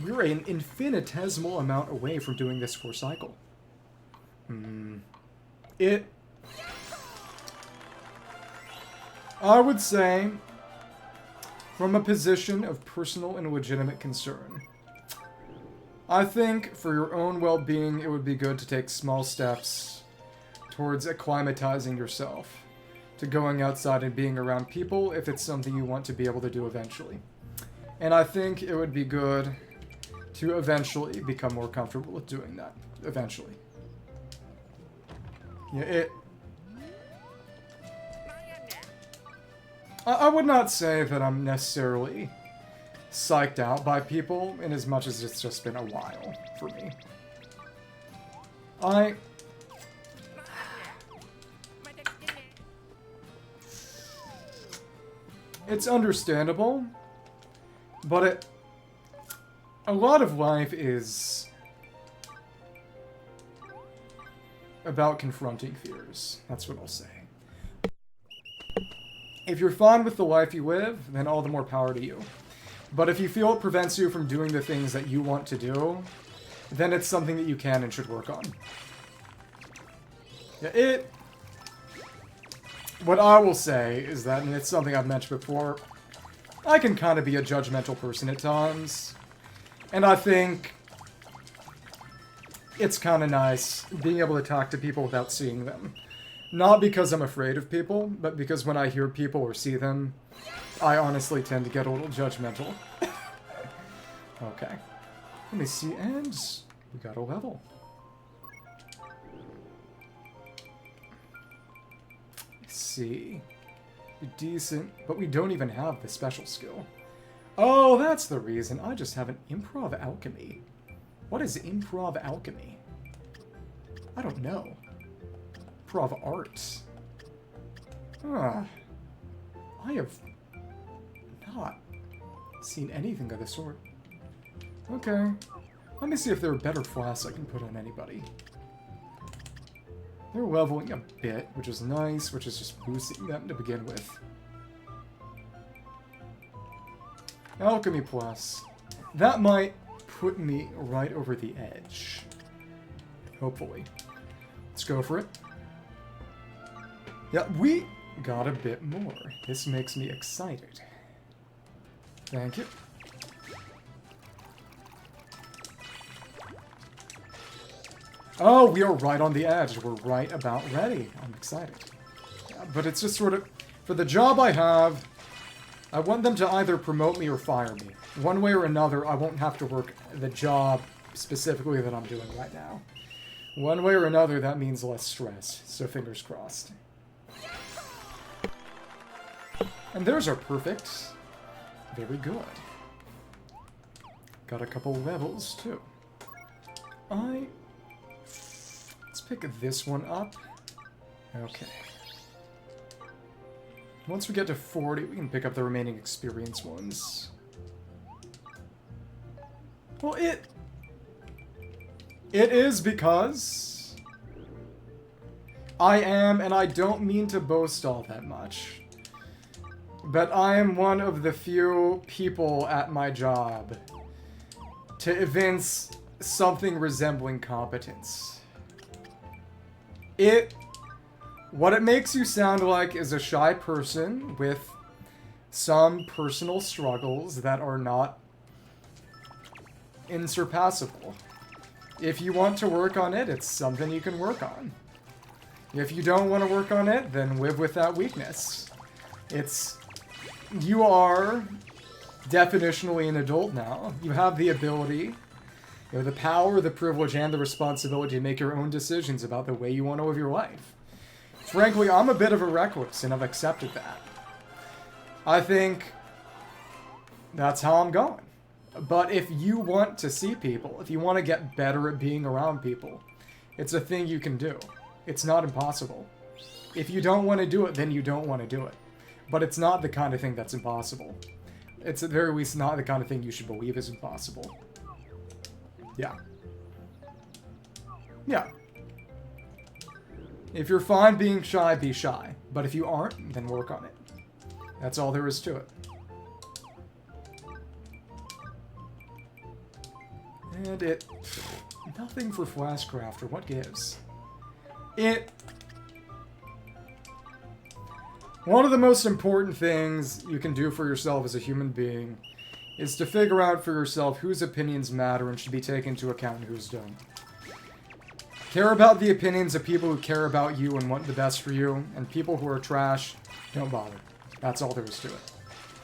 We're an infinitesimal amount away from doing this core cycle. I would say, from a position of personal and legitimate concern, I think for your own well-being, it would be good to take small steps towards acclimatizing yourself to going outside and being around people if it's something you want to be able to do eventually. And I think it would be good to eventually become more comfortable with doing that. Eventually. Yeah, I would not say that I'm necessarily psyched out by people, in as much as it's just been a while for me. It's understandable, but a lot of life is about confronting fears. That's what I'll say. If you're fine with the life you live, then all the more power to you. But if you feel it prevents you from doing the things that you want to do, then it's something that you can and should work on. Yeah, what I will say is that, and it's something I've mentioned before, I can kind of be a judgmental person at times. And I think it's kind of nice being able to talk to people without seeing them. Not because I'm afraid of people, but because when I hear people or see them, I honestly tend to get a little judgmental. Okay. Let me see, and we got a level. Let's see. Decent, but we don't even have the special skill. Oh, that's the reason. I just have an improv alchemy. What is improv alchemy? I don't know. Improv arts. I have not seen anything of the sort. Okay. Let me see if there are better flasks I can put on anybody. They're leveling a bit, which is nice, which is just boosting them to begin with. Alchemy Plus. That might put me right over the edge. Hopefully. Let's go for it. Yeah, we got a bit more. This makes me excited. Thank you. Oh, we are right on the edge. We're right about ready. I'm excited. Yeah, but it's just sort of... For the job I have, I want them to either promote me or fire me. One way or another, I won't have to work the job specifically that I'm doing right now. One way or another, that means less stress. So fingers crossed. And there's our perfect. Very good. Got a couple levels, too. Let's pick this one up. Okay. Once we get to 40, we can pick up the remaining experience ones. Well, it is because I am, and I don't mean to boast all that much, but I am one of the few people at my job to evince something resembling competence. What it makes you sound like is a shy person with some personal struggles that are not insurpassable. If you want to work on it, it's something you can work on. If you don't want to work on it, then live with that weakness. You are definitionally an adult now. You have the ability, the power, the privilege, and the responsibility to make your own decisions about the way you want to live your life. Frankly, I'm a bit of a recluse, and I've accepted that. I think that's how I'm going. But if you want to see people, if you want to get better at being around people, it's a thing you can do. It's not impossible. If you don't want to do it, then you don't want to do it. But it's not the kind of thing that's impossible. It's at the very least not the kind of thing you should believe is impossible. Yeah. Yeah. If you're fine being shy, be shy. But if you aren't, then work on it. That's all there is to it. And nothing for Flashcrafter, what gives? One of the most important things you can do for yourself as a human being is to figure out for yourself whose opinions matter and should be taken into account and whose don't. Care about the opinions of people who care about you and want the best for you, and people who are trash, don't bother. That's all there is to it.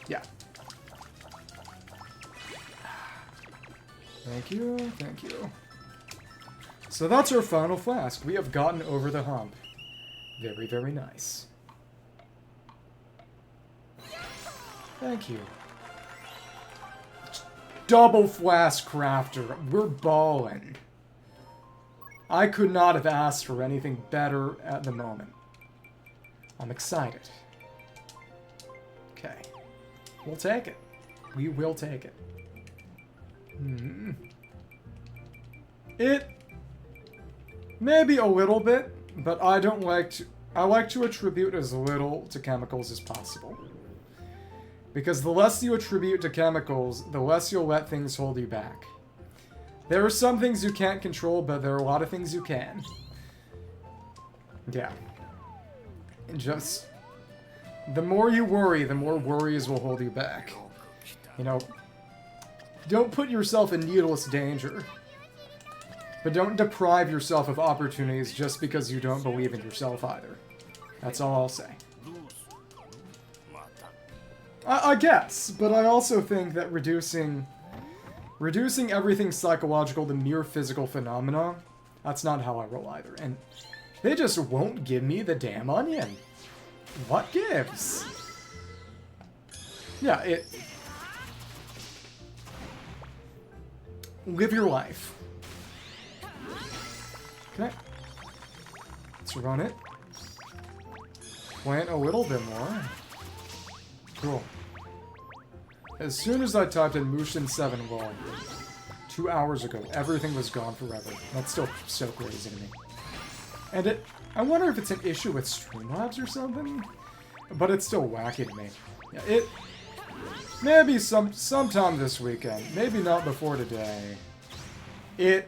Yeah. Thank you, thank you. So that's our final flask. We have gotten over the hump. Very, very nice. Thank you. Double flask crafter. We're ballin'. I could not have asked for anything better at the moment. I'm excited. Okay. We'll take it. We will take it. It maybe a little bit, but I like to attribute as little to chemicals as possible. Because the less you attribute to chemicals, the less you'll let things hold you back. There are some things you can't control, but there are a lot of things you can. Yeah. Just the more you worry, the more worries will hold you back. You know, don't put yourself in needless danger. But don't deprive yourself of opportunities just because you don't believe in yourself either. That's all I'll say. I guess, but I also think that reducing everything psychological to mere physical phenomena, that's not how I roll either. And they just won't give me the damn onion. What gives? Yeah, live your life. Okay. Let's run it. Plant a little bit more. Cool. As soon as I typed in Mushin 7 log 2 hours ago, everything was gone forever. That's still so crazy to me. And I wonder if it's an issue with Streamlabs or something, but it's still wacky to me. Yeah, maybe sometime this weekend, maybe not before today. Yeah.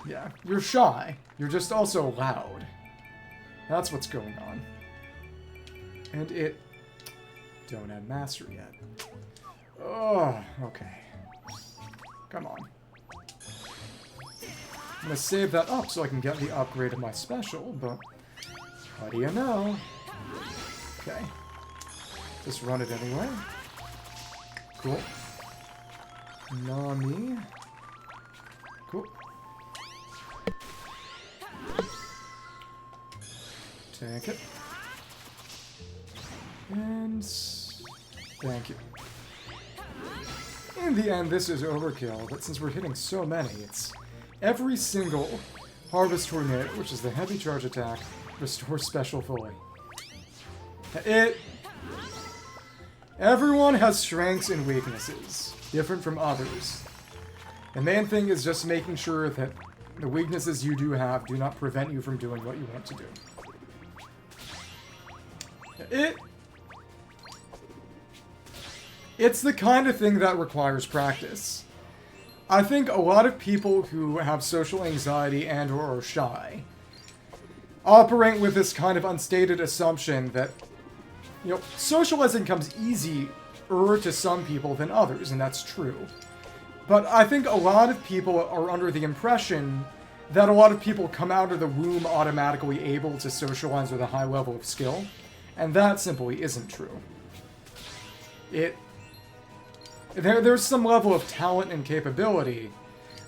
Yeah, you're shy. You're just also loud. That's what's going on. And don't have master yet. Oh, okay. Come on. I'm gonna save that up so I can get the upgrade of my special, but what do you know? Okay. Just run it anyway. Cool. Nami. Cool. Take it. And thank you. In the end, this is overkill, but since we're hitting so many, it's every single Harvest Tornado, which is the heavy charge attack, restores special fully. Everyone has strengths and weaknesses, different from others. The main thing is just making sure that The weaknesses you do have do not prevent you from doing what you want to do. It's the kind of thing that requires practice. I think a lot of people who have social anxiety and or are shy operate with this kind of unstated assumption that, you know, socializing comes easier to some people than others, and that's true. But I think a lot of people are under the impression that a lot of people come out of the womb automatically able to socialize with a high level of skill, and that simply isn't true. There's some level of talent and capability,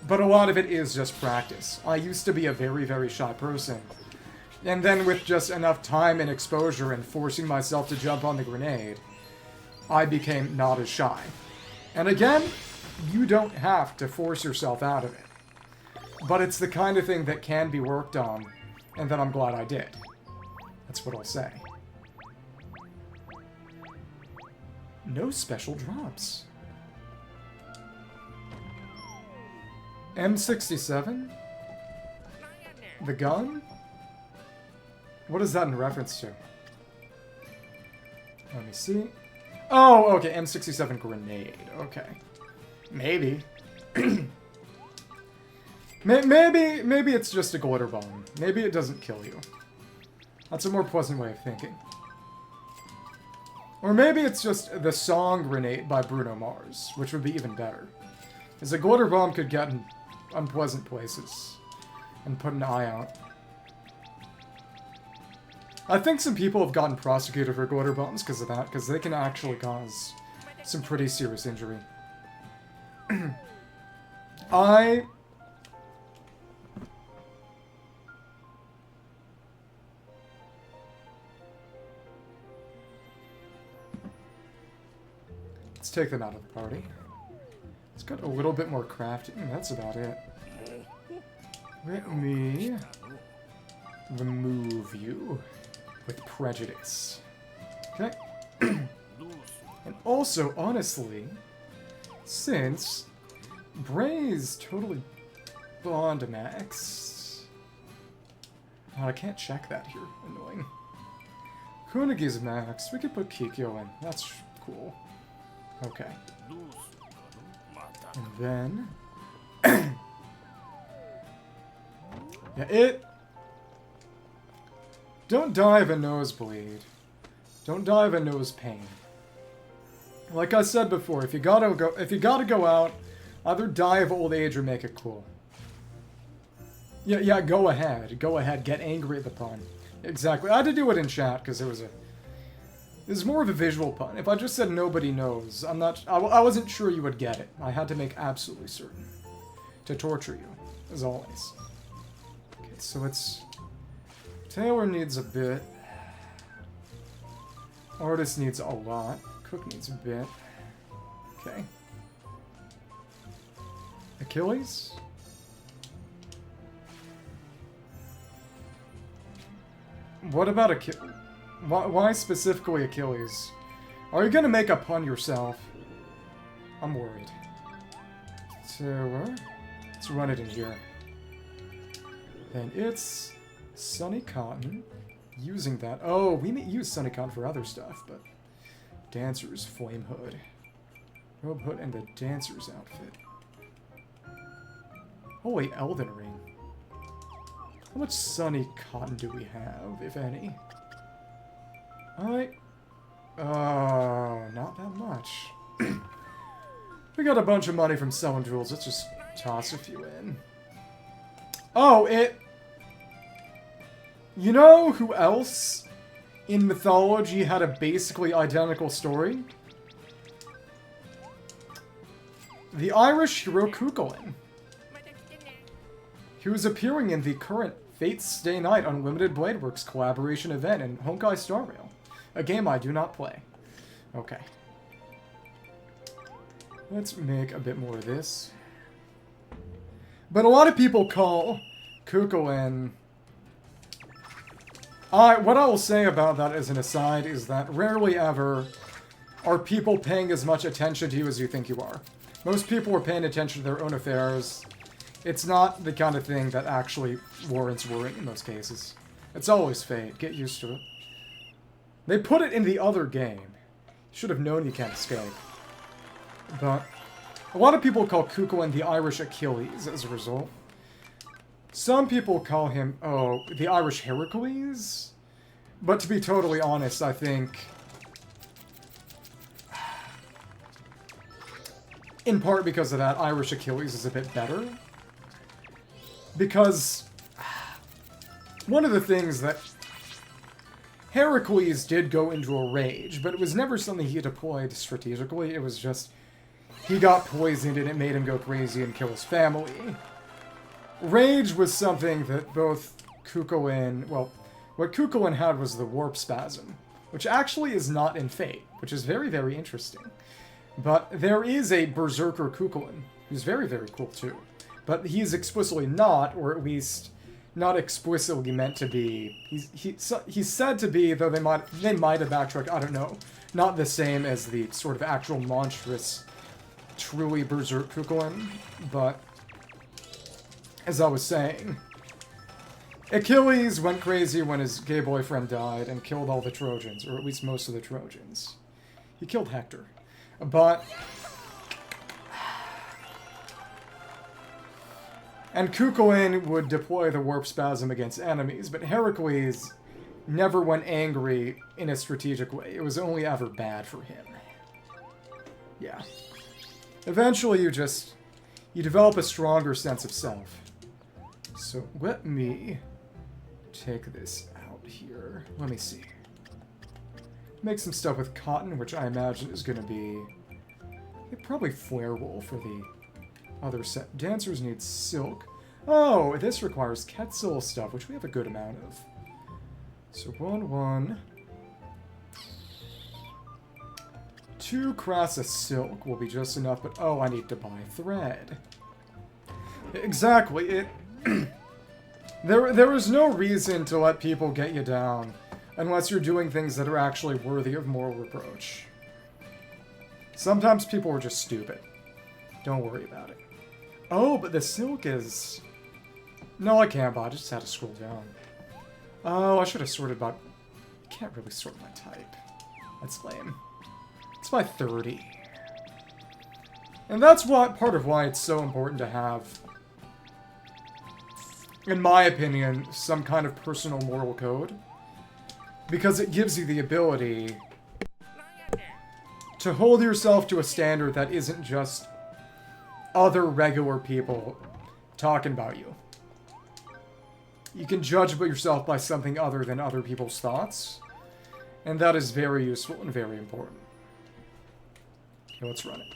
but a lot of it is just practice. I used to be a very, very shy person, and then with just enough time and exposure and forcing myself to jump on the grenade, I became not as shy. And again, you don't have to force yourself out of it. But it's the kind of thing that can be worked on, and that I'm glad I did. That's what I'll say. No special drops. M67? The gun? What is that in reference to? Let me see. Oh, okay, M67 grenade. Okay. Maybe. maybe it's just a glitter bomb. Maybe it doesn't kill you. That's a more pleasant way of thinking. Or maybe it's just the song Grenade by Bruno Mars, which would be even better. Because a glitter bomb could get in unpleasant places and put an eye out. I think some people have gotten prosecuted for glitter bombs because of that, because they can actually cause some pretty serious injury. Let's take them out of the party. It's got a little bit more crafting. That's about it. Let me remove you with prejudice. Okay. And also, honestly, since Bray's totally bond max. Oh, I can't check that here. Annoying. Kunigi's max. We could put Kikyo in. That's cool. Okay. And then... yeah, don't die of a nosebleed. Don't die of a nose pain. Like I said before, if you gotta go out, either die of old age or make it cool. Yeah, go ahead. Go ahead, get angry at the pun. Exactly. I had to do it in chat because it was more of a visual pun. If I just said nobody knows, I wasn't sure you would get it. I had to make absolutely certain. To torture you, as always. Okay, so it's... Taylor needs a bit. Artist needs a lot. Cook needs a bit. Okay. Achilles? What about Achilles? Why specifically Achilles? Are you gonna make a pun yourself? I'm worried. So, let's run it in here. And it's Sunny Cotton. Using that. Oh, we may use Sunny Cotton for other stuff, but... Dancer's Flame Hood. Robe Hood and the Dancer's outfit. Holy Elden Ring. How much Sunny Cotton do we have, if any? Alright. Oh, not that much. We got a bunch of money from selling jewels. Let's just toss a few in. Oh, You know who else in mythology had a basically identical story? The Irish hero Cuchulainn. He was appearing in the current Fate's Stay Night Unlimited Bladeworks collaboration event in Honkai Star Rail, a game I do not play. Okay. Let's make a bit more of this. But a lot of people call Cuchulainn... what I will say about that as an aside is that rarely ever are people paying as much attention to you as you think you are. Most people are paying attention to their own affairs, It's not the kind of thing that actually warrants worrying in those cases. It's always fate. Get used to it. They put it in the other game. You should have known you can't escape. But a lot of people call Cuchulainn the Irish Achilles as a result. Some people call him, oh, the Irish Heracles? But to be totally honest, I think... in part because of that, Irish Achilles is a bit better. Because one of the things that Heracles did go into a rage, but it was never something he deployed strategically. It was just he got poisoned and it made him go crazy and kill his family. Rage was something that both Cuchulainn, well, what Cuchulainn had was the warp spasm, which actually is not in Fate, which is very, very interesting. But there is a Berserker Cuchulainn, who's very, very cool too. But he's explicitly not, or at least not explicitly meant to be. He's said to be, though they might have backtracked, I don't know, not the same as the sort of actual monstrous, truly Berserk Cuchulainn. But as I was saying, Achilles went crazy when his gay boyfriend died and killed all the Trojans, or at least most of the Trojans. He killed Hector. But... and Cuchulainn would deploy the warp spasm against enemies, but Heracles never went angry in a strategic way. It was only ever bad for him. Yeah. Eventually you develop a stronger sense of self. So let me take this out here. Let me see. Make some stuff with cotton, which I imagine is going to be probably flare wool for the other set. Dancers need silk. Oh, this requires Quetzal stuff, which we have a good amount of. So 1. 2 crassa silk will be just enough, but oh, I need to buy thread. Exactly. There is no reason to let people get you down unless you're doing things that are actually worthy of moral reproach. Sometimes people are just stupid. Don't worry about it. Oh, but the silk is... no, I can't buy. I just had to scroll down. Oh, I should have sorted by... I can't really sort my type. That's lame. It's by 30. And that's part of why it's so important to have, in my opinion, some kind of personal moral code. Because it gives you the ability to hold yourself to a standard that isn't just other regular people talking about you. You can judge yourself by something other than other people's thoughts. And that is very useful and very important. Okay, let's run it.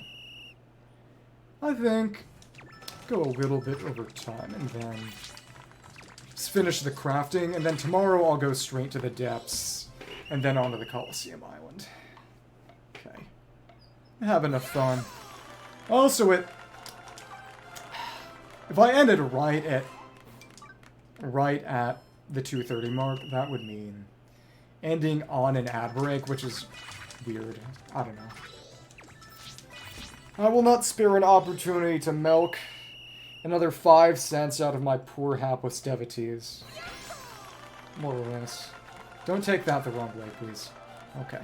I think go a little bit over time and then just finish the crafting. And then tomorrow I'll go straight to the depths and then onto the Colosseum Island. Okay. Have enough fun. Also, if I ended right at the 2:30 mark, that would mean ending on an ad break, which is weird. I don't know. I will not spare an opportunity to milk another 5 cents out of my poor hapless devotees. More or less. Don't take that the wrong way, please. Okay.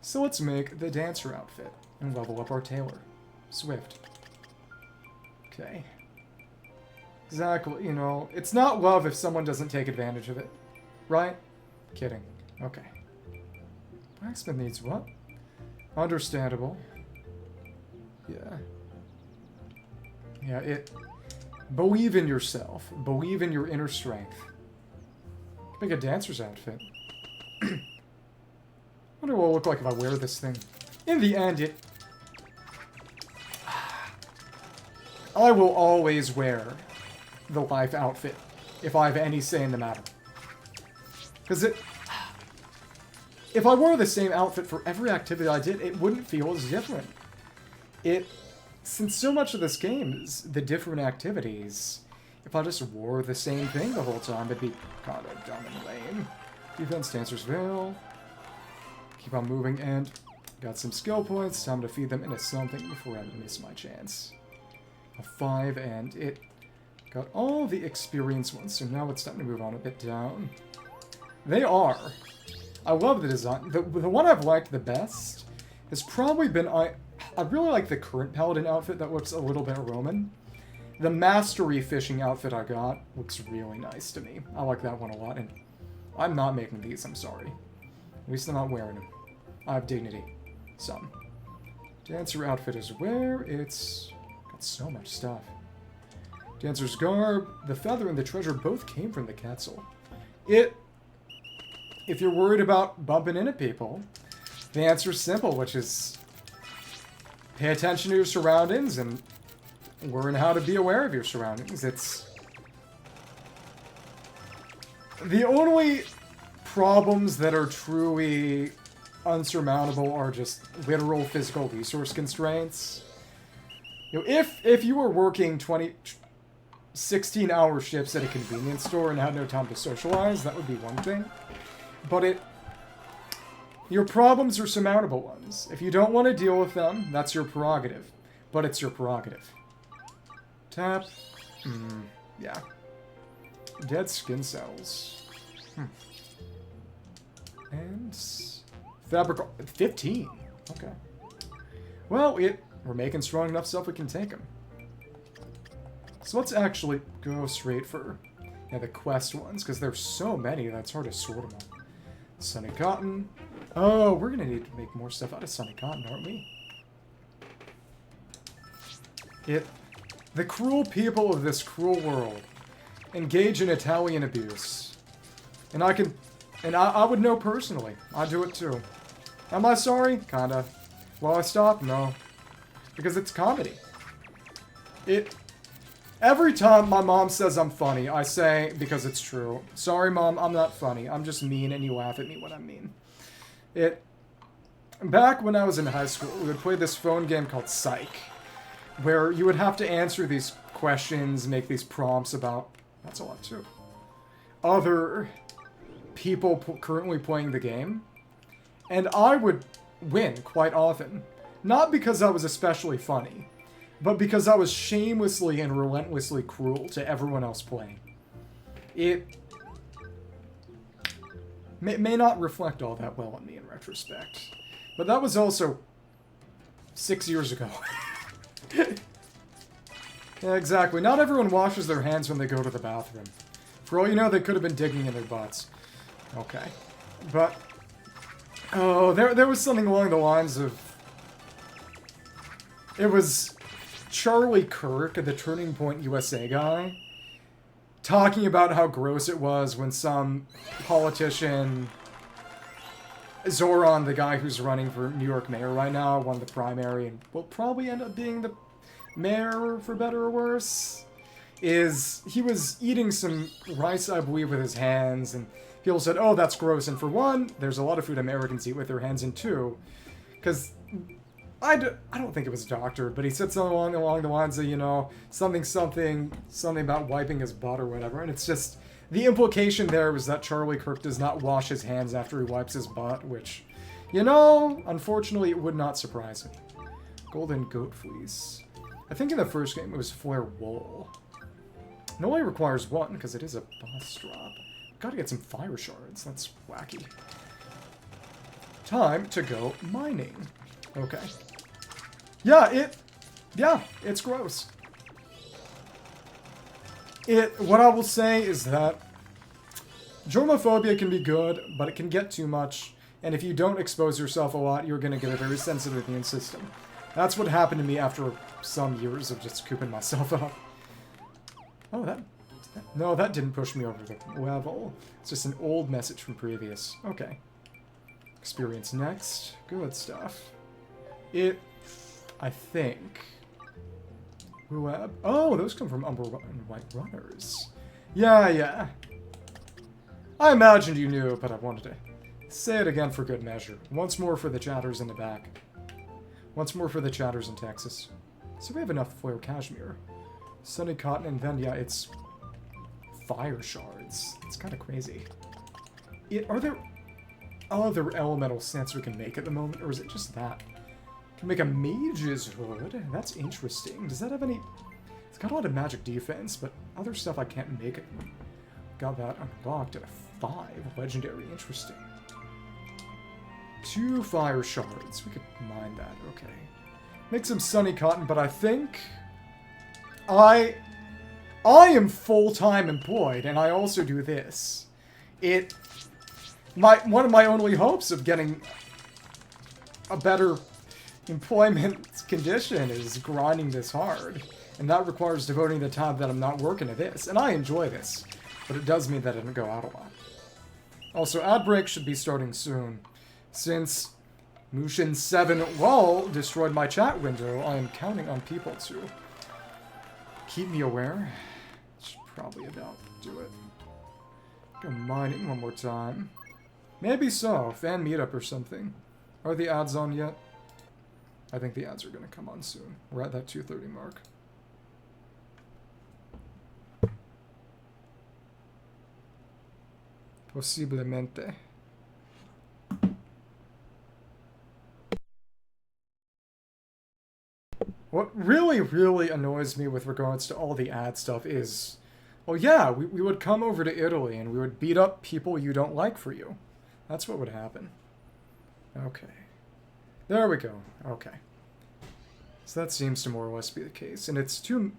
So let's make the dancer outfit and level up our tailor. Swift. Okay. Exactly, you know, it's not love if someone doesn't take advantage of it. Right? Kidding. Okay. Blacksmith needs what? Understandable. Yeah. Yeah, believe in yourself. Believe in your inner strength. Make a dancer's outfit. Wonder what it'll look like if I wear this thing. In the end, I will always wear the life outfit if I have any say in the matter. Because if I wore the same outfit for every activity I did, it wouldn't feel as different. Since so much of this game is the different activities, if I just wore the same thing the whole time, it'd be kind of dumb and lame. Defense, Dancer's Veil. Keep on moving, and got some skill points. Time to feed them into something before I miss my chance. a 5, and it got all the experience ones, so now it's time to move on a bit down. They are. I love the design. The one I've liked the best has probably been... I really like the current Paladin outfit that looks a little bit Roman. The Mastery fishing outfit I got looks really nice to me. I like that one a lot, and I'm not making these, I'm sorry. At least I'm not wearing them. I have dignity. Some. Dancer outfit is where? It's got so much stuff. Dancer's garb, the feather, and the treasure both came from the Quetzal. If you're worried about bumping into people, the answer's simple, which is pay attention to your surroundings and learn how to be aware of your surroundings. It's the only problems that are truly unsurmountable are just literal physical resource constraints. You know, if you were working 16-hour shifts at a convenience store and had no time to socialize, that would be one thing. But your problems are surmountable ones. If you don't want to deal with them, that's your prerogative. But it's your prerogative. Tap. Yeah. Dead skin cells. And fabric 15. Okay. Well, we're making strong enough stuff we can take them. So let's actually go straight for the quest ones, because there's so many that it's hard to sort them all. Sunny Cotton. Oh, we're gonna need to make more stuff out of Sunny Cotton, aren't we? The cruel people of this cruel world engage in Italian abuse. And I would know personally. I do it too. Am I sorry? Kinda. Will I stop? No. Because it's comedy. Every time my mom says I'm funny, I say, because it's true, sorry mom, I'm not funny. I'm just mean and you laugh at me when I'm mean. Back when I was in high school, we would play this phone game called Psych, where you would have to answer these questions, make these prompts about, that's a lot too, other people currently playing the game. And I would win quite often. Not because I was especially funny, but because I was shamelessly and relentlessly cruel to everyone else playing. It may not reflect all that well on me in retrospect. But that was also 6 years ago. Yeah, exactly. Not everyone washes their hands when they go to the bathroom. For all you know, they could have been digging in their butts. Okay. But, oh, there was something along the lines of... It was Charlie Kirk, the Turning Point USA guy, talking about how gross it was when some politician, Zoran, the guy who's running for New York mayor right now, won the primary and will probably end up being the mayor, for better or worse, he was eating some rice, I believe, with his hands, and people said, oh, that's gross. And for one, there's a lot of food Americans eat with their hands, and two, because I don't think it was doctored, but he said something along the lines of, you know, something about wiping his butt or whatever, and it's just, the implication there was that Charlie Kirk does not wash his hands after he wipes his butt, which, you know, unfortunately, it would not surprise me. Golden Goat Fleece. I think in the first game it was Flare Wool. It only requires one, because it is a boss drop. Gotta get some fire shards, that's wacky. Time to go mining. Okay. Yeah, it's gross. What I will say is that germophobia can be good, but it can get too much, and if you don't expose yourself a lot, you're going to get a very sensitive immune system. That's what happened to me after some years of just cooping myself up. Oh, no, that didn't push me over the level. It's just an old message from previous. Okay. Experience next. Good stuff. I think... Oh, those come from Umbral and White Runners. Yeah. I imagined you knew, but I wanted to say it again for good measure. Once more for the chatters in the back. Once more for the chatters in Texas. So we have enough flare cashmere. Sunny cotton, and then, yeah, it's fire shards. It's kind of crazy. Are there other elemental sets we can make at the moment, or is it just that? Can make a mage's hood. That's interesting. Does that have any... got a lot of magic defense, but other stuff I can't make it. Got that unlocked at a 5. Legendary. Interesting. 2 fire shards. We could mine that. Okay. Make some sunny cotton, but I think... I am full-time employed, and I also do this. One of my only hopes of getting a better employment condition is grinding this hard. And that requires devoting the time that I'm not working to this. And I enjoy this, but it does mean that I didn't go out a lot. Also, ad break should be starting soon. Since Mushin7 Wall destroyed my chat window, I am counting on people to keep me aware. Should probably about do it. Go mining one more time. Maybe so. Fan meetup or something. Are the ads on yet? I think the ads are going to come on soon. We're at that 2:30 mark. Posiblemente. What really, really annoys me with regards to all the ad stuff is... Well, yeah, we would come over to Italy and we would beat up people you don't like for you. That's what would happen. Okay. There we go. Okay. So that seems to more or less be the case. And it's two...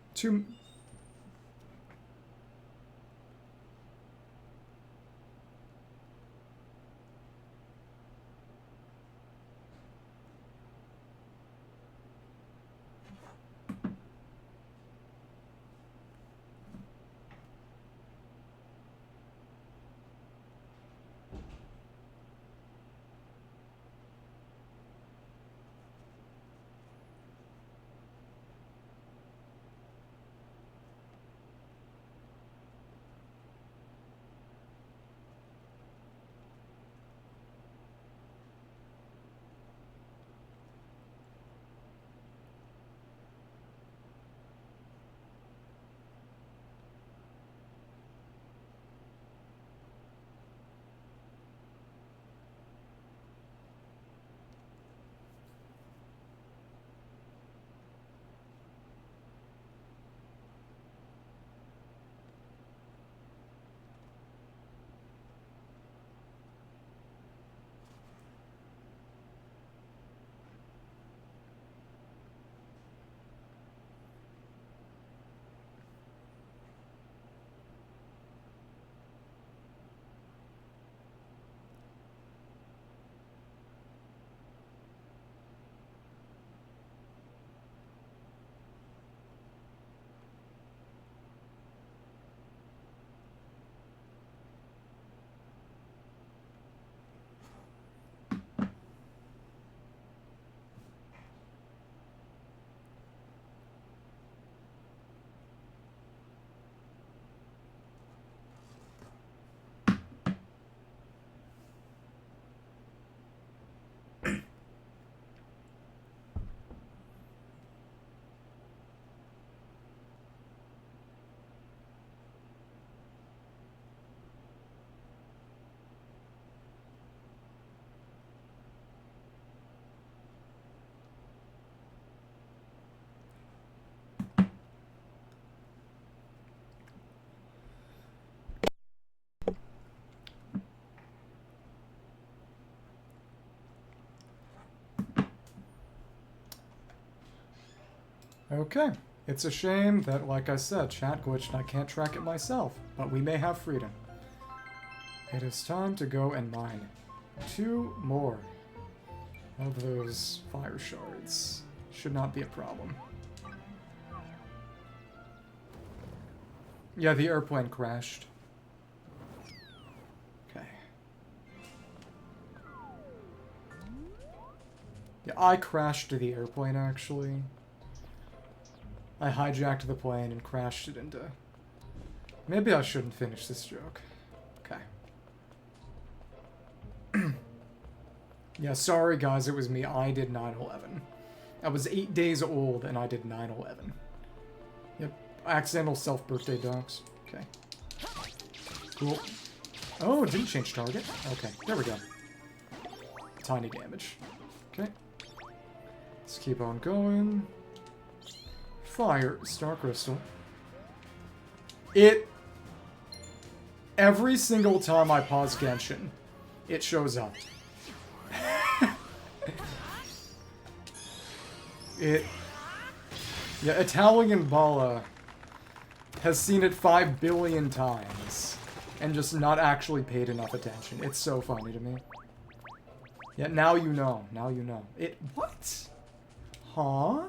Okay. It's a shame that, like I said, chat glitched and I can't track it myself, but we may have freedom. It is time to go and mine 2 more of those fire shards. Should not be a problem. Yeah, the airplane crashed. Okay. Yeah, I crashed the airplane, actually. I hijacked the plane and crashed it into... Maybe I shouldn't finish this joke. Okay. Yeah, sorry guys, it was me. I did 9/11. I was 8 days old and I did 9/11. Yep. Accidental self-birthday docs. Okay. Cool. Oh, it didn't change target. Okay, there we go. Tiny damage. Okay. Let's keep on going. Fire, Star Crystal. It... Every single time I pause Genshin, it shows up. Yeah, Italian Bala has seen it 5 billion times and just not actually paid enough attention. It's so funny to me. Yeah, now you know. Now you know. What? Huh?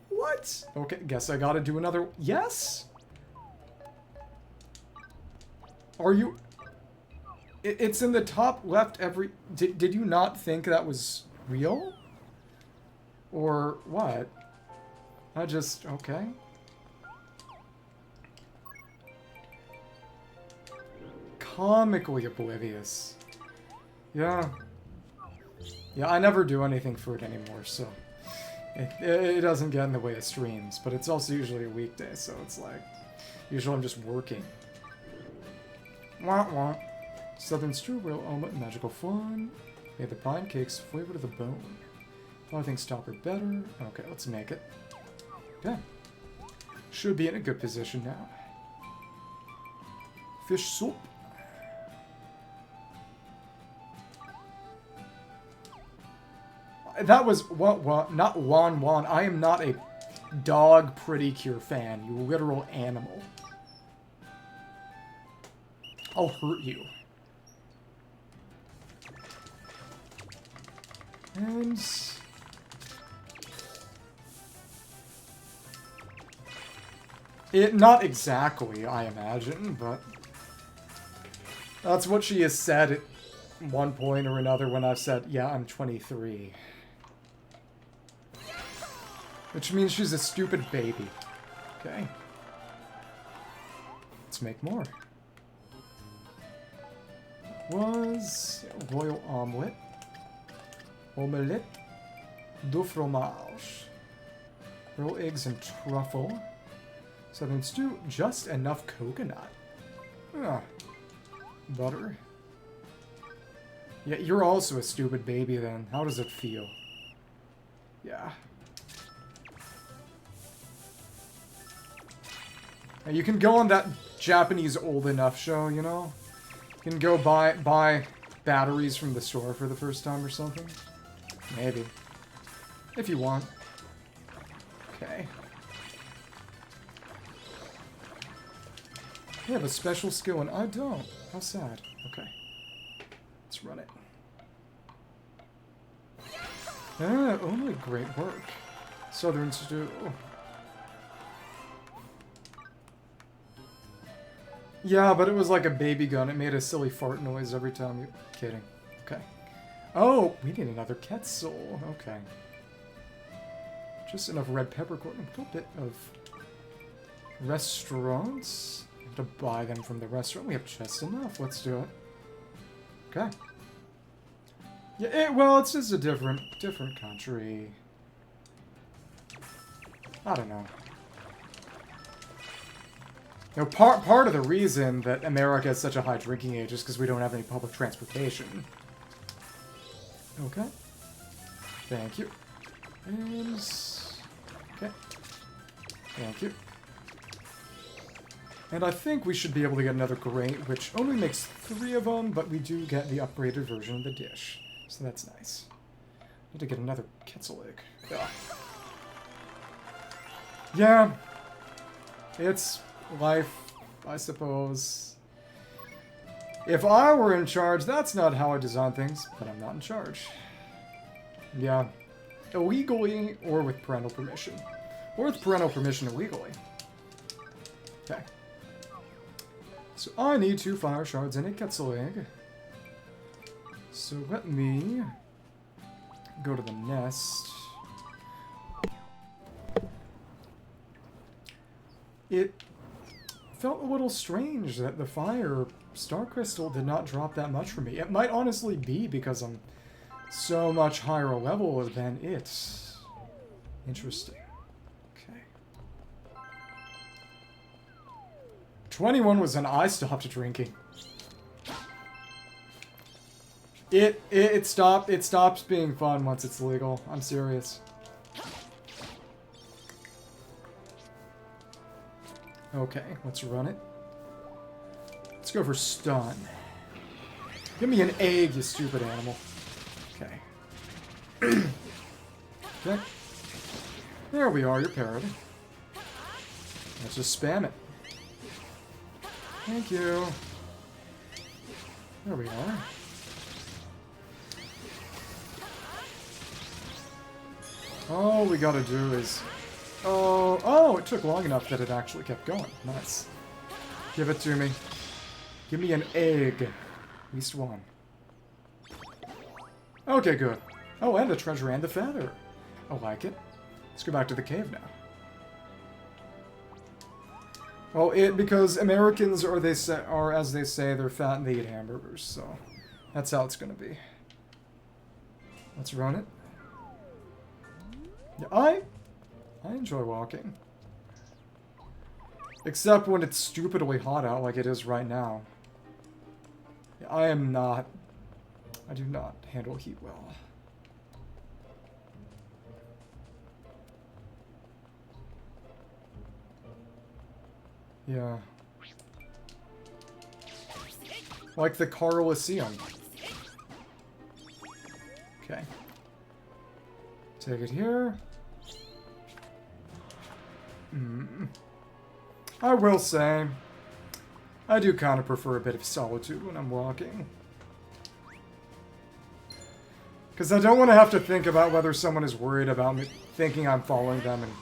What? Okay, guess I gotta do another... Yes? Are you... It's in the top left every... Did you not think that was real? Or what? I just... Okay. Comically oblivious. Yeah. Yeah, I never do anything for it anymore, so... It doesn't get in the way of streams, but it's also usually a weekday, so it's like... Usually I'm just working. Wah wah. Southern Stew, real omelet, magical fun. Made the pine cakes, flavor to the bone. Other things stop her better. Okay, let's make it. Okay. Should be in a good position now. Fish soup. That was what? Not Wan. I am not a dog pretty cure fan. You literal animal. I'll hurt you. And... Not exactly, I imagine, but... That's what she has said at one point or another when I've said, yeah, I'm 23. Which means she's a stupid baby. Okay. Let's make more. Was royal omelette. Omelette de fromage. Royal eggs and truffle. Southern stew, just enough coconut. Ah. Butter. Yeah, you're also a stupid baby then. How does it feel? Yeah. Now, you can go on that Japanese old enough show, you know? You can go buy batteries from the store for the first time or something. Maybe. If you want. Okay. You have a special skill and I don't. How sad. Okay. Let's run it. Ah, only great work. Southern stew. Yeah, but it was like a baby gun. It made a silly fart noise every time you... Kidding. Okay. Oh, we need another Quetzal. Okay. Just enough red peppercorn. A little bit of restaurants. I have to buy them from the restaurant. We have just enough. Let's do it. Okay. Yeah, well, it's just a different country. I don't know. You know, part of the reason that America has such a high drinking age is because we don't have any public transportation. Okay. Thank you. And... Okay. Thank you. And I think we should be able to get another grate, which only makes 3 of them, but we do get the upgraded version of the dish. So that's nice. Need to get another Quetzal egg. Ugh. Yeah. It's life, I suppose. If I were in charge, that's not how I design things, but I'm not in charge. Yeah. Illegally or with parental permission. Or with parental permission illegally. Okay. So I need 2 fire shards and a Quetzal egg. So let me go to the nest. It felt a little strange that the fire star crystal did not drop that much for me. It might honestly be because I'm so much higher level than it. Interesting. Okay. 21 was when I stopped drinking. It stops being fun once it's legal. I'm serious. Okay, let's run it. Let's go for stun. Give me an egg, you stupid animal. Okay. Okay. There we are, you're parried. Let's just spam it. Thank you. There we are. All we gotta do is... Oh, it took long enough that it actually kept going. Nice. Give it to me. Give me an egg. At least one. Okay, good. Oh, and the treasure and the feather. I like it. Let's go back to the cave now. Well, because Americans are, as they say, they're fat and they eat hamburgers, so that's how it's gonna be. Let's run it. Yeah, I enjoy walking. Except when it's stupidly hot out like it is right now. Yeah, I do not handle heat well. Yeah. Like the Colosseum. Okay. Take it here. I will say, I do kind of prefer a bit of solitude when I'm walking. Because I don't want to have to think about whether someone is worried about me thinking I'm following them and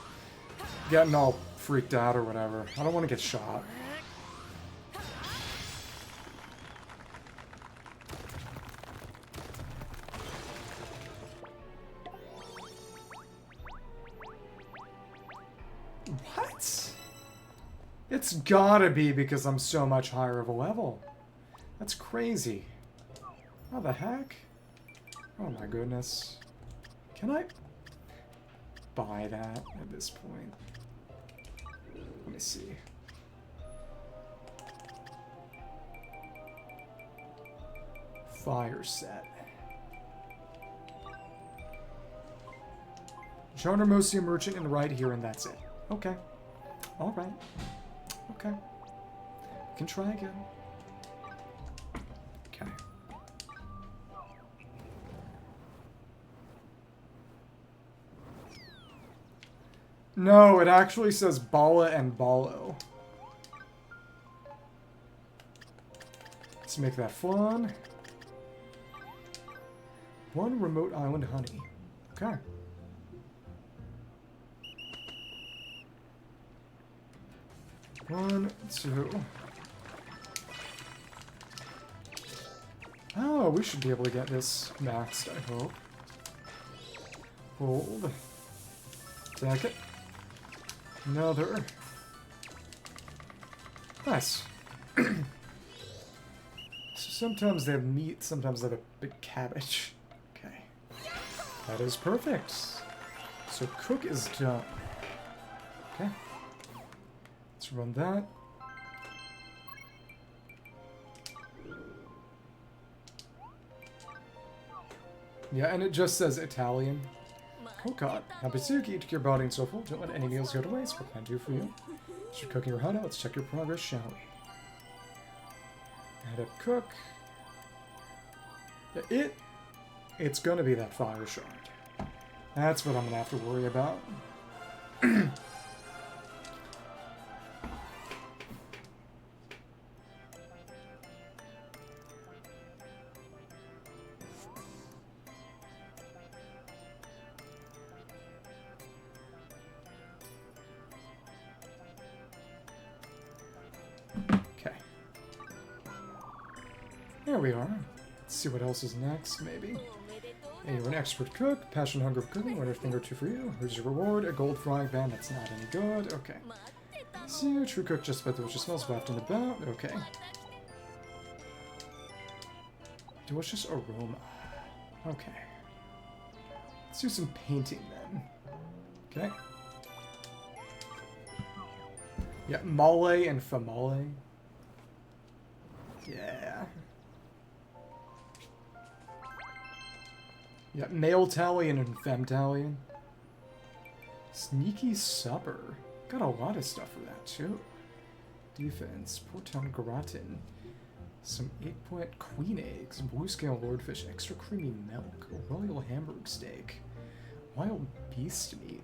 getting all freaked out or whatever. I don't want to get shot. What? It's gotta be because I'm so much higher of a level. That's crazy. How the heck? Oh my goodness. Can I buy that at this point? Let me see. Fire set. Joiner mostly a merchant and right here, and that's it. Okay. Alright. Okay. We can try again. Okay. No, it actually says Bala and Balo. Let's make that fun. One remote island honey. Okay. One, two. Oh, we should be able to get this maxed, I hope. Hold. Take it. Another. Nice. So sometimes they have meat, sometimes they have a big cabbage. Okay. That is perfect. So cook is done. Okay. Let's run that. Yeah, and it just says Italian. Oh god. Habitsuki, took your body and so forth. Don't let any meals go to waste. What can I do for you? Start cooking your hut out. Let's check your progress, shall we? Add up cook. Yeah, it's gonna be that fire shard. That's what I'm gonna have to worry about. There we are. Let's see what else is next, maybe. Hey, you're an expert cook. Passion, hunger for cooking. One thing or two for you. Here's your reward. A gold frying pan. That's not any good. Okay. See, a true cook just about delicious smells wafted and about. Okay. Delicious aroma. Okay. Let's do some painting then. Okay. Yeah, mole and famale. Yeah. Yeah, male Talion and femtalion. Sneaky supper. Got a lot of stuff for that, too. Defense. Portown gratin. Some 8-point queen eggs. Blue scale lordfish. Extra creamy milk. Royal hamburg steak. Wild beast meat.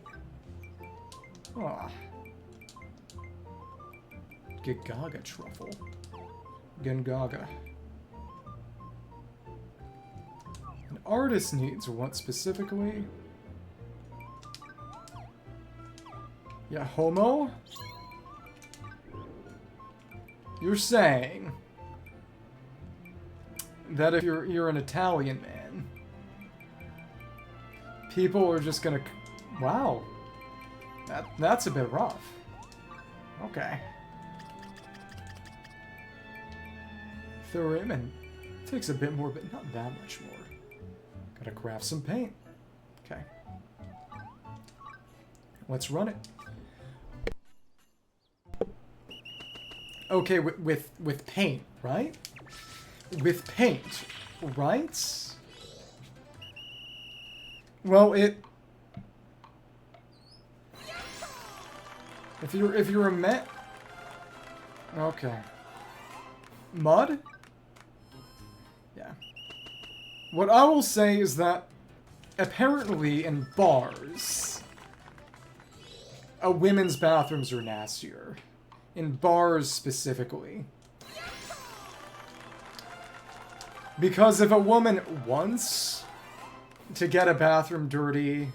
Ah. Gagaga truffle. Gungaga. An artist needs what specifically? Yeah, homo? You're saying that if you're an Italian man, people are just gonna... Wow. That's a bit rough. Okay. Throw him in. Takes a bit more, but not that much more. Gotta craft some paint. Okay. Let's run it. Okay, with paint, right? With paint, right? Well, if you're a met... Okay. Mud? Yeah. What I will say is that apparently in bars, women's bathrooms are nastier. In bars specifically. Because if a woman wants to get a bathroom dirty,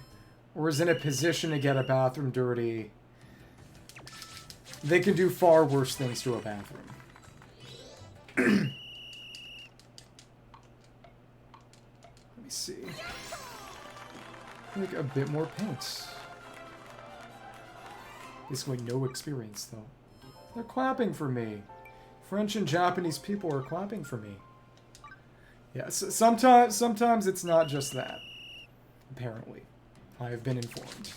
or is in a position to get a bathroom dirty, they can do far worse things to a bathroom. Let me see. Make a bit more paint. Basically no experience, though. They're clapping for me. French and Japanese people are clapping for me. Yeah, so sometimes it's not just that. Apparently. I have been informed.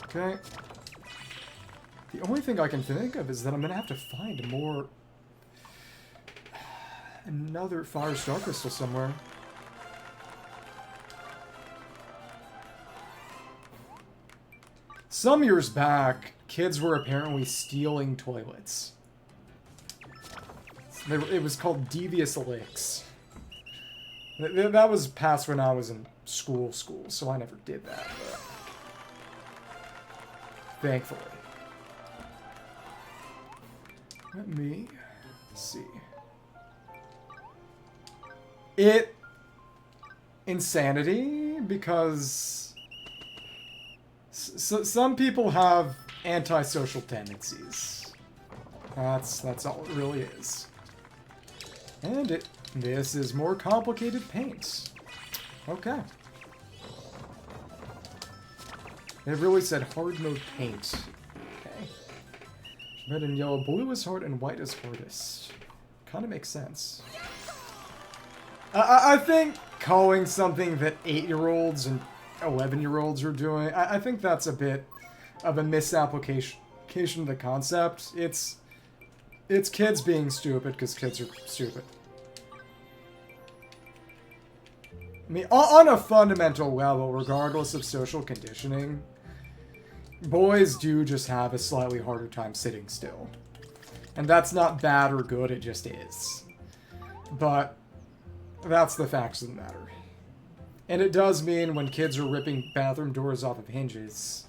Okay. The only thing I can think of is that I'm gonna have to find more... another fire star crystal somewhere. Some years back, kids were apparently stealing toilets. It was called devious licks. That was past when I was in school, so I never did that, but... Thankfully. Let me see. Insanity, because... some people have antisocial tendencies. That's all it really is. And this is more complicated paint. Okay. It really said hard mode paint. Okay. Red and yellow, blue is hard and white is hardest. Kind of makes sense. I think calling something that 8-year-olds and 11-year-olds are doing, I think that's a bit of a misapplication of the concept. It's kids being stupid because kids are stupid. I mean, on a fundamental level, regardless of social conditioning, boys do just have a slightly harder time sitting still. And that's not bad or good, it just is. But that's the facts of the matter. And it does mean when kids are ripping bathroom doors off of hinges,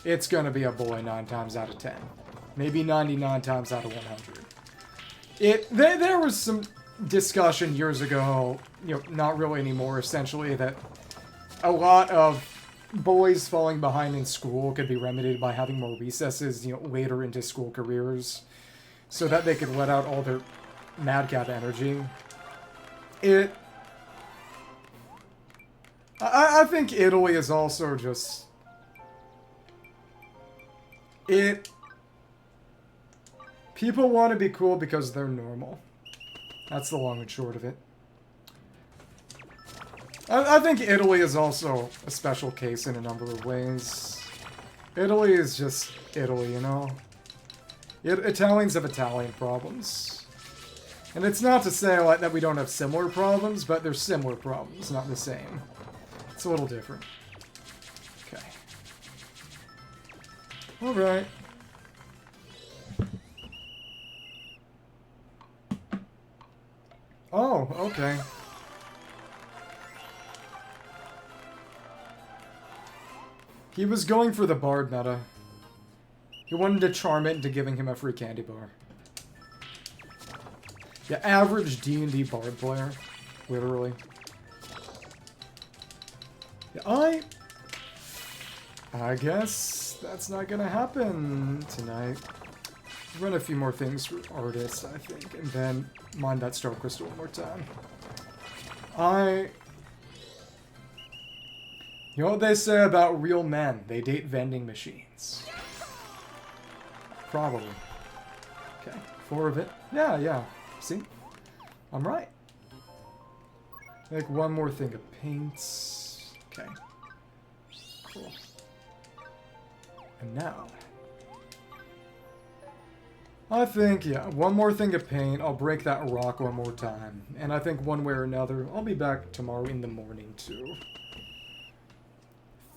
it's gonna be a boy 9 times out of 10. Maybe 99 times out of 100. There was some discussion years ago, not really anymore, essentially, that a lot of boys falling behind in school could be remedied by having more recesses, later into school careers, so that they could let out all their madcap energy. I think Italy is also just... People want to be cool because they're normal. That's the long and short of it. I think Italy is also a special case in a number of ways. Italy is just Italy, Italians have Italian problems. And it's not to say that we don't have similar problems, but they're similar problems, not the same. It's a little different. Okay. Alright. Oh, okay. He was going for the bard meta. He wanted to charm it into giving him a free candy bar. Yeah, average D&D bard player. Literally. Yeah, I guess that's not gonna happen tonight. Run a few more things for artists, I think, and then mine that star crystal one more time. You know what they say about real men? They date vending machines. Probably. Okay, 4 of it. Yeah. See? I'm right. Make one more thing of paints. Okay. Cool. And now... I think, yeah, one more thing of paint. I'll break that rock one more time. And I think one way or another, I'll be back tomorrow in the morning to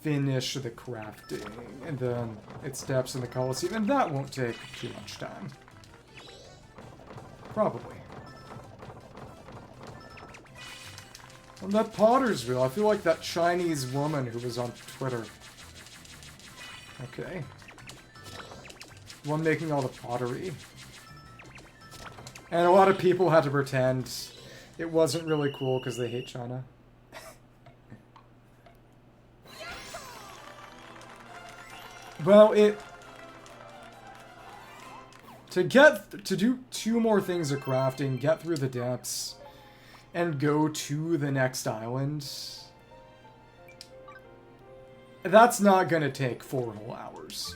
finish the crafting. And then it steps in the Colosseum. And that won't take too much time. Probably. And that Pottersville, I feel like that Chinese woman who was on Twitter. Okay. One making all the pottery. And a lot of people had to pretend it wasn't really cool because they hate China. Well, to do 2 more things of crafting, get through the depths, and go to the next island, that's not gonna take 4 whole hours.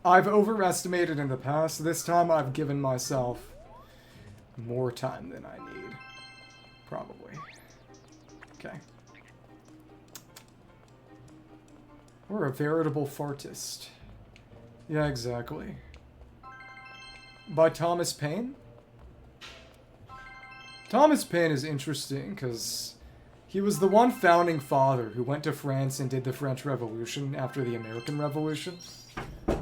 I've overestimated in the past. This time I've given myself more time than I need. Probably. Okay. We're a veritable fartist. Yeah, exactly. By Thomas Paine? Thomas Paine is interesting because he was the one founding father who went to France and did the French Revolution after the American Revolution. Let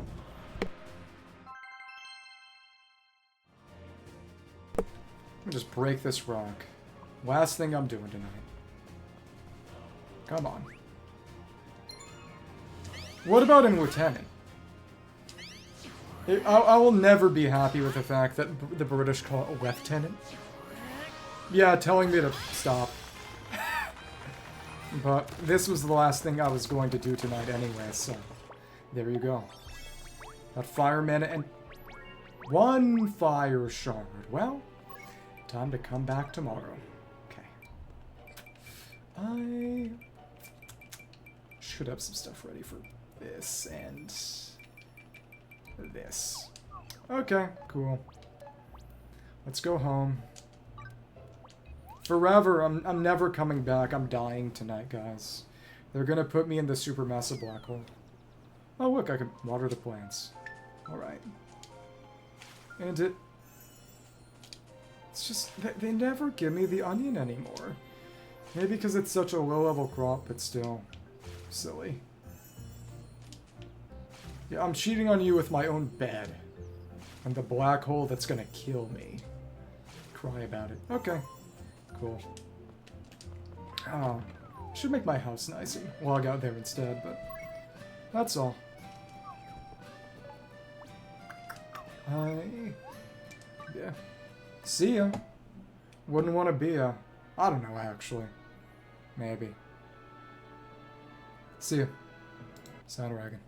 me just break this rock. Last thing I'm doing tonight. Come on. What about in Lieutenant? I will never be happy with the fact that the British call it a lieutenant. Yeah, telling me to stop. But this was the last thing I was going to do tonight anyway, so there you go. Got fireman and 1 fire shard. Well, time to come back tomorrow. Okay. I should have some stuff ready for this and this. Okay, cool. Let's go home. Forever, I'm never coming back. I'm dying tonight, guys. They're gonna put me in the supermassive black hole. Oh, look, I can water the plants. Alright. And it's just, they never give me the onion anymore. Maybe because it's such a low-level crop, but still. Silly. Yeah, I'm cheating on you with my own bed. And the black hole that's gonna kill me. Cry about it. Okay. Cool. Oh, should make my house nice and log out there instead, but that's all. Yeah. See ya. Wouldn't want to be a... I don't know, actually. Maybe. See ya. Sandragon.